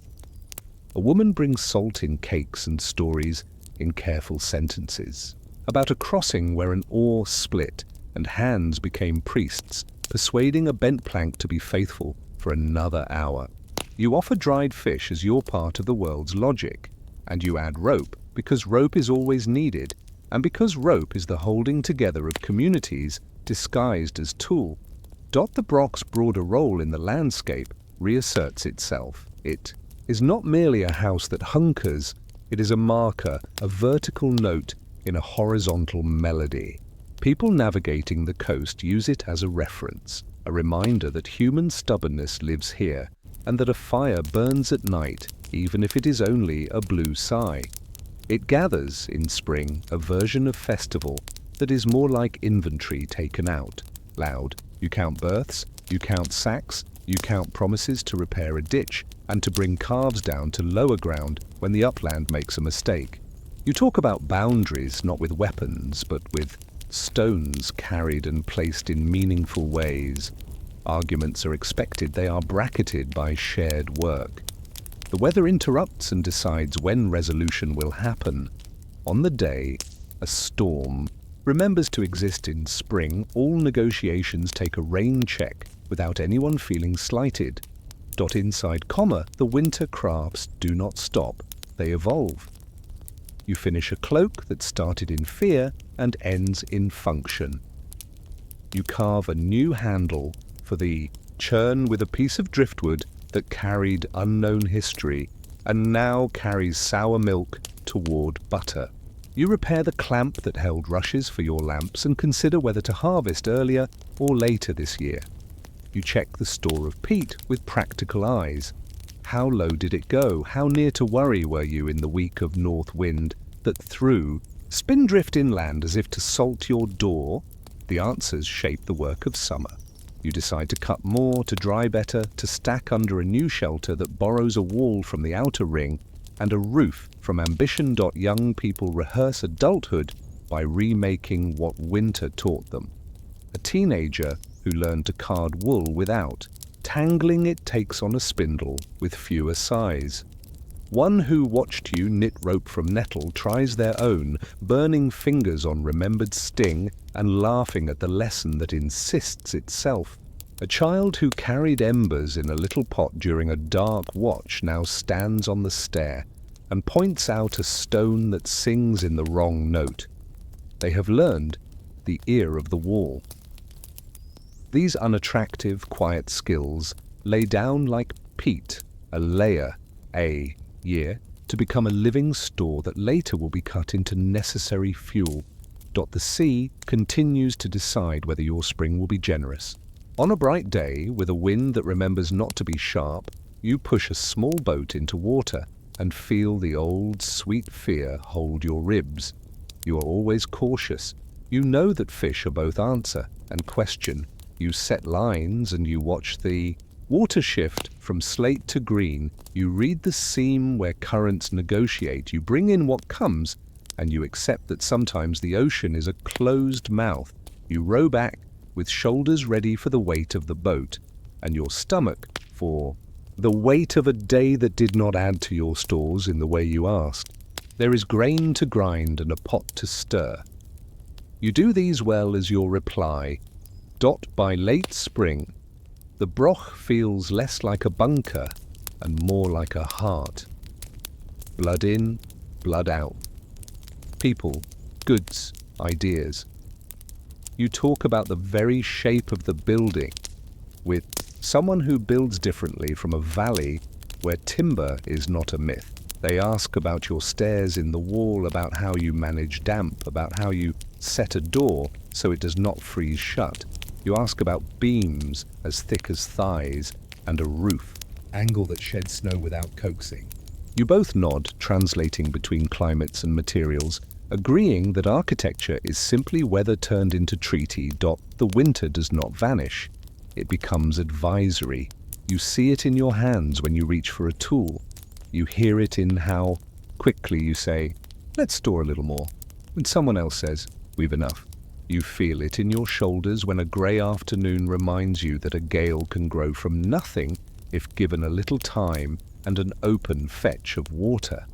A woman brings salt in cakes and stories in careful sentences about a crossing where an oar split and hands became priests, persuading a bent plank to be faithful for another hour. You offer dried fish as your part of the world's logic, and you add rope because rope is always needed, and because rope is the holding together of communities disguised as tool. Dot the Brock's broader role in the landscape reasserts itself. It is not merely a house that hunkers, it is a marker, a vertical note in a horizontal melody. People navigating the coast use it as a reference, a reminder that human stubbornness lives here, and that a fire burns at night, even if it is only a blue sigh. It gathers, in spring, a version of festival that is more like inventory taken out. Loud, you count births, you count sacks, you count promises to repair a ditch and to bring calves down to lower ground when the upland makes a mistake. You talk about boundaries not with weapons but with stones carried and placed in meaningful ways. Arguments are expected, they are bracketed by shared work. The weather interrupts and decides when resolution will happen. On the day a storm remembers to exist in spring, all negotiations take a rain check without anyone feeling slighted. Inside comma, the winter crafts do not stop, they evolve. You finish a cloak that started in fear and ends in function. You carve a new handle for the churn with a piece of driftwood that carried unknown history and now carries sour milk toward butter. You repair the clamp that held rushes for your lamps and consider whether to harvest earlier or later this year. You check the store of peat with practical eyes. How low did it go? How near to worry were you in the week of north wind that threw spindrift inland as if to salt your door? The answers shape the work of summer. You decide to cut more, to dry better, to stack under a new shelter that borrows a wall from the outer ring and a roof from ambition. Young people rehearse adulthood by remaking what winter taught them. A teenager who learned to card wool without tangling it takes on a spindle with fewer sighs. One who watched you knit rope from nettle tries their own, burning fingers on remembered sting and laughing at the lesson that insists itself. A child who carried embers in a little pot during a dark watch now stands on the stair and points out a stone that sings in the wrong note. They have learned the ear of the wall. These unattractive, quiet skills lay down like peat, a layer, a year, to become a living store that later will be cut into necessary fuel. The sea continues to decide whether your spring will be generous. On a bright day, with a wind that remembers not to be sharp, you push a small boat into water and feel the old, sweet fear hold your ribs. You are always cautious. You know that fish are both answer and question. You set lines and you watch the water shift from slate to green. You read the seam where currents negotiate. You bring in what comes, and you accept that sometimes the ocean is a closed mouth. You row back with shoulders ready for the weight of the boat, and your stomach for the weight of a day that did not add to your stores in the way you asked. There is grain to grind and a pot to stir. You do these well as your reply. By late spring, the broch feels less like a bunker and more like a heart. Blood in, blood out. People, goods, ideas. You talk about the very shape of the building with someone who builds differently from a valley where timber is not a myth. They ask about your stairs in the wall, about how you manage damp, about how you set a door so it does not freeze shut. You ask about beams as thick as thighs and a roof. Angle that sheds snow without coaxing. You both nod, translating between climates and materials, agreeing that architecture is simply weather turned into treaty. The winter does not vanish. It becomes advisory. You see it in your hands when you reach for a tool. You hear it in how quickly you say, "Let's store a little more," when someone else says, "We've enough." You feel it in your shoulders when a grey afternoon reminds you that a gale can grow from nothing if given a little time and an open fetch of water.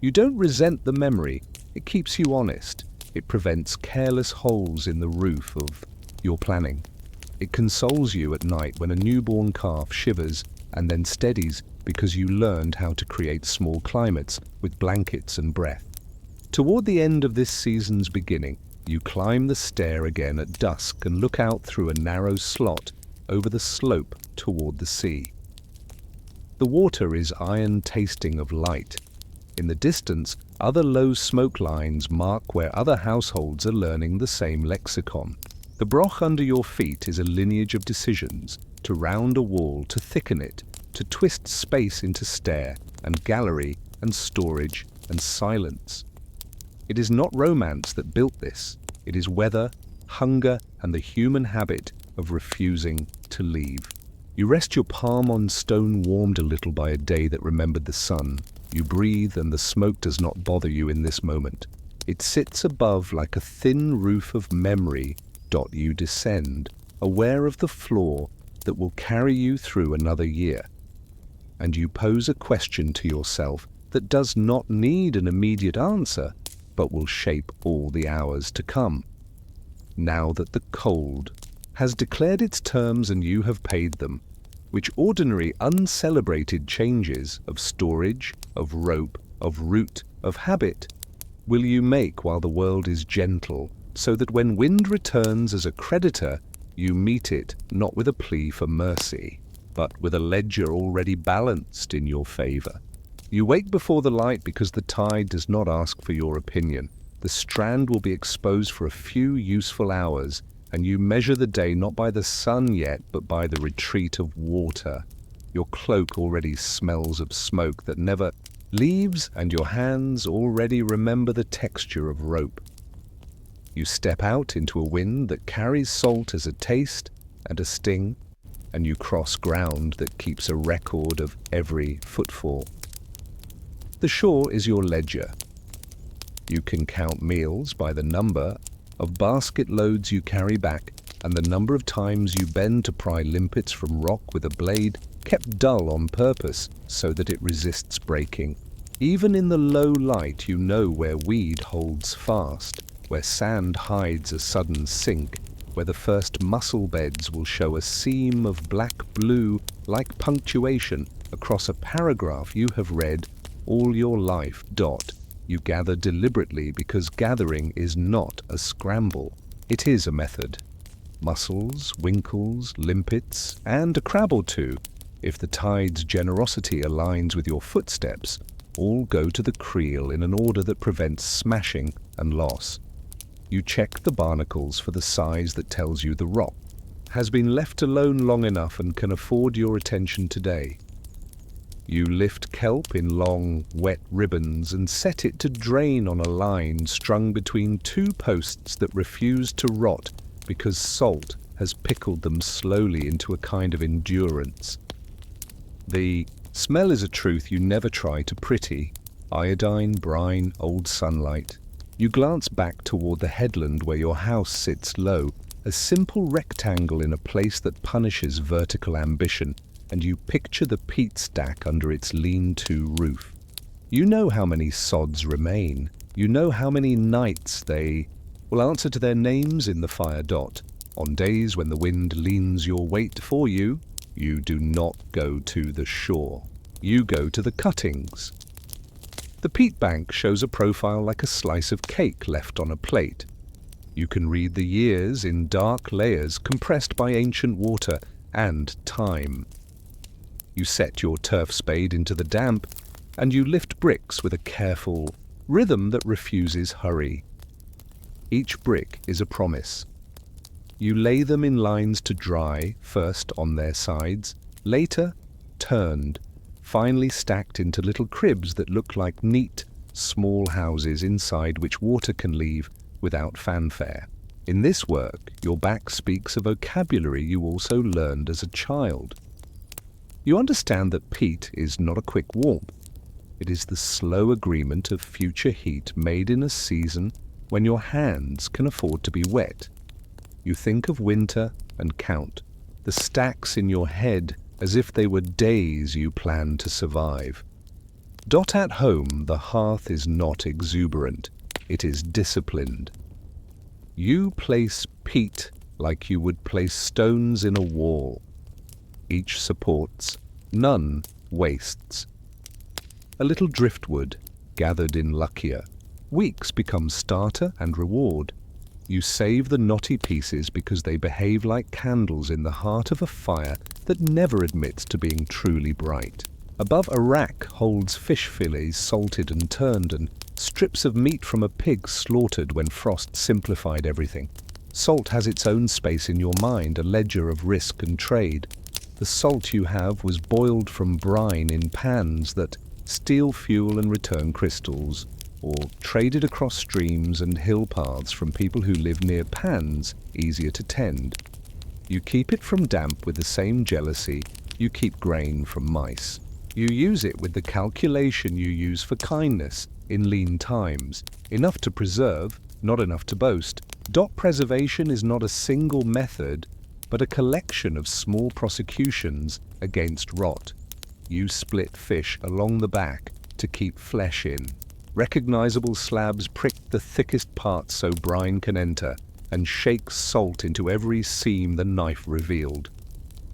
You don't resent the memory. It keeps you honest. It prevents careless holes in the roof of your planning. It consoles you at night when a newborn calf shivers and then steadies because you learned how to create small climates with blankets and breath. Toward the end of this season's beginning, you climb the stair again at dusk and look out through a narrow slot over the slope toward the sea. The water is iron tasting of light. In the distance, other low smoke lines mark where other households are learning the same lexicon. The broch under your feet is a lineage of decisions, to round a wall, to thicken it, to twist space into stair and gallery and storage and silence. It is not romance that built this. It is weather, hunger, and the human habit of refusing to leave. You rest your palm on stone warmed a little by a day that remembered the sun. You breathe and the smoke does not bother you in this moment. It sits above like a thin roof of memory. You descend, aware of the floor that will carry you through another year. And you pose a question to yourself that does not need an immediate answer, but will shape all the hours to come. Now that the cold has declared its terms and you have paid them, which ordinary uncelebrated changes of storage, of rope, of route, of habit, will you make while the world is gentle, so that when wind returns as a creditor, you meet it not with a plea for mercy, but with a ledger already balanced in your favor? You wake before the light because the tide does not ask for your opinion. The strand will be exposed for a few useful hours, and you measure the day not by the sun yet, but by the retreat of water. Your cloak already smells of smoke that never leaves, and your hands already remember the texture of rope. You step out into a wind that carries salt as a taste and a sting, and you cross ground that keeps a record of every footfall. The shore is your ledger. You can count meals by the number of basket loads you carry back and the number of times you bend to pry limpets from rock with a blade kept dull on purpose so that it resists breaking. Even in the low light you know where weed holds fast, where sand hides a sudden sink, where the first mussel beds will show a seam of black-blue like punctuation across a paragraph you have read all your life. You gather deliberately because gathering is not a scramble. It is a method. Mussels, winkles, limpets, and a crab or two, if the tide's generosity aligns with your footsteps, all go to the creel in an order that prevents smashing and loss. You check the barnacles for the size that tells you the rock has been left alone long enough and can afford your attention today. You lift kelp in long, wet ribbons and set it to drain on a line strung between two posts that refuse to rot because salt has pickled them slowly into a kind of endurance. The smell is a truth you never try to pretty. Iodine, brine, old sunlight. You glance back toward the headland where your house sits low, a simple rectangle in a place that punishes vertical ambition, and you picture the peat stack under its lean-to roof. You know how many sods remain. You know how many nights they will answer to their names in the fire dot. On days when the wind leans your weight for you, you do not go to the shore. You go to the cuttings. The peat bank shows a profile like a slice of cake left on a plate. You can read the years in dark layers compressed by ancient water and time. You set your turf spade into the damp, and you lift bricks with a careful rhythm that refuses hurry. Each brick is a promise. You lay them in lines to dry, first on their sides, later turned, finally stacked into little cribs that look like neat, small houses inside which water can leave without fanfare. In this work, your back speaks a vocabulary you also learned as a child. You understand that peat is not a quick warmth. It is the slow agreement of future heat made in a season when your hands can afford to be wet. You think of winter and count the stacks in your head as if they were days you plan to survive. At home, the hearth is not exuberant. It is disciplined. You place peat like you would place stones in a wall. Each supports, none wastes. A little driftwood, gathered in luckier weeks, becomes starter and reward. You save the knotty pieces because they behave like candles in the heart of a fire that never admits to being truly bright. Above, a rack holds fish fillets salted and turned, and strips of meat from a pig slaughtered when frost simplified everything. Salt has its own space in your mind, a ledger of risk and trade. The salt you have was boiled from brine in pans that steal fuel and return crystals, or traded across streams and hill paths from people who live near pans easier to tend. You keep it from damp with the same jealousy you keep grain from mice. You use it with the calculation you use for kindness in lean times, enough to preserve, not enough to boast. Preservation is not a single method, but a collection of small prosecutions against rot. You split fish along the back to keep flesh in. Recognizable slabs prick the thickest parts so brine can enter, and shake salt into every seam the knife revealed.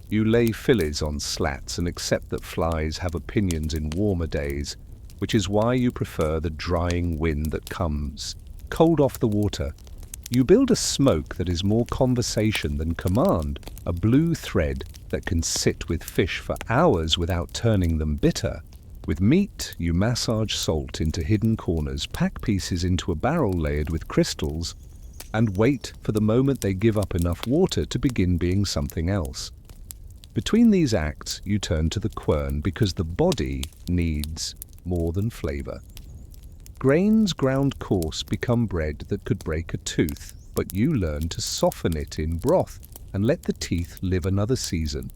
You lay fillets on slats and accept that flies have opinions in warmer days, which is why you prefer the drying wind that comes cold off the water. You build a smoke that is more conversation than command, a blue thread that can sit with fish for hours without turning them bitter. With meat, you massage salt into hidden corners, pack pieces into a barrel layered with crystals, and wait for the moment they give up enough water to begin being something else. Between these acts, you turn to the quern because the body needs more than flavor. Grains ground coarse become bread that could break a tooth, but you learn to soften it in broth and let the teeth live another season.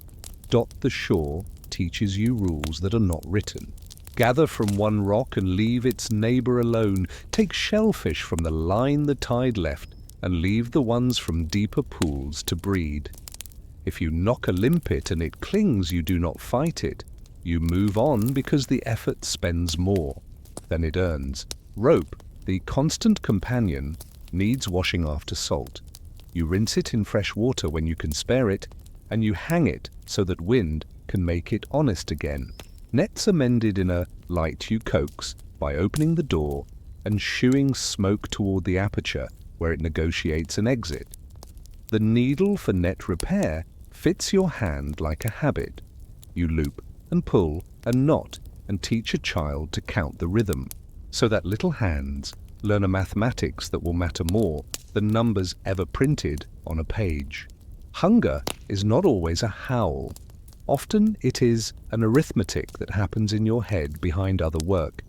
The shore teaches you rules that are not written. Gather from one rock and leave its neighbor alone. Take shellfish from the line the tide left and leave the ones from deeper pools to breed. If you knock a limpet and it clings, you do not fight it. You move on because the effort spends more than it earns. Rope, the constant companion, needs washing after salt. You rinse it in fresh water when you can spare it, and you hang it so that wind can make it honest again. Nets are mended in a light you coax by opening the door and shooing smoke toward the aperture where it negotiates an exit. The needle for net repair fits your hand like a habit. You loop and pull and knot and teach a child to count the rhythm, so that little hands learn a mathematics that will matter more than numbers ever printed on a page. Hunger is not always a howl. Often it is an arithmetic that happens in your head behind other work.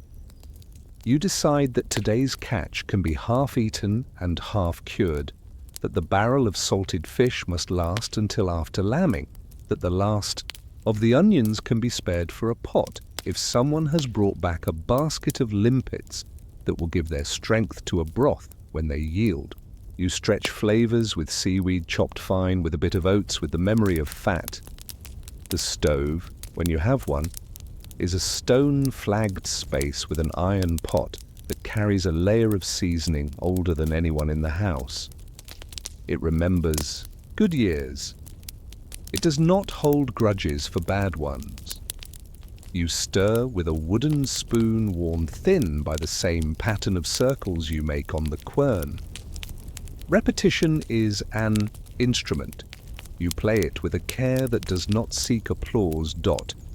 You decide that today's catch can be half eaten and half cured, that the barrel of salted fish must last until after lambing, that the last of the onions can be spared for a pot if someone has brought back a basket of limpets that will give their strength to a broth when they yield. You stretch flavors with seaweed chopped fine, with a bit of oats, with the memory of fat. The stove, when you have one, is a stone-flagged space with an iron pot that carries a layer of seasoning older than anyone in the house. It remembers good years. It does not hold grudges for bad ones. You stir with a wooden spoon worn thin by the same pattern of circles you make on the quern. Repetition is an instrument. You play it with a care that does not seek applause.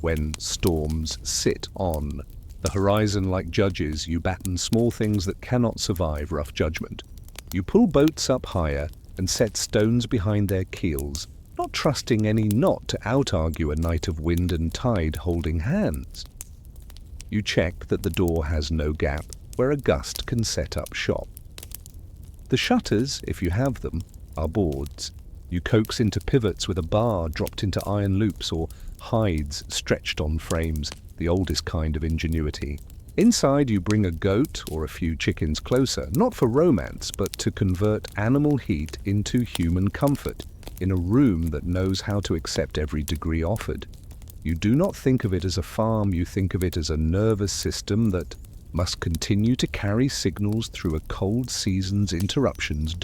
When storms sit on the horizon like judges, you batten small things that cannot survive rough judgment. You pull boats up higher and set stones behind their keels, not trusting any knot to out-argue a night of wind and tide holding hands. You check that the door has no gap where a gust can set up shop. The shutters, if you have them, are boards. You coax into pivots with a bar dropped into iron loops, or hides stretched on frames, the oldest kind of ingenuity. Inside you bring a goat or a few chickens closer, not for romance, but to convert animal heat into human comfort, in a room that knows how to accept every degree offered. You do not think of it as a farm, you think of it as a nervous system that must continue to carry signals through a cold season's interruptions.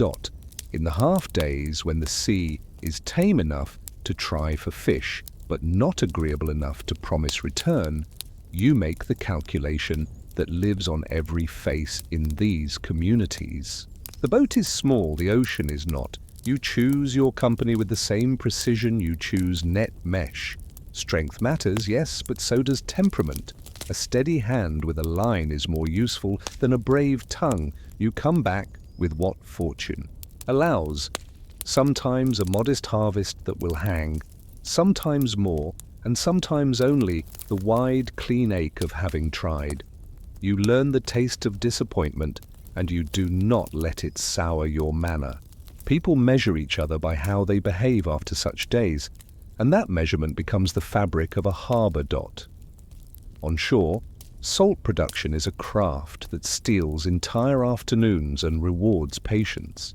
In the half days when the sea is tame enough to try for fish, but not agreeable enough to promise return, you make the calculation that lives on every face in these communities. The boat is small, the ocean is not. You choose your company with the same precision you choose net mesh. Strength matters, yes, but so does temperament. A steady hand with a line is more useful than a brave tongue. You come back with what fortune allows. Sometimes a modest harvest that will hang, sometimes more, and sometimes only the wide, clean ache of having tried. You learn the taste of disappointment, and you do not let it sour your manner. People measure each other by how they behave after such days, and that measurement becomes the fabric of a harbor. On shore, salt production is a craft that steals entire afternoons and rewards patience.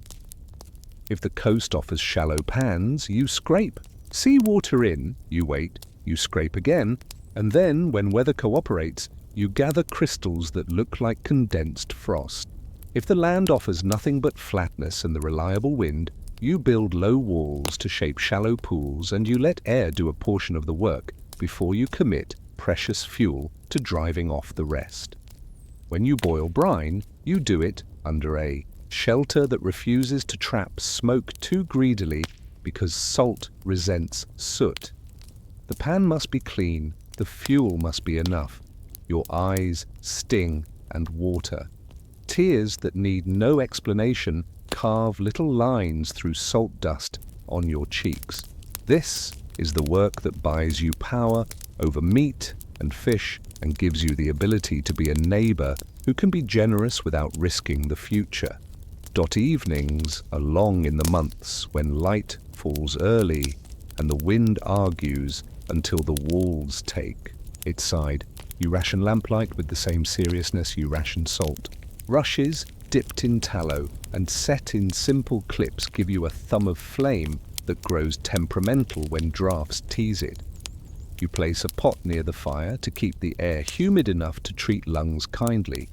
If the coast offers shallow pans, you scrape. Sea water in, you wait, you scrape again, and then, when weather cooperates, you gather crystals that look like condensed frost. If the land offers nothing but flatness and the reliable wind, you build low walls to shape shallow pools, and you let air do a portion of the work before you commit precious fuel to driving off the rest. When you boil brine, you do it under a shelter that refuses to trap smoke too greedily because salt resents soot. The pan must be clean, the fuel must be enough. Your eyes sting and water. Tears that need no explanation carve little lines through salt dust on your cheeks. This is the work that buys you power over meat and fish and gives you the ability to be a neighbor who can be generous without risking the future. Evenings are long in the months when light falls early and the wind argues until the walls take its side. You ration lamplight with the same seriousness you ration salt. Rushes dipped in tallow and set in simple clips give you a thumb of flame that grows temperamental when drafts tease it. You place a pot near the fire to keep the air humid enough to treat lungs kindly.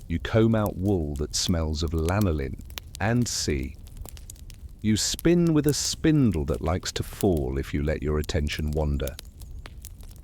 You comb out wool that smells of lanolin and sea. You spin with a spindle that likes to fall if you let your attention wander.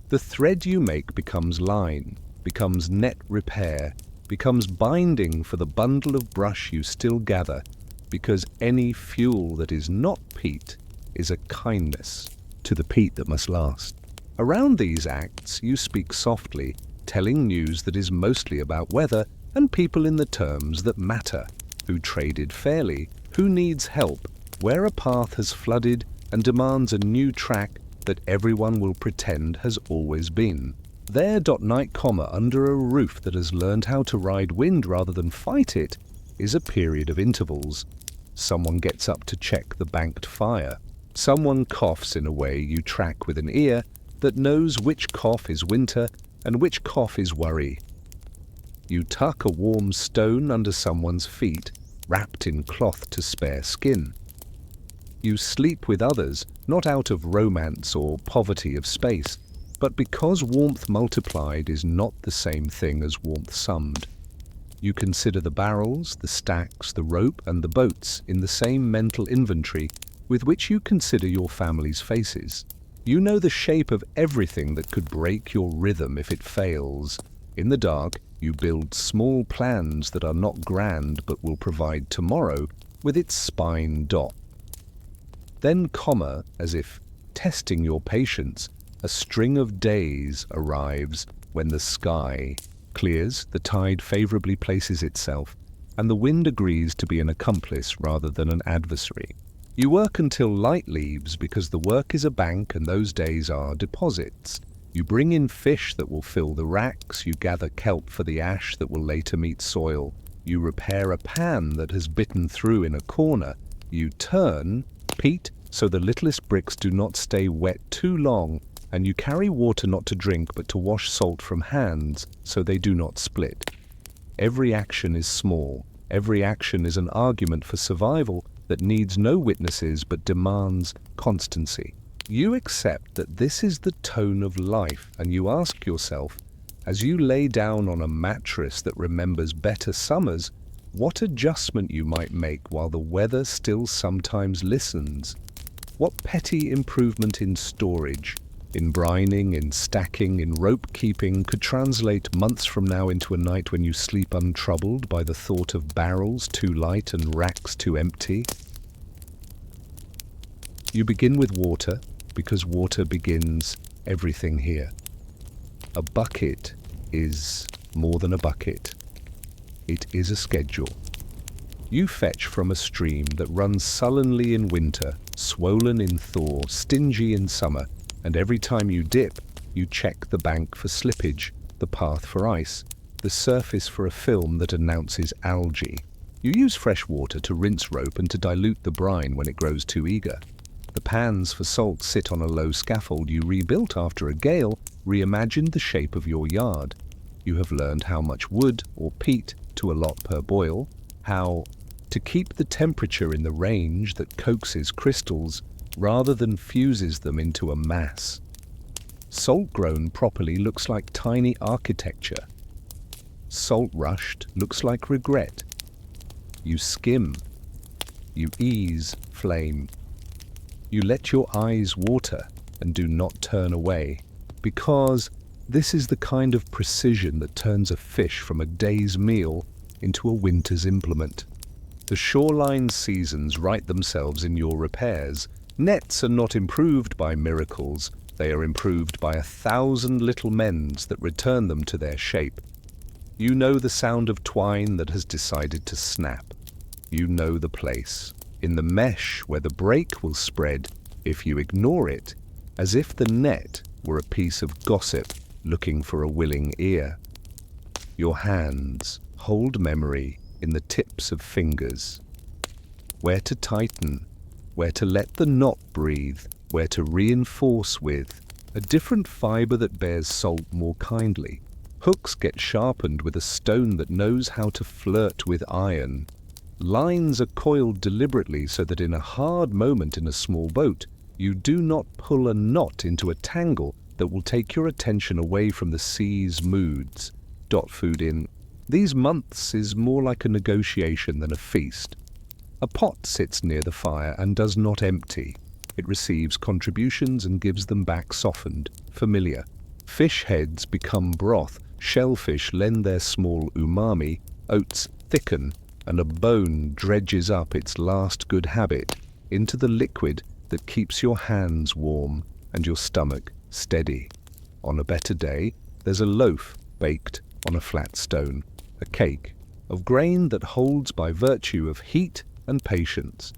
The thread you make becomes line, becomes net repair, becomes binding for the bundle of brush you still gather, because any fuel that is not peat is a kindness to the peat that must last. Around these acts, you speak softly, telling news that is mostly about weather and people in the terms that matter, who traded fairly, who needs help, where a path has flooded and demands a new track that everyone will pretend has always been. There. Night, under a roof that has learned how to ride wind rather than fight it, is a period of intervals. Someone gets up to check the banked fire. Someone coughs in a way you track with an ear that knows which cough is winter and which cough is worry. You tuck a warm stone under someone's feet, wrapped in cloth to spare skin. You sleep with others, not out of romance or poverty of space, but because warmth multiplied is not the same thing as warmth summed. You consider the barrels, the stacks, the rope, and the boats in the same mental inventory with which you consider your family's faces. You know the shape of everything that could break your rhythm if it fails. In the dark, you build small plans that are not grand but will provide tomorrow with its spine dot. Then, as if testing your patience, a string of days arrives when the sky clears, the tide favorably places itself, and the wind agrees to be an accomplice rather than an adversary. You work until light leaves because the work is a bank and those days are deposits. You bring in fish that will fill the racks, you gather kelp for the ash that will later meet soil, you repair a pan that has bitten through in a corner, you turn peat so the littlest bricks do not stay wet too long, and you carry water not to drink but to wash salt from hands so they do not split. Every action is small, every action is an argument for survival that needs no witnesses but demands constancy. You accept that this is the tone of life, and you ask yourself, as you lay down on a mattress that remembers better summers, what adjustment you might make while the weather still sometimes listens. What petty improvement in storage, in brining, in stacking, in rope keeping could translate months from now into a night when you sleep untroubled by the thought of barrels too light and racks too empty? You begin with water, because water begins everything here. A bucket is more than a bucket. It is a schedule. You fetch from a stream that runs sullenly in winter, swollen in thaw, stingy in summer, and every time you dip, you check the bank for slippage, the path for ice, the surface for a film that announces algae. You use fresh water to rinse rope and to dilute the brine when it grows too eager. The pans for salt sit on a low scaffold you rebuilt after a gale, reimagined the shape of your yard. You have learned how much wood or peat to allot per boil, how to keep the temperature in the range that coaxes crystals rather than fuses them into a mass. Salt grown properly looks like tiny architecture. Salt rushed looks like regret. You skim. You ease flame. You let your eyes water and do not turn away, because this is the kind of precision that turns a fish from a day's meal into a winter's implement. The shoreline seasons right themselves in your repairs. Nets are not improved by miracles, they are improved by 1,000 little mends that return them to their shape. You know the sound of twine that has decided to snap. You know the place, in the mesh where the break will spread if you ignore it, as if the net were a piece of gossip looking for a willing ear. Your hands hold memory in the tips of fingers. Where to tighten, where to let the knot breathe, where to reinforce with a different fiber that bears salt more kindly. Hooks get sharpened with a stone that knows how to flirt with iron. Lines are coiled deliberately so that in a hard moment in a small boat, you do not pull a knot into a tangle that will take your attention away from the sea's moods. Food in these months is more like a negotiation than a feast. A pot sits near the fire and does not empty. It receives contributions and gives them back softened, familiar. Fish heads become broth, shellfish lend their small umami, oats thicken, and a bone dredges up its last good habit into the liquid that keeps your hands warm and your stomach steady. On a better day, there's a loaf baked on a flat stone, a cake of grain that holds by virtue of heat and patience.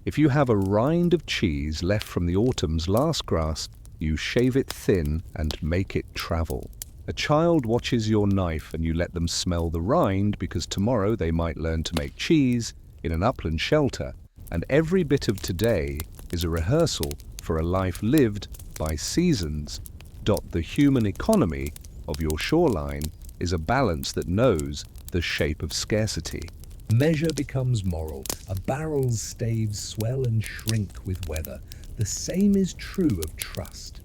If you have a rind of cheese left from the autumn's last grass, you shave it thin and make it travel. A child watches your knife and you let them smell the rind because tomorrow they might learn to make cheese in an upland shelter, and every bit of today is a rehearsal for a life lived by seasons. The human economy of your shoreline is a balance that knows the shape of scarcity. Measure becomes moral. A barrel's staves swell and shrink with weather. The same is true of trust.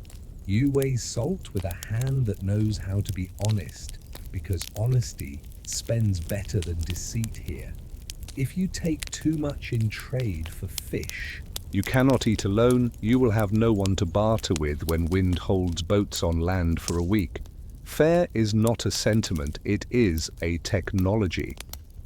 You weigh salt with a hand that knows how to be honest, because honesty spends better than deceit here. If you take too much in trade for fish, you cannot eat alone, you will have no one to barter with when wind holds boats on land for a week. Fair is not a sentiment, it is a technology.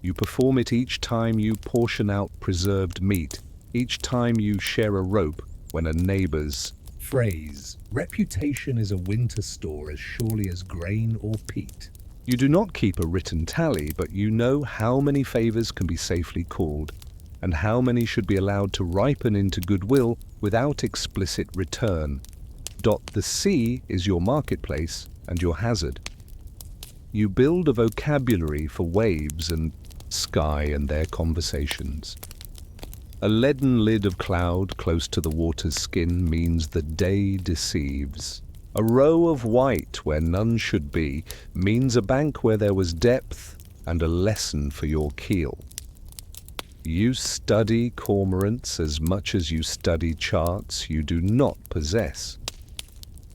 You perform it each time you portion out preserved meat, each time you share a rope when a neighbor's phrase, reputation is a winter store as surely as grain or peat. You do not keep a written tally, but you know how many favors can be safely called, and how many should be allowed to ripen into goodwill without explicit return. The sea is your marketplace and your hazard. You build a vocabulary for waves and sky and their conversations. A leaden lid of cloud close to the water's skin means the day deceives. A row of white where none should be means a bank where there was depth and a lesson for your keel. You study cormorants as much as you study charts you do not possess.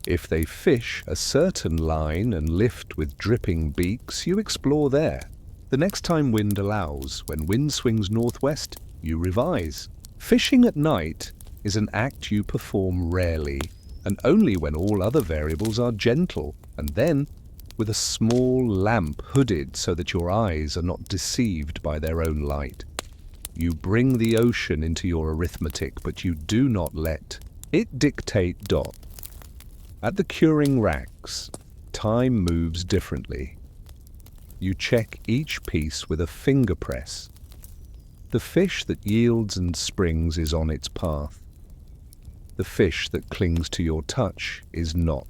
If they fish a certain line and lift with dripping beaks, you explore there. The next time wind allows, when wind swings northwest, you revise. Fishing at night is an act you perform rarely, and only when all other variables are gentle, and then with a small lamp hooded so that your eyes are not deceived by their own light. You bring the ocean into your arithmetic, but you do not let it dictate. At the curing racks, time moves differently. You check each piece with a finger press. The fish that yields and springs is on its path. The fish that clings to your touch is not.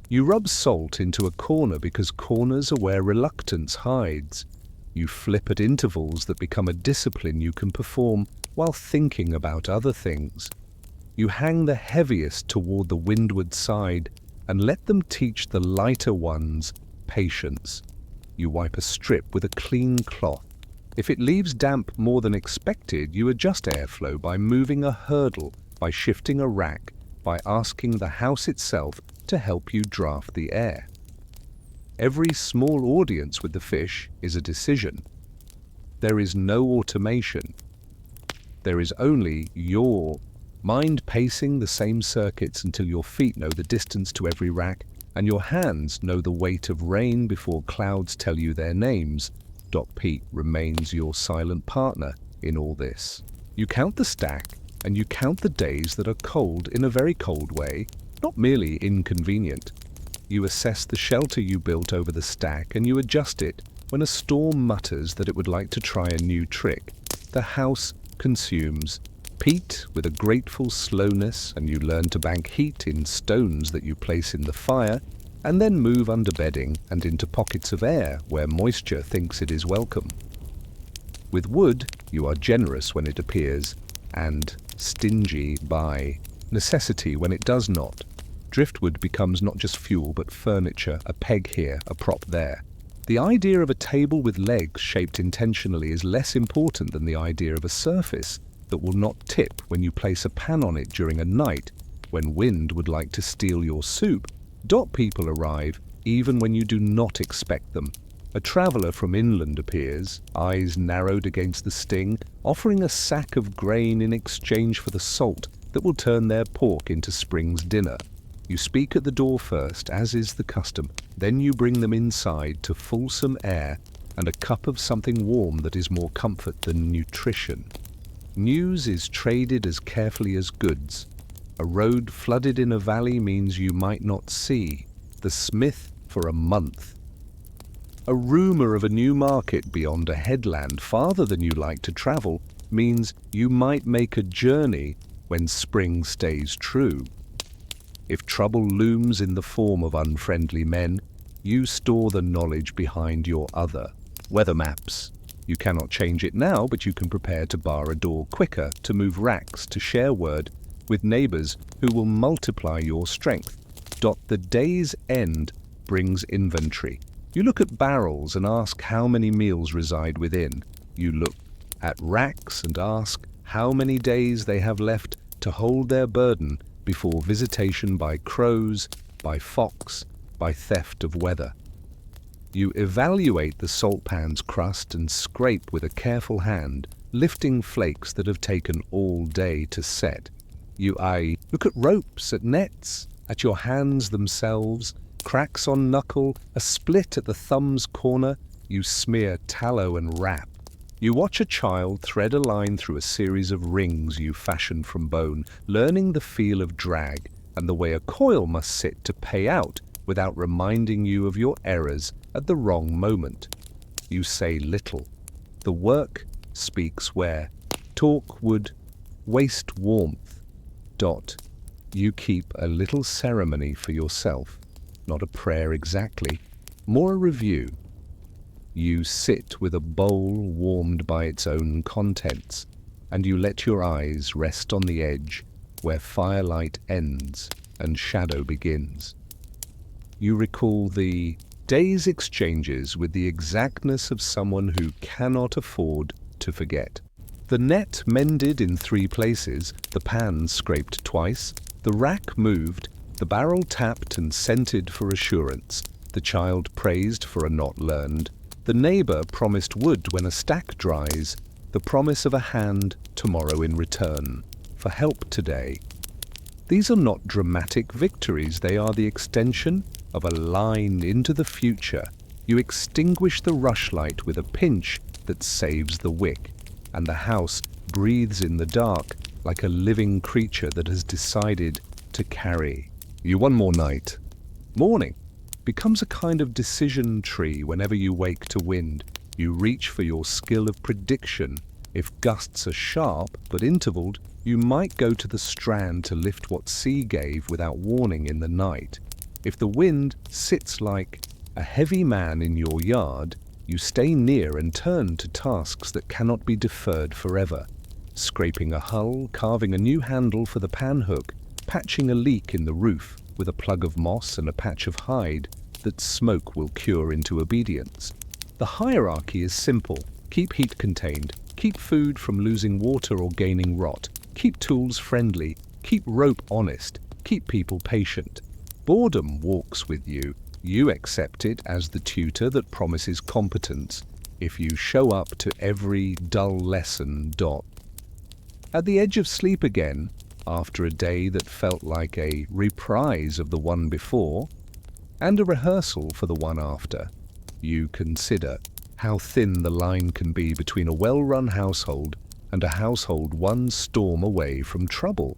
You rub salt into a corner because corners are where reluctance hides. You flip at intervals that become a discipline you can perform while thinking about other things. You hang the heaviest toward the windward side and let them teach the lighter ones patience. You wipe a strip with a clean cloth. If it leaves damp more than expected, you adjust airflow by moving a hurdle, by shifting a rack, by asking the house itself to help you draft the air. Every small audience with the fish is a decision. There is no automation. There is only your mind pacing the same circuits until your feet know the distance to every rack and your hands know the weight of rain before clouds tell you their names. Pete remains your silent partner in all this. You count the stack and you count the days that are cold in a very cold way, not merely inconvenient. You assess the shelter you built over the stack and you adjust it when a storm mutters that it would like to try a new trick. The house consumes peat with a grateful slowness, and you learn to bank heat in stones that you place in the fire and then move under bedding and into pockets of air where moisture thinks it is welcome. With wood, you are generous when it appears and stingy by necessity when it does not. Driftwood becomes not just fuel but furniture, a peg here, a prop there. The idea of a table with legs shaped intentionally is less important than the idea of a surface that will not tip when you place a pan on it during a night when wind would like to steal your soup. People arrive even when you do not expect them. A traveller from inland appears, eyes narrowed against the sting, offering a sack of grain in exchange for the salt that will turn their pork into spring's dinner. You speak at the door first, as is the custom, then you bring them inside to fulsome air and a cup of something warm that is more comfort than nutrition. News is traded as carefully as goods. A road flooded in a valley means you might not see the smith for a month. A rumor of a new market beyond a headland farther than you like to travel means you might make a journey when spring stays true. If trouble looms in the form of unfriendly men, you store the knowledge behind your other. Weather maps. You cannot change it now, but you can prepare to bar a door quicker, to move racks, to share word with neighbors who will multiply your strength. The day's end brings inventory. You look at barrels and ask how many meals reside within. You look at racks and ask how many days they have left to hold their burden before visitation by crows, by fox, by theft of weather. You evaluate the salt pan's crust and scrape with a careful hand, lifting flakes that have taken all day to set. You look at ropes, at nets, at your hands themselves, cracks on knuckle, a split at the thumb's corner. You smear tallow and wrap. You watch a child thread a line through a series of rings you fashion from bone, learning the feel of drag and the way a coil must sit to pay out without reminding you of your errors at the wrong moment. You say little. The work speaks where talk would waste warmth. You keep a little ceremony for yourself, not a prayer exactly, more a review. You sit with a bowl warmed by its own contents, and you let your eyes rest on the edge where firelight ends and shadow begins. You recall the day's exchanges with the exactness of someone who cannot afford to forget. The net mended in 3 places, the pan scraped twice, the rack moved, the barrel tapped and scented for assurance, the child praised for a not learned, the neighbor promised wood when a stack dries, the promise of a hand tomorrow in return, for help today. These are not dramatic victories, they are the extension of a line into the future. You extinguish the rushlight with a pinch that saves the wick, and the house breathes in the dark like a living creature that has decided to carry you one more night. Morning becomes a kind of decision tree whenever you wake to wind. You reach for your skill of prediction. If gusts are sharp but intervaled, you might go to the strand to lift what sea gave without warning in the night. If the wind sits like a heavy man in your yard, you stay near and turn to tasks that cannot be deferred forever. Scraping a hull, carving a new handle for the panhook, patching a leak in the roof with a plug of moss and a patch of hide that smoke will cure into obedience. The hierarchy is simple. Keep heat contained, keep food from losing water or gaining rot, keep tools friendly, keep rope honest, keep people patient. Boredom walks with you. You accept it as the tutor that promises competence if you show up to every dull lesson. At the edge of sleep again, after a day that felt like a reprise of the one before, and a rehearsal for the one after, you consider how thin the line can be between a well-run household and a household one storm away from trouble.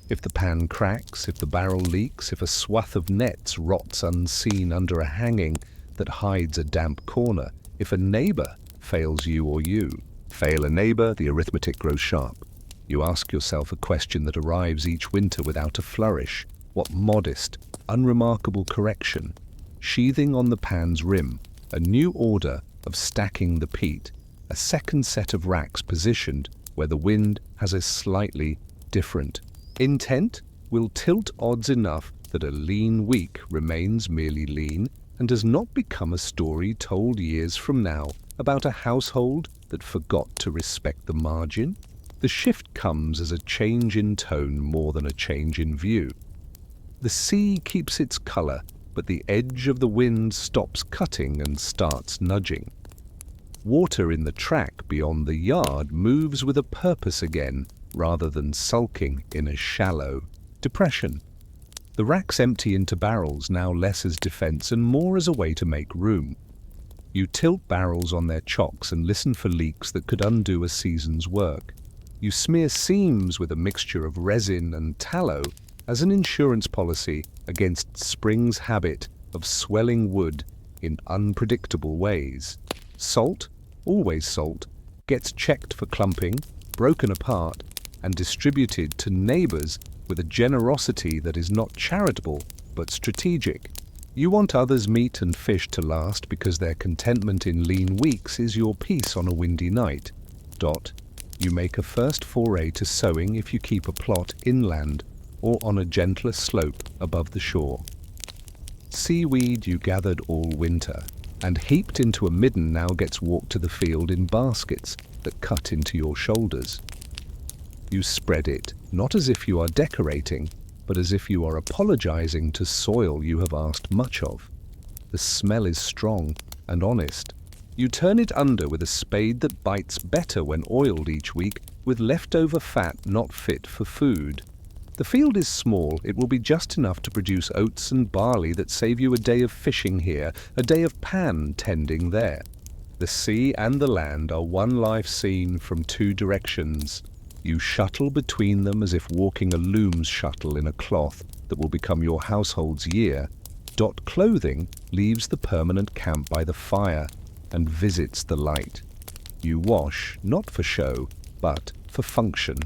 If the pan cracks, if the barrel leaks, if a swath of nets rots unseen under a hanging that hides a damp corner, if a neighbor fails you or you fail a neighbor, the arithmetic grows sharp. You ask yourself a question that arrives each winter without a flourish. What modest, unremarkable correction, sheathing on the pan's rim, a new order of stacking the peat, a second set of racks positioned where the wind has a slightly different intent, will tilt odds enough that a lean week remains merely lean and does not become a story told years from now about a household that forgot to respect the margin. The shift comes as a change in tone more than a change in view. The sea keeps its color, but the edge of the wind stops cutting and starts nudging. Water in the track beyond the yard moves with a purpose again, rather than sulking in a shallow depression. The racks empty into barrels, now less as defense and more as a way to make room. You tilt barrels on their chocks and listen for leaks that could undo a season's work. You smear seams with a mixture of resin and tallow as an insurance policy against spring's habit of swelling wood in unpredictable ways. Salt, always salt, gets checked for clumping, broken apart, and distributed to neighbors with a generosity that is not charitable but strategic. You want others' meat and fish to last because their contentment in lean weeks is your peace on a windy night. You make a first foray to sowing if you keep a plot inland or on a gentler slope above the shore. Seaweed you gathered all winter and heaped into a midden now gets walked to the field in baskets that cut into your shoulders. You spread it, not as if you are decorating, but as if you are apologizing to soil you have asked much of. The smell is strong and honest. You turn it under with a spade that bites better when oiled each week with leftover fat not fit for food. The field is small, it will be just enough to produce oats and barley that save you a day of fishing here, a day of pan tending there. The sea and the land are one life seen from two directions. You shuttle between them as if walking a loom's shuttle in a cloth that will become your household's year. Clothing leaves the permanent camp by the fire and visits the light. You wash, not for show, but for function.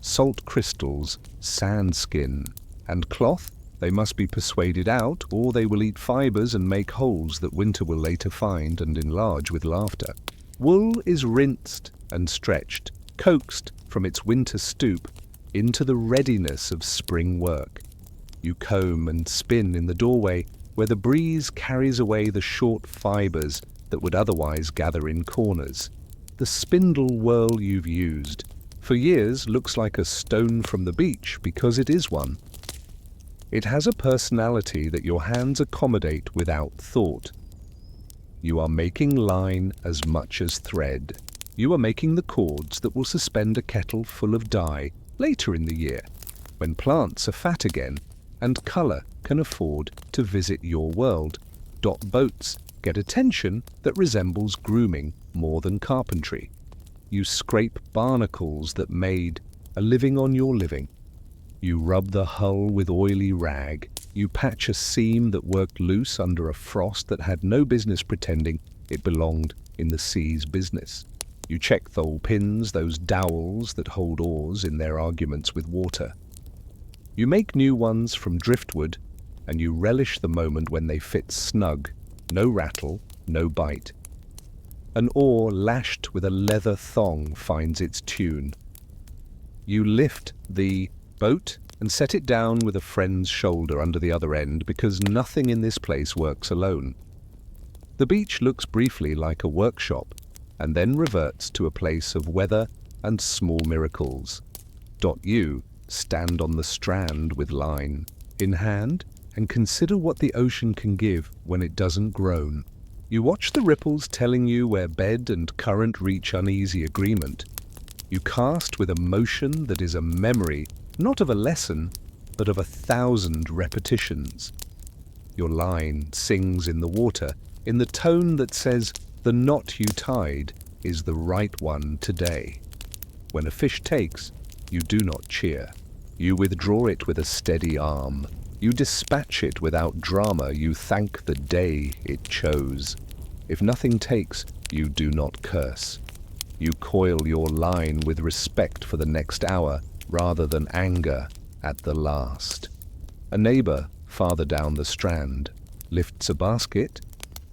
Salt crystals, sand skin, and cloth, they must be persuaded out, or they will eat fibers and make holes that winter will later find and enlarge with laughter. Wool is rinsed and stretched, coaxed from its winter stoop into the readiness of spring work. You comb and spin in the doorway where the breeze carries away the short fibers that would otherwise gather in corners. The spindle whirl you've used for years looks like a stone from the beach because it is one. It has a personality that your hands accommodate without thought. You are making line as much as thread. You are making the cords that will suspend a kettle full of dye later in the year, when plants are fat again and colour can afford to visit your world. Boats get attention that resembles grooming more than carpentry. You scrape barnacles that made a living on your living. You rub the hull with oily rag. You patch a seam that worked loose under a frost that had no business pretending it belonged in the sea's business. You check thole pins, those dowels that hold oars in their arguments with water. You make new ones from driftwood, and you relish the moment when they fit snug, no rattle, no bite. An oar lashed with a leather thong finds its tune. You lift the boat and set it down with a friend's shoulder under the other end because nothing in this place works alone. The beach looks briefly like a workshop and then reverts to a place of weather and small miracles. You stand on the strand with line in hand and consider what the ocean can give when it doesn't groan. You watch the ripples telling you where bed and current reach uneasy agreement. You cast with a motion that is a memory, not of a lesson, but of 1,000 repetitions. Your line sings in the water, in the tone that says, the knot you tied is the right one today. When a fish takes, you do not cheer. You withdraw it with a steady arm. You dispatch it without drama. You thank the day it chose. If nothing takes, you do not curse. You coil your line with respect for the next hour rather than anger at the last. A neighbor farther down the strand lifts a basket,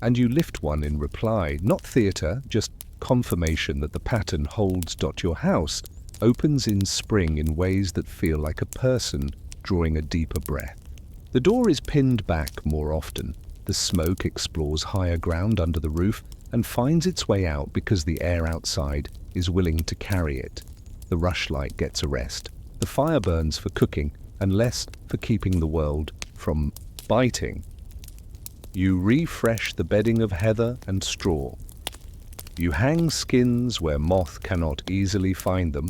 and you lift one in reply. Not theater, just confirmation that the pattern holds. Your house opens in spring in ways that feel like a person drawing a deeper breath. The door is pinned back more often. The smoke explores higher ground under the roof and finds its way out because the air outside is willing to carry it. The rushlight gets a rest. The fire burns for cooking and less for keeping the world from biting. You refresh the bedding of heather and straw. You hang skins where moth cannot easily find them,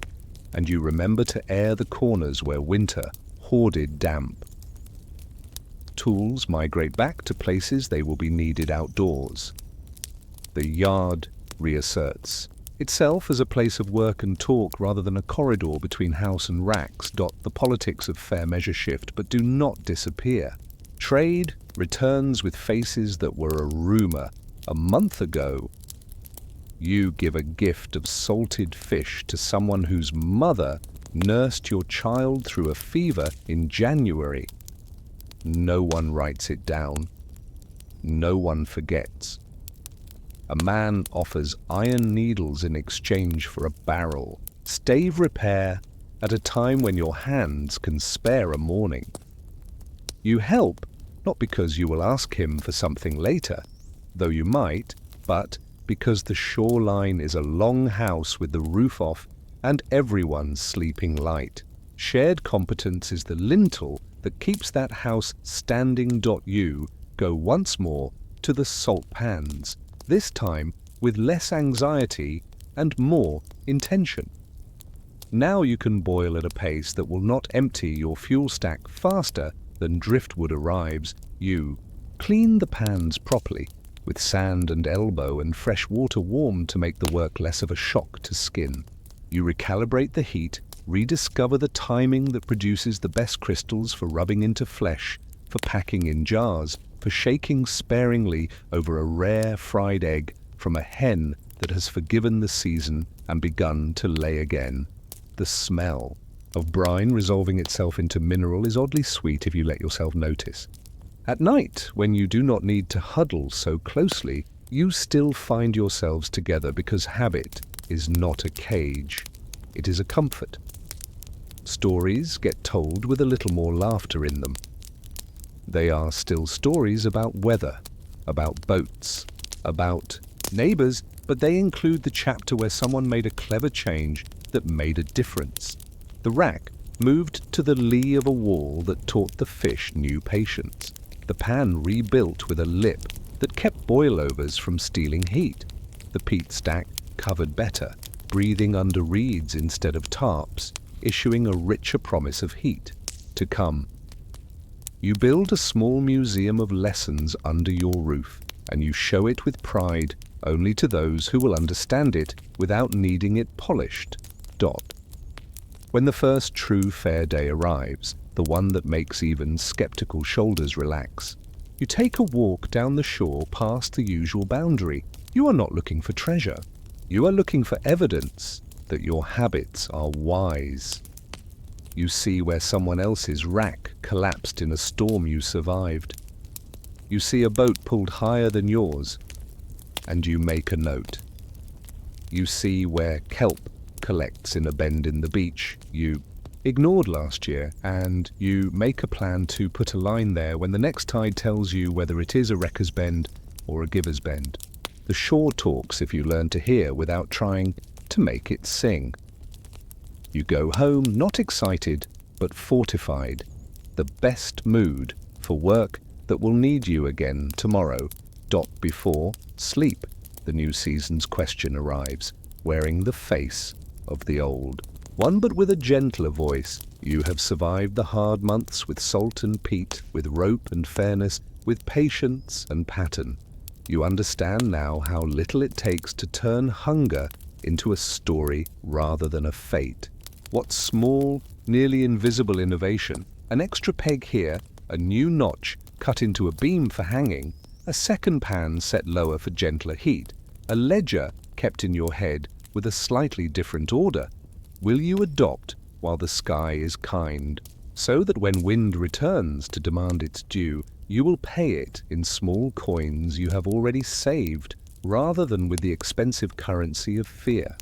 and you remember to air the corners where winter hoarded damp. Tools migrate back to places they will be needed outdoors. The yard reasserts itself as a place of work and talk rather than a corridor between house and racks. The politics of fair measure shift but do not disappear. Trade returns with faces that were a rumor a month ago. You give a gift of salted fish to someone whose mother nursed your child through a fever in January. No one writes it down. No one forgets. A man offers iron needles in exchange for a barrel. Stave repair at a time when your hands can spare a morning. You help, not because you will ask him for something later, though you might, but because the shoreline is a long house with the roof off and everyone's sleeping light. Shared competence is the lintel that keeps that house standing. You go once more to the salt pans, this time with less anxiety and more intention. Now you can boil at a pace that will not empty your fuel stack faster than driftwood arrives. You clean the pans properly, with sand and elbow and fresh water warmed to make the work less of a shock to skin. You recalibrate the heat, rediscover the timing that produces the best crystals for rubbing into flesh, for packing in jars, for shaking sparingly over a rare fried egg from a hen that has forgiven the season and begun to lay again. The smell of brine resolving itself into mineral is oddly sweet if you let yourself notice. At night, when you do not need to huddle so closely, you still find yourselves together because habit is not a cage. It is a comfort. Stories get told with a little more laughter in them. They are still stories about weather, about boats, about neighbors, but they include the chapter where someone made a clever change that made a difference. The rack moved to the lee of a wall that taught the fish new patience. The pan rebuilt with a lip that kept boilovers from stealing heat. The peat stack covered better, breathing under reeds instead of tarps, issuing a richer promise of heat to come. You build a small museum of lessons under your roof, and you show it with pride only to those who will understand it without needing it polished. When the first true fair day arrives, the one that makes even skeptical shoulders relax, you take a walk down the shore past the usual boundary. You are not looking for treasure. You are looking for evidence that your habits are wise. You see where someone else's rack collapsed in a storm you survived. You see a boat pulled higher than yours, and you make a note. You see where kelp collects in a bend in the beach you ignored last year, and you make a plan to put a line there when the next tide tells you whether it is a wrecker's bend or a giver's bend. The shore talks if you learn to hear without trying to make it sing. You go home not excited, but fortified, the best mood for work that will need you again tomorrow. Before sleep, the new season's question arrives, wearing the face of the old one, but with a gentler voice. You have survived the hard months with salt and peat, with rope and fairness, with patience and pattern. You understand now how little it takes to turn hunger into a story rather than a fate. What small, nearly invisible innovation, an extra peg here, a new notch cut into a beam for hanging, a second pan set lower for gentler heat, a ledger kept in your head with a slightly different order, will you adopt while the sky is kind, so that when wind returns to demand its due, you will pay it in small coins you have already saved, rather than with the expensive currency of fear?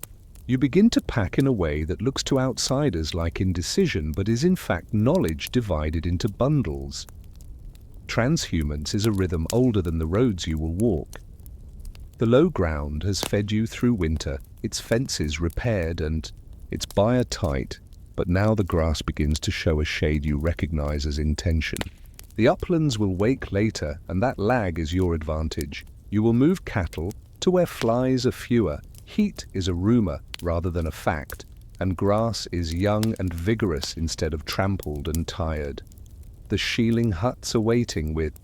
You begin to pack in a way that looks to outsiders like indecision, but is in fact knowledge divided into bundles. Transhumance is a rhythm older than the roads you will walk. The low ground has fed you through winter, its fences repaired and its byre tight, but now the grass begins to show a shade you recognize as intention. The uplands will wake later, and that lag is your advantage. You will move cattle to where flies are fewer, heat is a rumor rather than a fact, and grass is young and vigorous instead of trampled and tired. The shealing huts are waiting with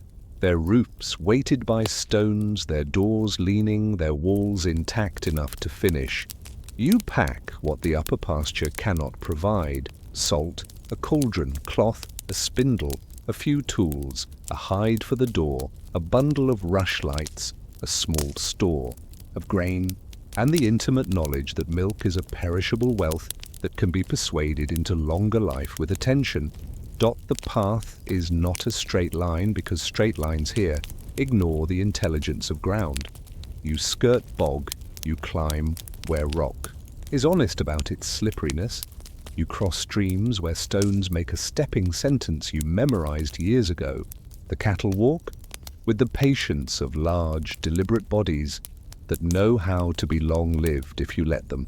their roofs weighted by stones, their doors leaning, their walls intact enough to finish. You pack what the upper pasture cannot provide: salt, a cauldron, cloth, a spindle, a few tools, a hide for the door, a bundle of rushlights, a small store of grain, and the intimate knowledge that milk is a perishable wealth that can be persuaded into longer life with attention. The path is not a straight line, because straight lines here ignore the intelligence of ground. You skirt bog, you climb where rock is honest about its slipperiness. You cross streams where stones make a stepping sentence you memorized years ago. The cattle walk with the patience of large, deliberate bodies that know how to be long-lived if you let them.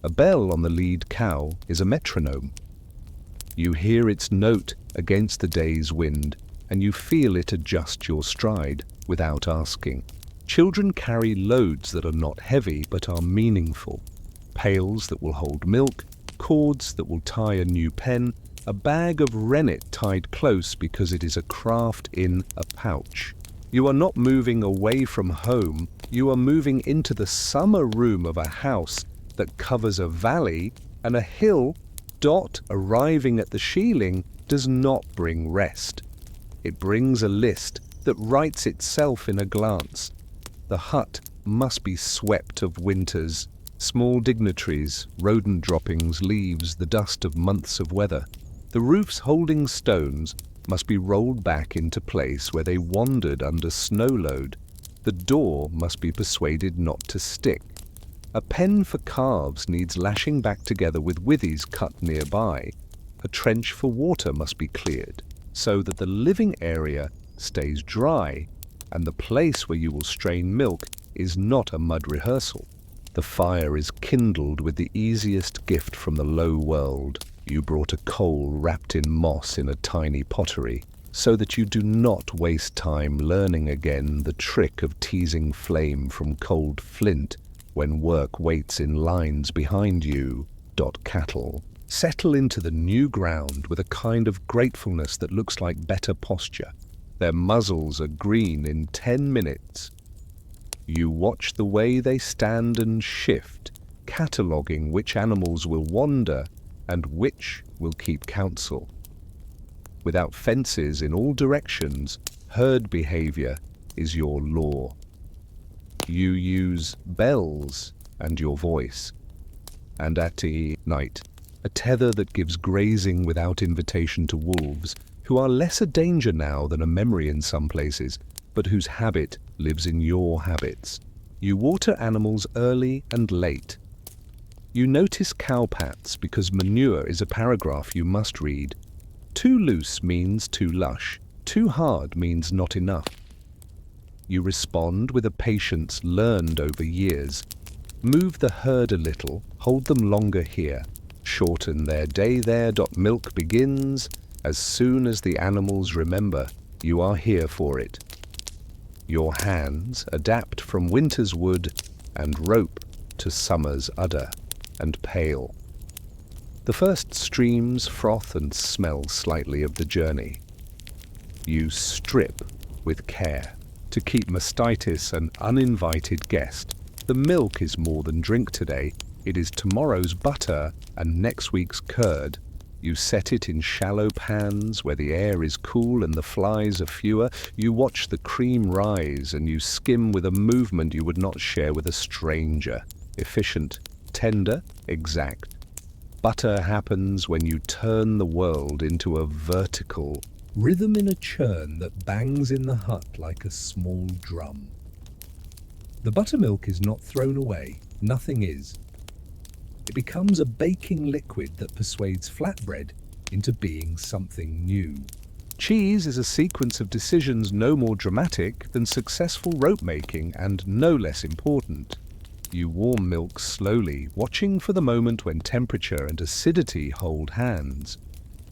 A bell on the lead cow is a metronome. You hear its note against the day's wind, and you feel it adjust your stride without asking. Children carry loads that are not heavy but are meaningful. Pails that will hold milk, cords that will tie a new pen, a bag of rennet tied close because it is a craft in a pouch. You are not moving away from home, you are moving into the summer room of a house that covers a valley and a hill. Arriving at the sheiling does not bring rest. It brings a list that writes itself in a glance. The hut must be swept of winters, small dignitaries, rodent droppings, leaves, the dust of months of weather. The roofs holding stones must be rolled back into place where they wandered under snow load. The door must be persuaded not to stick. A pen for calves needs lashing back together with withies cut nearby. A trench for water must be cleared so that the living area stays dry, and the place where you will strain milk is not a mud rehearsal. The fire is kindled with the easiest gift from the low world. You brought a coal wrapped in moss in a tiny pottery, so that you do not waste time learning again the trick of teasing flame from cold flint when work waits in lines behind you. Cattle settle into the new ground with a kind of gratefulness that looks like better posture. Their muzzles are green in 10 minutes. You watch the way they stand and shift, cataloguing which animals will wander and which will keep counsel. Without fences in all directions, herd behavior is your law. You use bells and your voice. And at night, a tether that gives grazing without invitation to wolves, who are lesser danger now than a memory in some places, but whose habit lives in your habits. You water animals early and late. You notice cowpats because manure is a paragraph you must read. Too loose means too lush. Too hard means not enough. You respond with a patience learned over years. Move the herd a little, hold them longer here. Shorten their day there. Milk begins as soon as the animals remember you are here for it. Your hands adapt from winter's wood and rope to summer's udder and pail. The first streams froth and smell slightly of the journey. You strip with care to keep mastitis an uninvited guest. The milk is more than drink today. It is tomorrow's butter and next week's curd. You set it in shallow pans where the air is cool and the flies are fewer. You watch the cream rise and you skim with a movement you would not share with a stranger. Efficient, tender, exact. Butter happens when you turn the world into a vertical rhythm in a churn that bangs in the hut like a small drum. The buttermilk is not thrown away, nothing is. It becomes a baking liquid that persuades flatbread into being something new. Cheese is a sequence of decisions no more dramatic than successful rope making and no less important. You warm milk slowly, watching for the moment when temperature and acidity hold hands.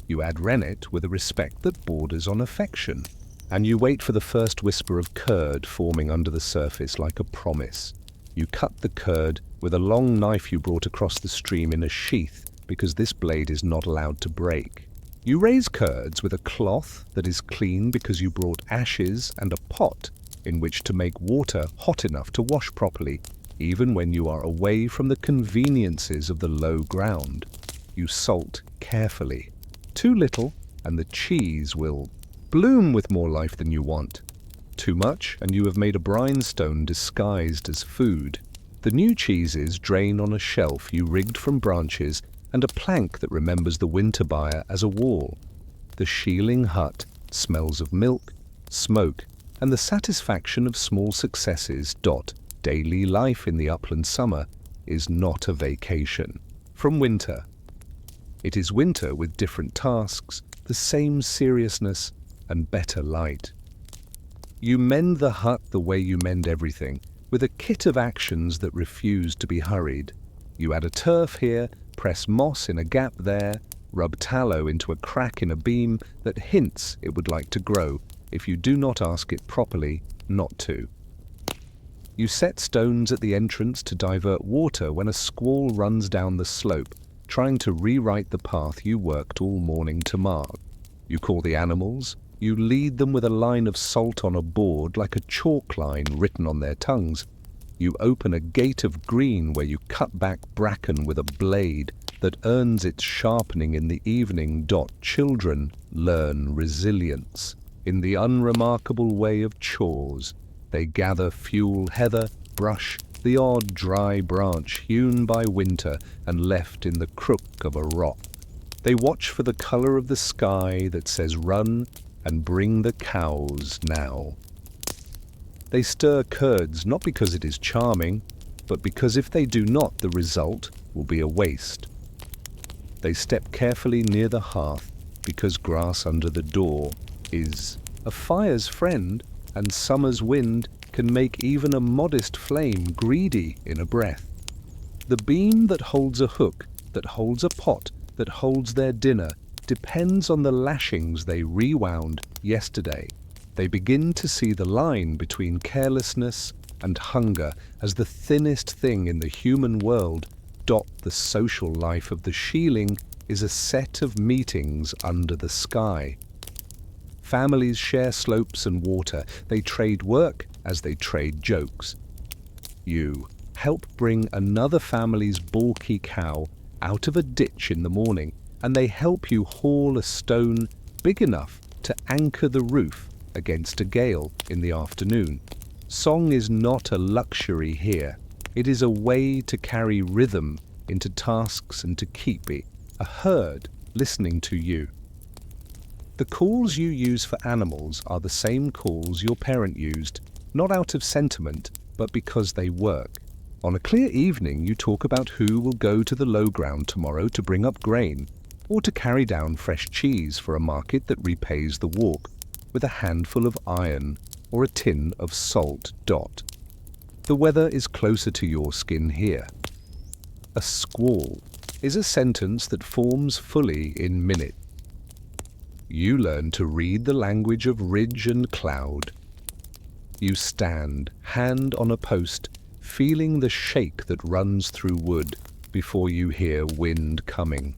You add rennet with a respect that borders on affection, and you wait for the first whisper of curd forming under the surface like a promise. You cut the curd with a long knife you brought across the stream in a sheath, because this blade is not allowed to break. You raise curds with a cloth that is clean because you brought ashes and a pot in which to make water hot enough to wash properly, even when you are away from the conveniences of the low ground. You salt carefully. Too little, and the cheese will bloom with more life than you want. Too much, and you have made a brinestone disguised as food. The new cheeses drain on a shelf you rigged from branches and a plank that remembers the winter byre as a wall. The shieling hut smells of milk, smoke, and the satisfaction of small successes. Daily life in the upland summer is not a vacation from winter. It is winter with different tasks, the same seriousness, and better light. You mend the hut the way you mend everything, with a kit of actions that refuse to be hurried. You add a turf here, press moss in a gap there, rub tallow into a crack in a beam that hints it would like to grow if you do not ask it properly not to. You set stones at the entrance to divert water when a squall runs down the slope, trying to rewrite the path you worked all morning to mark. You call the animals, you lead them with a line of salt on a board like a chalk line written on their tongues. You open a gate of green where you cut back bracken with a blade that earns its sharpening in the evening. Children learn resilience in the unremarkable way of chores. They gather fuel, heather, brush, the odd dry branch hewn by winter and left in the crook of a rock. They watch for the color of the sky that says run and bring the cows now. They stir curds not because it is charming, but because if they do not, the result will be a waste. They step carefully near the hearth because grass under the door is a fire's friend, and summer's wind can make even a modest flame greedy in a breath. The beam that holds a hook, that holds a pot, that holds their dinner, depends on the lashings they rewound yesterday. They begin to see the line between carelessness and hunger as the thinnest thing in the human world. The social life of the shieling is a set of meetings under the sky. Families share slopes and water. They trade work as they trade jokes. You help bring another family's balky cow out of a ditch in the morning, and they help you haul a stone big enough to anchor the roof against a gale in the afternoon. Song is not a luxury here. It is a way to carry rhythm into tasks and to keep a herd listening to you. The calls you use for animals are the same calls your parent used, not out of sentiment, but because they work. On a clear evening, you talk about who will go to the low ground tomorrow to bring up grain, or to carry down fresh cheese for a market that repays the walk with a handful of iron or a tin of salt. The weather is closer to your skin here. A squall is a sentence that forms fully in minutes. You learn to read the language of ridge and cloud. You stand, hand on a post, feeling the shake that runs through wood before you hear wind coming.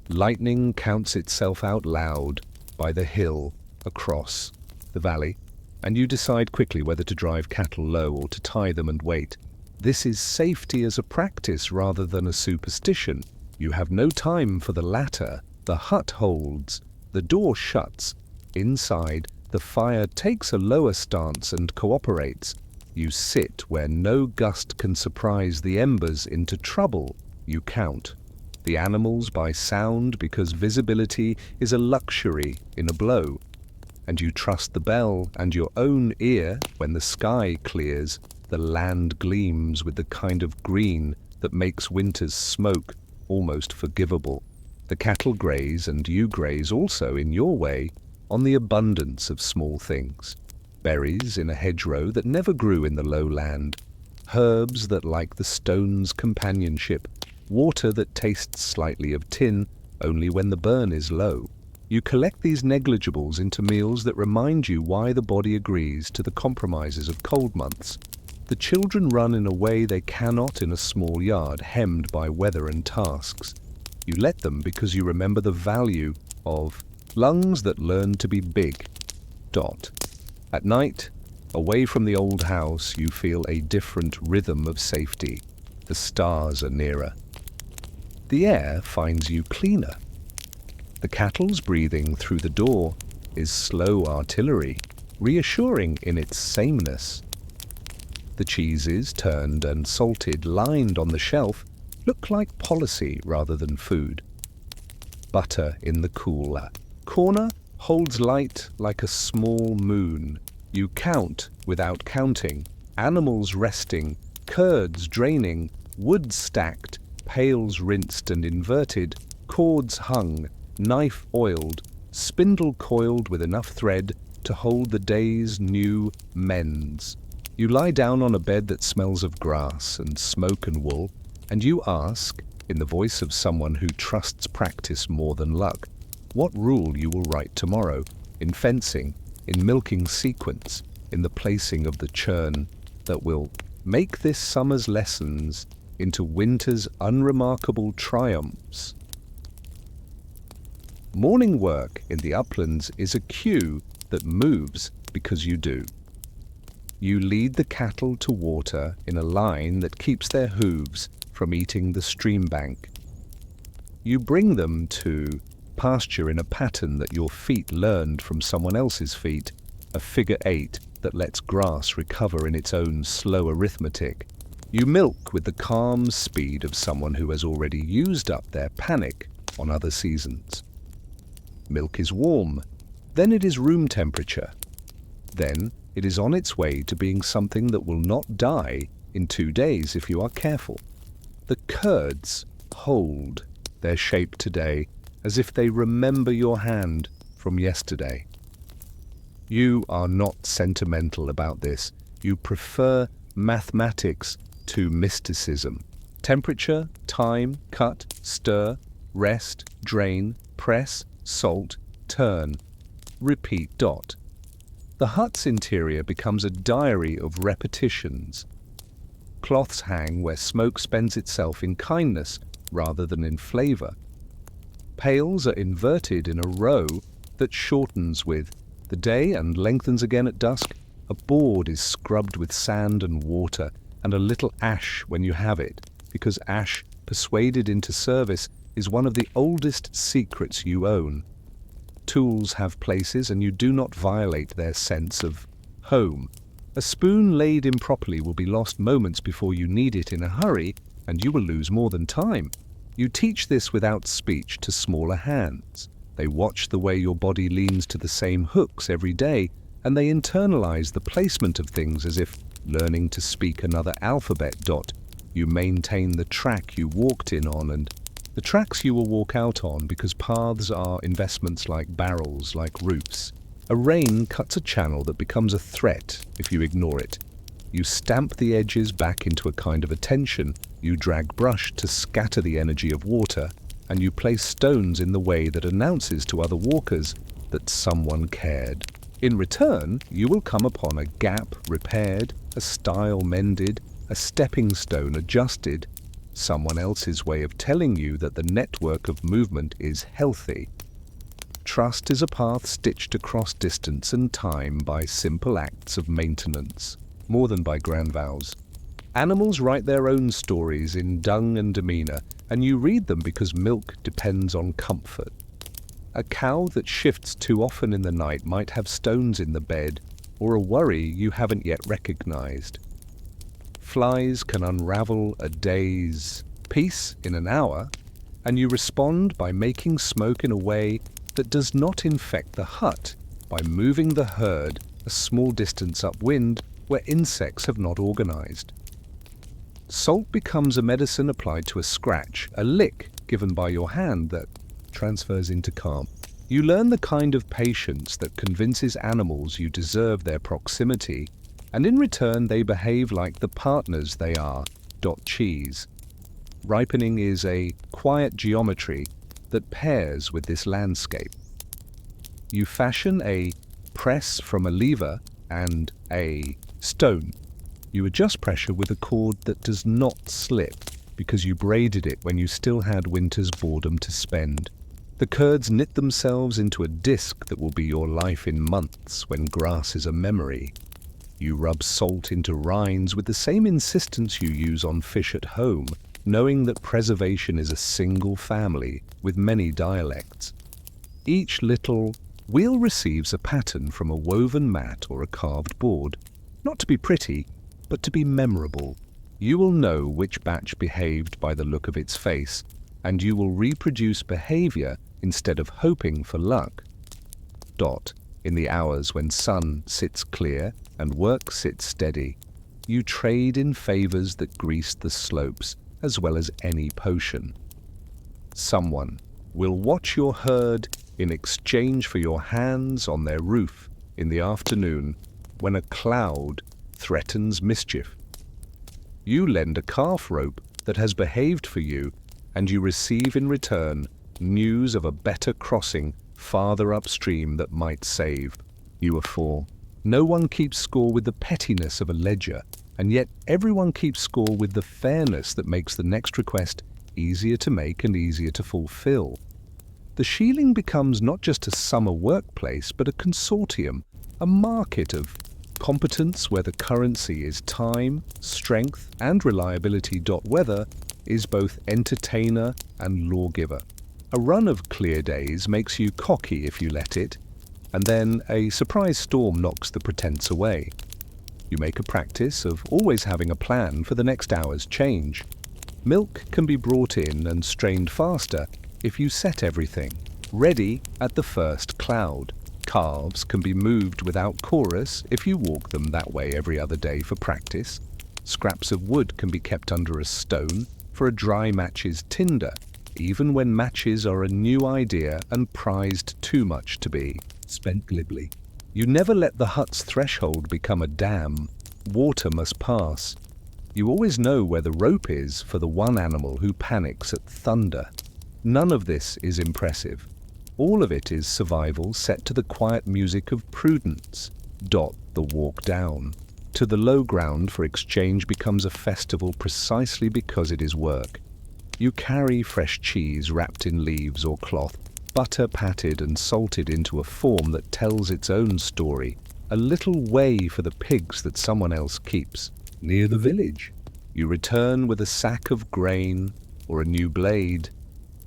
Lightning counts itself out loud by the hill across the valley, and you decide quickly whether to drive cattle low or to tie them and wait. This is safety as a practice rather than a superstition. You have no time for the latter. The hut holds, the door shuts. Inside, the fire takes a lower stance and cooperates. You sit where no gust can surprise the embers into trouble. You count the animals by sound because visibility is a luxury in a blow. And you trust the bell and your own ear. When the sky clears, the land gleams with the kind of green that makes winter's smoke almost forgivable. The cattle graze, and you graze also in your way, on the abundance of small things. Berries in a hedgerow that never grew in the lowland, herbs that like the stone's companionship, water that tastes slightly of tin only when the burn is low. You collect these negligibles into meals that remind you why the body agrees to the compromises of cold months. The children run in a way they cannot in a small yard hemmed by weather and tasks. You let them because you remember the value of lungs that learn to be big. Dot. At night, away from the old house, you feel a different rhythm of safety. The stars are nearer. The air finds you cleaner. The cattle's breathing through the door is slow artillery, reassuring in its sameness. The cheeses, turned and salted, lined on the shelf, look like policy rather than food. Butter in the cooler corner holds light like a small moon. You count without counting, animals resting, curds draining, wood stacked, pails rinsed and inverted, cords hung, knife oiled, spindle coiled with enough thread to hold the day's new mends. You lie down on a bed that smells of grass and smoke and wool, and you ask, in the voice of someone who trusts practice more than luck, what rule you will write tomorrow, in fencing, in milking sequence, in the placing of the churn, that will make this summer's lessons into winter's unremarkable triumphs. Morning work in the uplands is a cue that moves because you do. You lead the cattle to water in a line that keeps their hooves from eating the stream bank. You bring them to pasture in a pattern that your feet learned from someone else's feet, a figure eight that lets grass recover in its own slow arithmetic. You milk with the calm speed of someone who has already used up their panic on other seasons. Milk is warm, then it is room temperature. Then it is on its way to being something that will not die in 2 days if you are careful. The curds hold their shape today as if they remember your hand from yesterday. You are not sentimental about this. You prefer mathematics to mysticism. Temperature, time, cut, stir, rest, drain, press, salt, turn, repeat. Dot. The hut's interior becomes a diary of repetitions. Cloths hang where smoke spends itself in kindness rather than in flavor. Pails are inverted in a row that shortens with the day and lengthens again at dusk. A board is scrubbed with sand and water and a little ash when you have it, because ash, persuaded into service, is one of the oldest secrets you own. Tools have places and you do not violate their sense of home. A spoon laid improperly will be lost moments before you need it in a hurry, and you will lose more than time. You teach this without speech to smaller hands. They watch the way your body leans to the same hooks every day, and they internalize the placement of things as if learning to speak another alphabet. Dot. You maintain the track you walked in on and the tracks you will walk out on, because paths are investments like barrels, like roofs. A rain cuts a channel that becomes a threat if you ignore it. You stamp the edges back into a kind of attention, you drag brush to scatter the energy of water, and you place stones in the way that announces to other walkers that someone cared. In return, you will come upon a gap repaired, a stile mended, a stepping stone adjusted, someone else's way of telling you that the network of movement is healthy. Trust is a path stitched across distance and time by simple acts of maintenance, more than by grand vows. Animals write their own stories in dung and demeanor, and you read them because milk depends on comfort. A cow that shifts too often in the night might have stones in the bed, or a worry you haven't yet recognized. Flies can unravel a day's peace in an hour, and you respond by making smoke in a way that does not infect the hut, by moving the herd a small distance upwind where insects have not organized. Salt becomes a medicine applied to a scratch, a lick given by your hand that transfers into calm. You learn the kind of patience that convinces animals you deserve their proximity, and in return they behave like the partners they are. Cheese. Ripening is a quiet geometry that pairs with this landscape. You fashion a press from a lever and a stone. You adjust pressure with a cord that does not slip because you braided it when you still had winter's boredom to spend. The curds knit themselves into a disc that will be your life in months when grass is a memory. You rub salt into rinds with the same insistence you use on fish at home, knowing that preservation is a single family with many dialects. Each little wheel receives a pattern from a woven mat or a carved board, not to be pretty, but to be memorable. You will know which batch behaved by the look of its face, and you will reproduce behavior instead of hoping for luck. In the hours when sun sits clear and work sits steady, you trade in favors that grease the slopes as well as any potion. Someone will watch your herd in exchange for your hands on their roof in the afternoon when a cloud threatens mischief. You lend a calf rope that has behaved for you, and you receive in return news of a better crossing farther upstream that might save you a fall. No one keeps score with the pettiness of a ledger, and yet everyone keeps score with the fairness that makes the next request easier to make and easier to fulfill. The shieling becomes not just a summer workplace, but a consortium, a market of competence where the currency is time, strength, and reliability. Weather is both entertainer and lawgiver. A run of clear days makes you cocky if you let it, and then a surprise storm knocks the pretense away. You make a practice of always having a plan for the next hour's change. Milk can be brought in and strained faster if you set everything ready at the first cloud. Calves can be moved without chorus if you walk them that way every other day for practice. Scraps of wood can be kept under a stone for a dry match's tinder, even when matches are a new idea and prized too much to be spent glibly. You never let the hut's threshold become a dam. Water must pass. You always know where the rope is for the one animal who panics at thunder. None of this is impressive. All of it is survival set to the quiet music of prudence. The walk down to the low ground for exchange becomes a festival precisely because it is work. You carry fresh cheese wrapped in leaves or cloth, butter patted and salted into a form that tells its own story, a little way for the pigs that someone else keeps. Near the village, you return with a sack of grain or a new blade,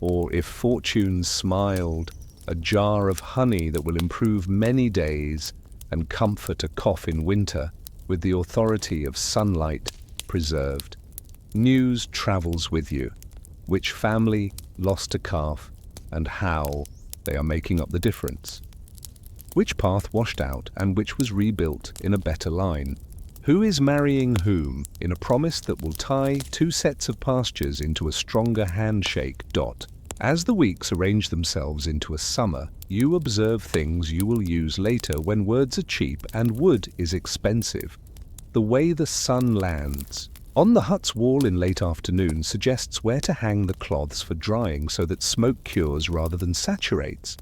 or if fortune smiled, a jar of honey that will improve many days and comfort a cough in winter with the authority of sunlight preserved. News travels with you. Which family lost a calf and how they are making up the difference. Which path washed out and which was rebuilt in a better line. Who is marrying whom in a promise that will tie two sets of pastures into a stronger handshake. As the weeks arrange themselves into a summer, you observe things you will use later when words are cheap and wood is expensive. The way the sun lands on the hut's wall in late afternoon suggests where to hang the cloths for drying so that smoke cures rather than saturates.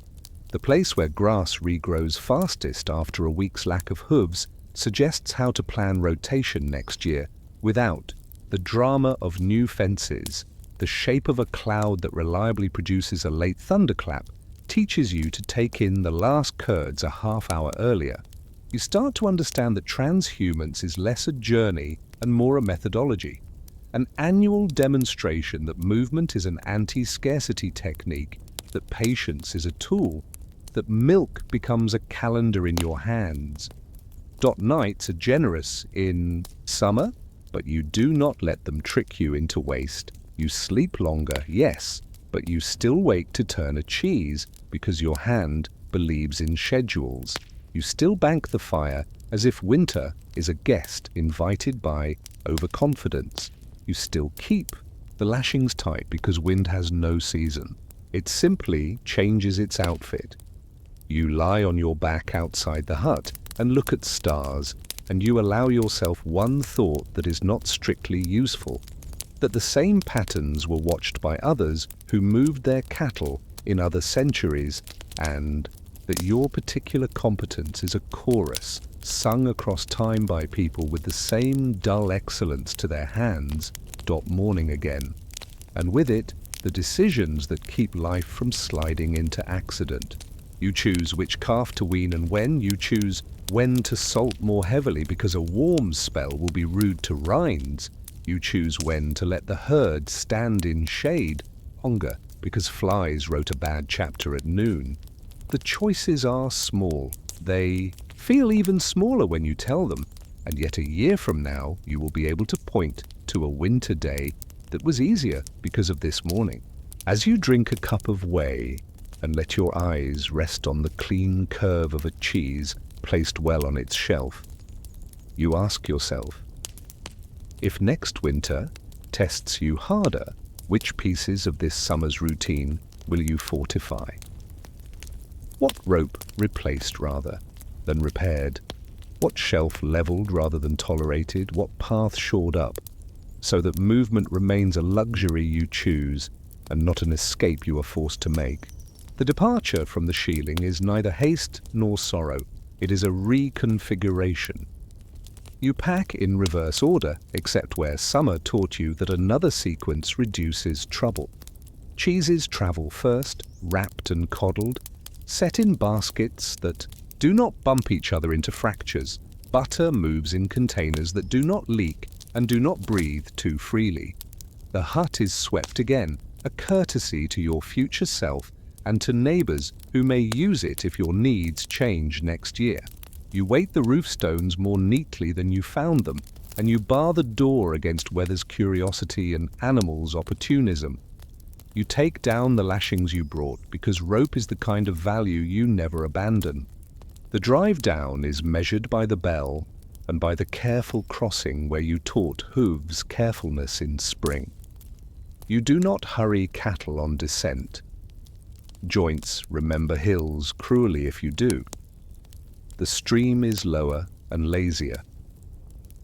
The place where grass regrows fastest after a week's lack of hooves suggests how to plan rotation next year without the drama of new fences. The shape of a cloud that reliably produces a late thunderclap teaches you to take in the last curds a half hour earlier. You start to understand that transhumance is less a journey and more a methodology, an annual demonstration that movement is an anti-scarcity technique, that patience is a tool, that milk becomes a calendar in your hands. Nights are generous in summer, but you do not let them trick you into waste. You sleep longer, yes, but you still wake to turn a cheese because your hand believes in schedules. You still bank the fire as if winter is a guest invited by overconfidence. You still keep the lashings tight because wind has no season. It simply changes its outfit. You lie on your back outside the hut and look at stars, and you allow yourself one thought that is not strictly useful, that the same patterns were watched by others who moved their cattle in other centuries, and that your particular competence is a chorus sung across time by people with the same dull excellence to their hands. Morning again, and with it the decisions that keep life from sliding into accident. You choose which calf to wean and when. You choose when to salt more heavily because a warm spell will be rude to rinds. You choose when to let the herd stand in shade longer because flies wrote a bad chapter at noon. The choices are small. They feel even smaller when you tell them, and yet a year from now you will be able to point to a winter day that was easier because of this morning. As you drink a cup of whey and let your eyes rest on the clean curve of a cheese placed well on its shelf, you ask yourself, if next winter tests you harder, which pieces of this summer's routine will you fortify? What rope replaced rather than repaired? What shelf leveled rather than tolerated? What path shored up so that movement remains a luxury you choose and not an escape you are forced to make? The departure from the shieling is neither haste nor sorrow. It is a reconfiguration. You pack in reverse order, except where summer taught you that another sequence reduces trouble. Cheeses travel first, wrapped and coddled, set in baskets that do not bump each other into fractures. Butter moves in containers that do not leak and do not breathe too freely. The hut is swept again, a courtesy to your future self and to neighbors who may use it if your needs change next year. You weight the roof stones more neatly than you found them, and you bar the door against weather's curiosity and animals' opportunism. You take down the lashings you brought because rope is the kind of value you never abandon. The drive down is measured by the bell and by the careful crossing where you taught hooves carefulness in spring. You do not hurry cattle on descent. Joints remember hills cruelly if you do. The stream is lower and lazier.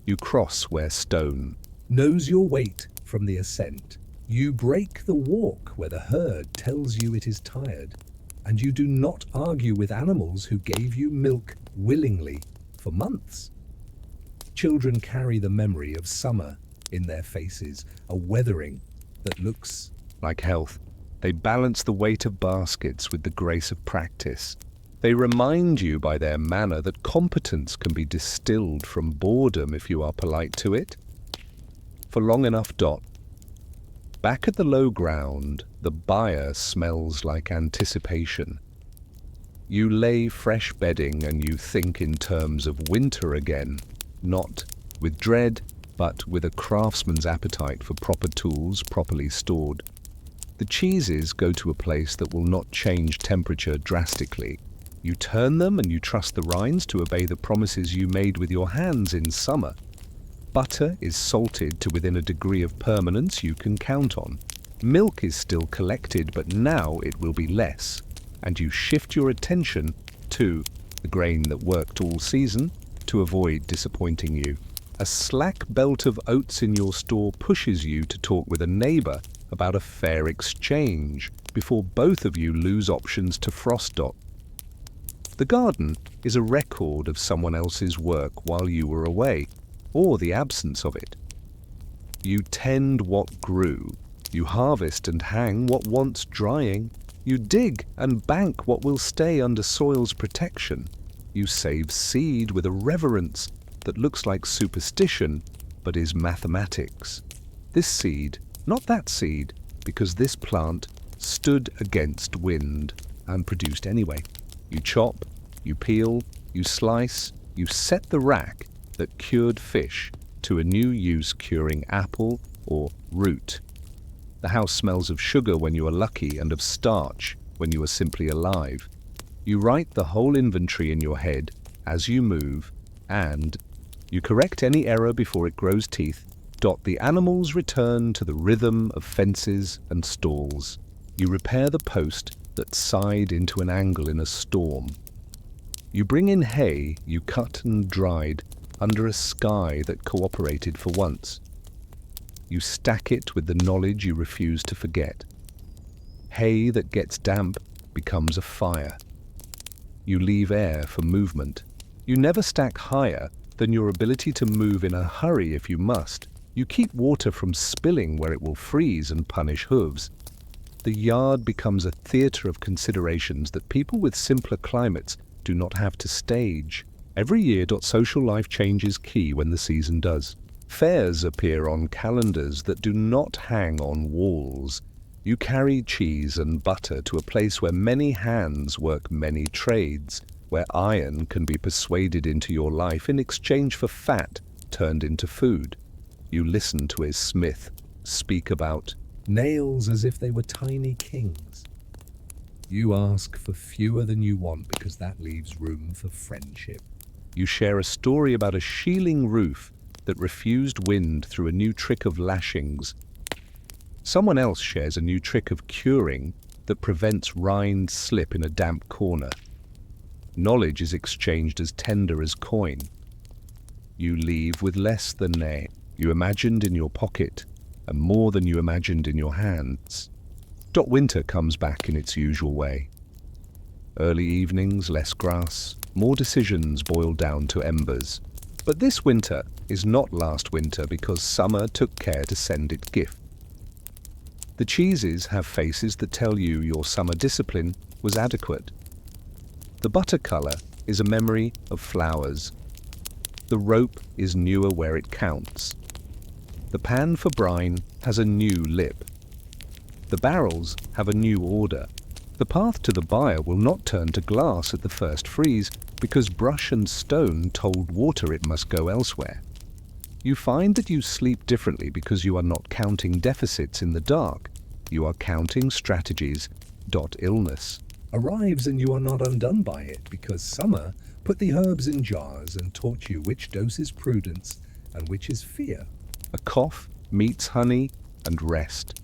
You cross where stone knows your weight from the ascent. You break the walk where the herd tells you it is tired, and you do not argue with animals who gave you milk willingly for months. Children carry the memory of summer in their faces, a weathering that looks like health. They balance the weight of baskets with the grace of practice. They remind you by their manner that competence can be distilled from boredom if you are polite to it. For long enough. Back at the low ground, the byre smells like anticipation. You lay fresh bedding and you think in terms of winter again, not with dread, but with a craftsman's appetite for proper tools properly stored. The cheeses go to a place that will not change temperature drastically. You turn them and you trust the rinds to obey the promises you made with your hands in summer. Butter is salted to within a degree of permanence you can count on. Milk is still collected, but now it will be less, and you shift your attention to the grain that worked all season to avoid disappointing you. A slack belt of oats in your store pushes you to talk with a neighbor about a fair exchange before both of you lose options to frost. The garden is a record of someone else's work while you were away, or the absence of it. You tend what grew. You harvest and hang what wants drying. You dig and bank what will stay under soil's protection. You save seed with a reverence that looks like superstition, but is mathematics. This seed, not that seed, because this plant stood against wind and produced anyway. You chop, you peel, you slice, you set the rack that cured fish to a new use curing apple or root. The house smells of sugar when you are lucky and of starch when you are simply alive. You write the whole inventory in your head as you move, and you correct any error before it grows teeth. The animals return to the rhythm of fences and stalls. You repair the post that sighed into an angle in a storm. You bring in hay you cut and dried under a sky that cooperated for once. You stack it with the knowledge you refuse to forget. Hay that gets damp becomes a fire. You leave air for movement. You never stack higher than your ability to move in a hurry if you must. You keep water from spilling where it will freeze and punish hooves. The yard becomes a theatre of considerations that people with simpler climates do not have to stage. Every year, social life changes key when the season does. Fairs appear on calendars that do not hang on walls. You carry cheese and butter to a place where many hands work many trades, where iron can be persuaded into your life in exchange for fat turned into food. You listen to a smith speak about nails as if they were tiny kings. You ask for fewer than you want because that leaves room for friendship. You share a story about a shieling roof that refused wind through a new trick of lashings. Someone else shares a new trick of curing that prevents rind slip in a damp corner. Knowledge is exchanged as tender as coin. You leave with less than you imagined in your pocket and more than you imagined in your hands. Winter comes back in its usual way. Early evenings, less grass, more decisions boil down to embers. But this winter is not last winter because summer took care to send it gift. The cheeses have faces that tell you your summer discipline was adequate. The butter color is a memory of flowers. The rope is newer where it counts. The pan for brine has a new lip. The barrels have a new order. The path to the buyer will not turn to glass at the first freeze because brush and stone told water it must go elsewhere. You find that you sleep differently because you are not counting deficits in the dark. You are counting strategies. Illness arrives and you are not undone by it because summer put the herbs in jars and taught you which dose is prudence and which is fear. A cough meets honey and rest.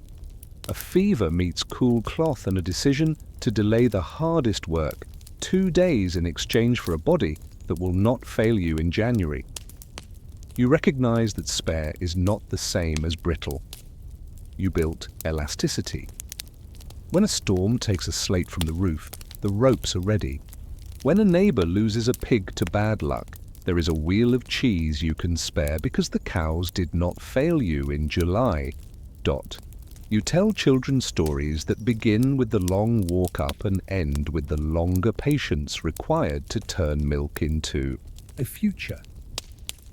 A fever meets cool cloth and a decision to delay the hardest work 2 days in exchange for a body that will not fail you in January. You recognize that spare is not the same as brittle. You built elasticity. When a storm takes a slate from the roof, the ropes are ready. When a neighbor loses a pig to bad luck, there is a wheel of cheese you can spare because the cows did not fail you in July. You tell children stories that begin with the long walk up and end with the longer patience required to turn milk into a future.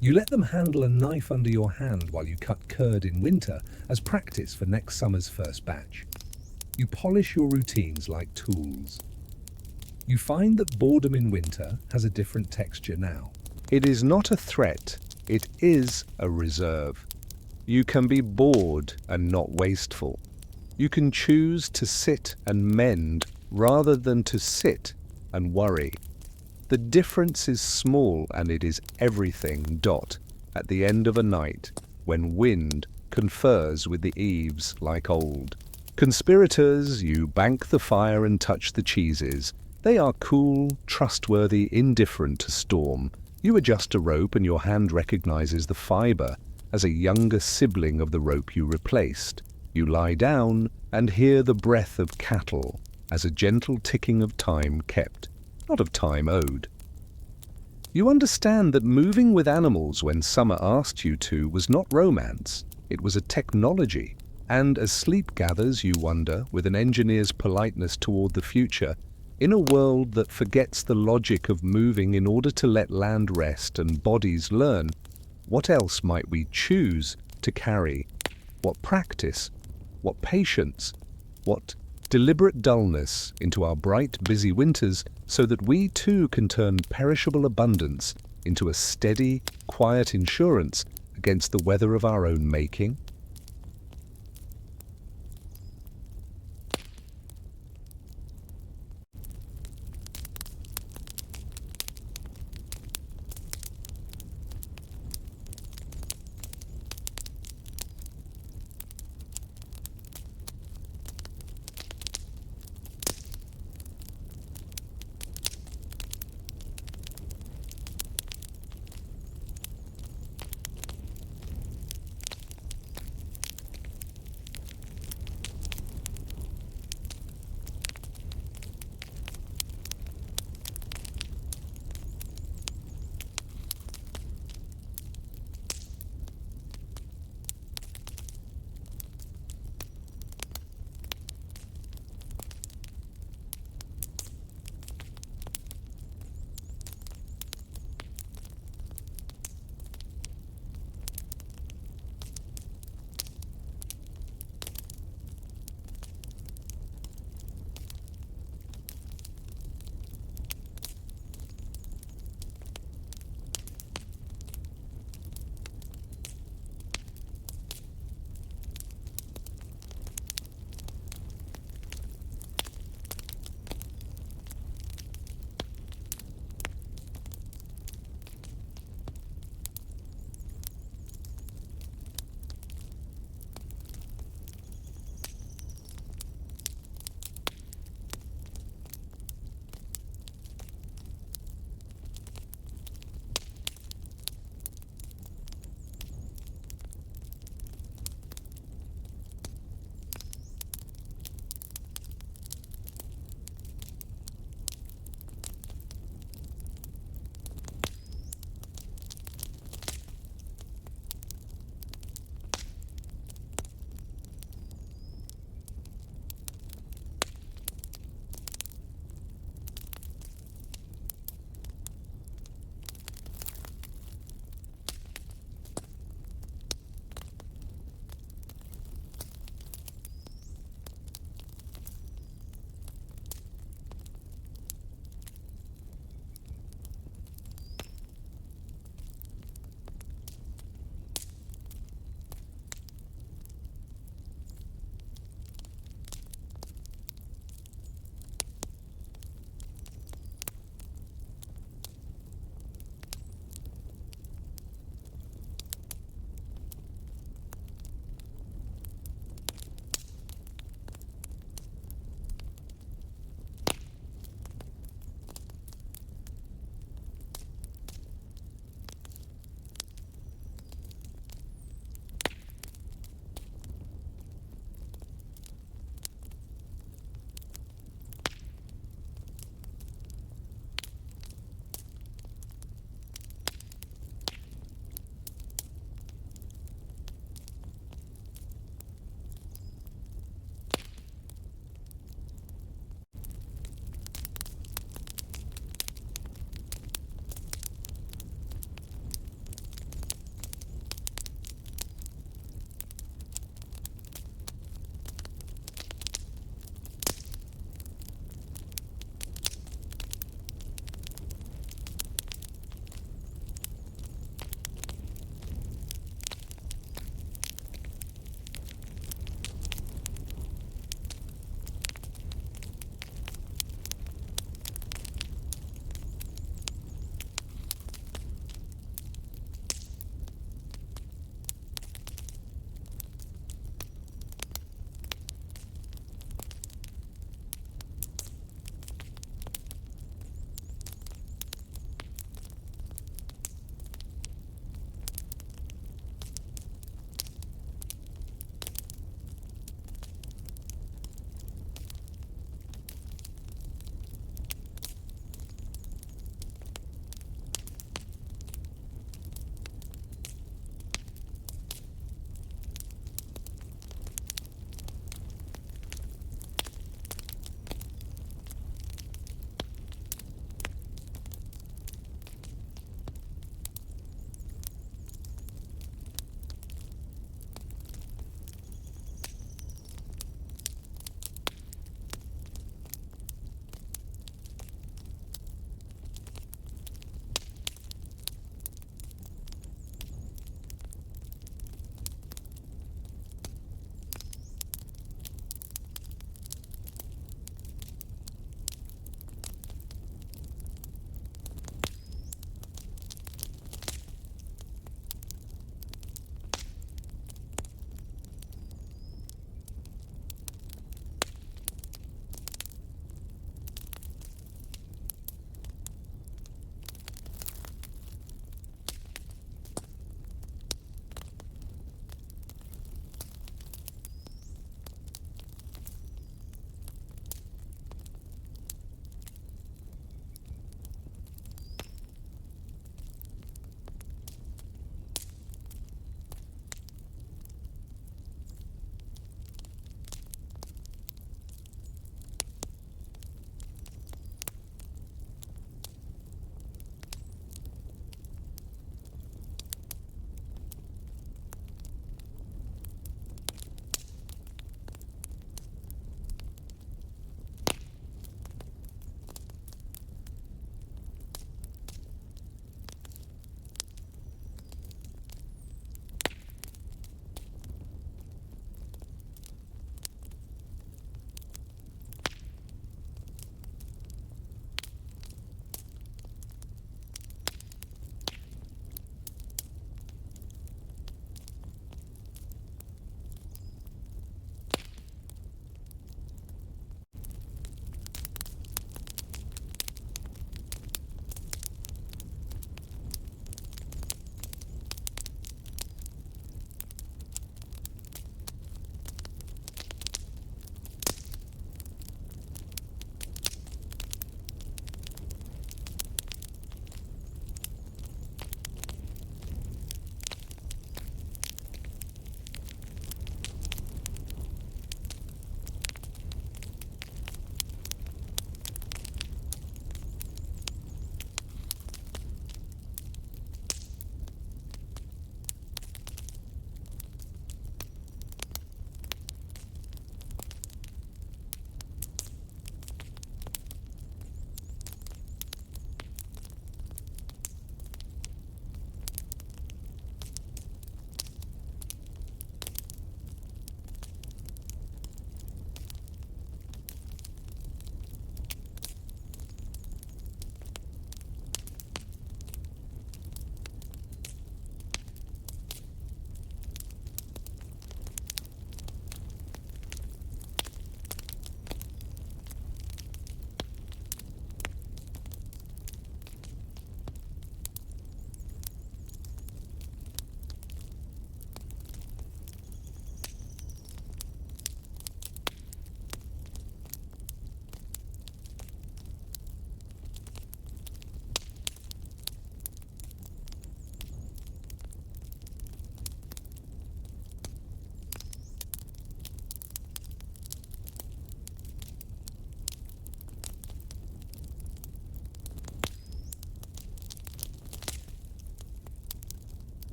You let them handle a knife under your hand while you cut curd in winter as practice for next summer's first batch. You polish your routines like tools. You find that boredom in winter has a different texture now. It is not a threat, it is a reserve. You can be bored and not wasteful. You can choose to sit and mend rather than to sit and worry. The difference is small and it is everything. At the end of a night, when wind confers with the eaves like old. Conspirators, you bank the fire and touch the cheeses. They are cool, trustworthy, indifferent to storm. You adjust a rope and your hand recognizes the fiber as a younger sibling of the rope you replaced. You lie down and hear the breath of cattle as a gentle ticking of time kept, not of time owed. You understand that moving with animals when summer asked you to was not romance, it was a technology. And as sleep gathers, you wonder, with an engineer's politeness toward the future, in a world that forgets the logic of moving in order to let land rest and bodies learn, what else might we choose to carry? What practice, what patience, what deliberate dullness into our bright, busy winters so that we too can turn perishable abundance into a steady, quiet insurance against the weather of our own making?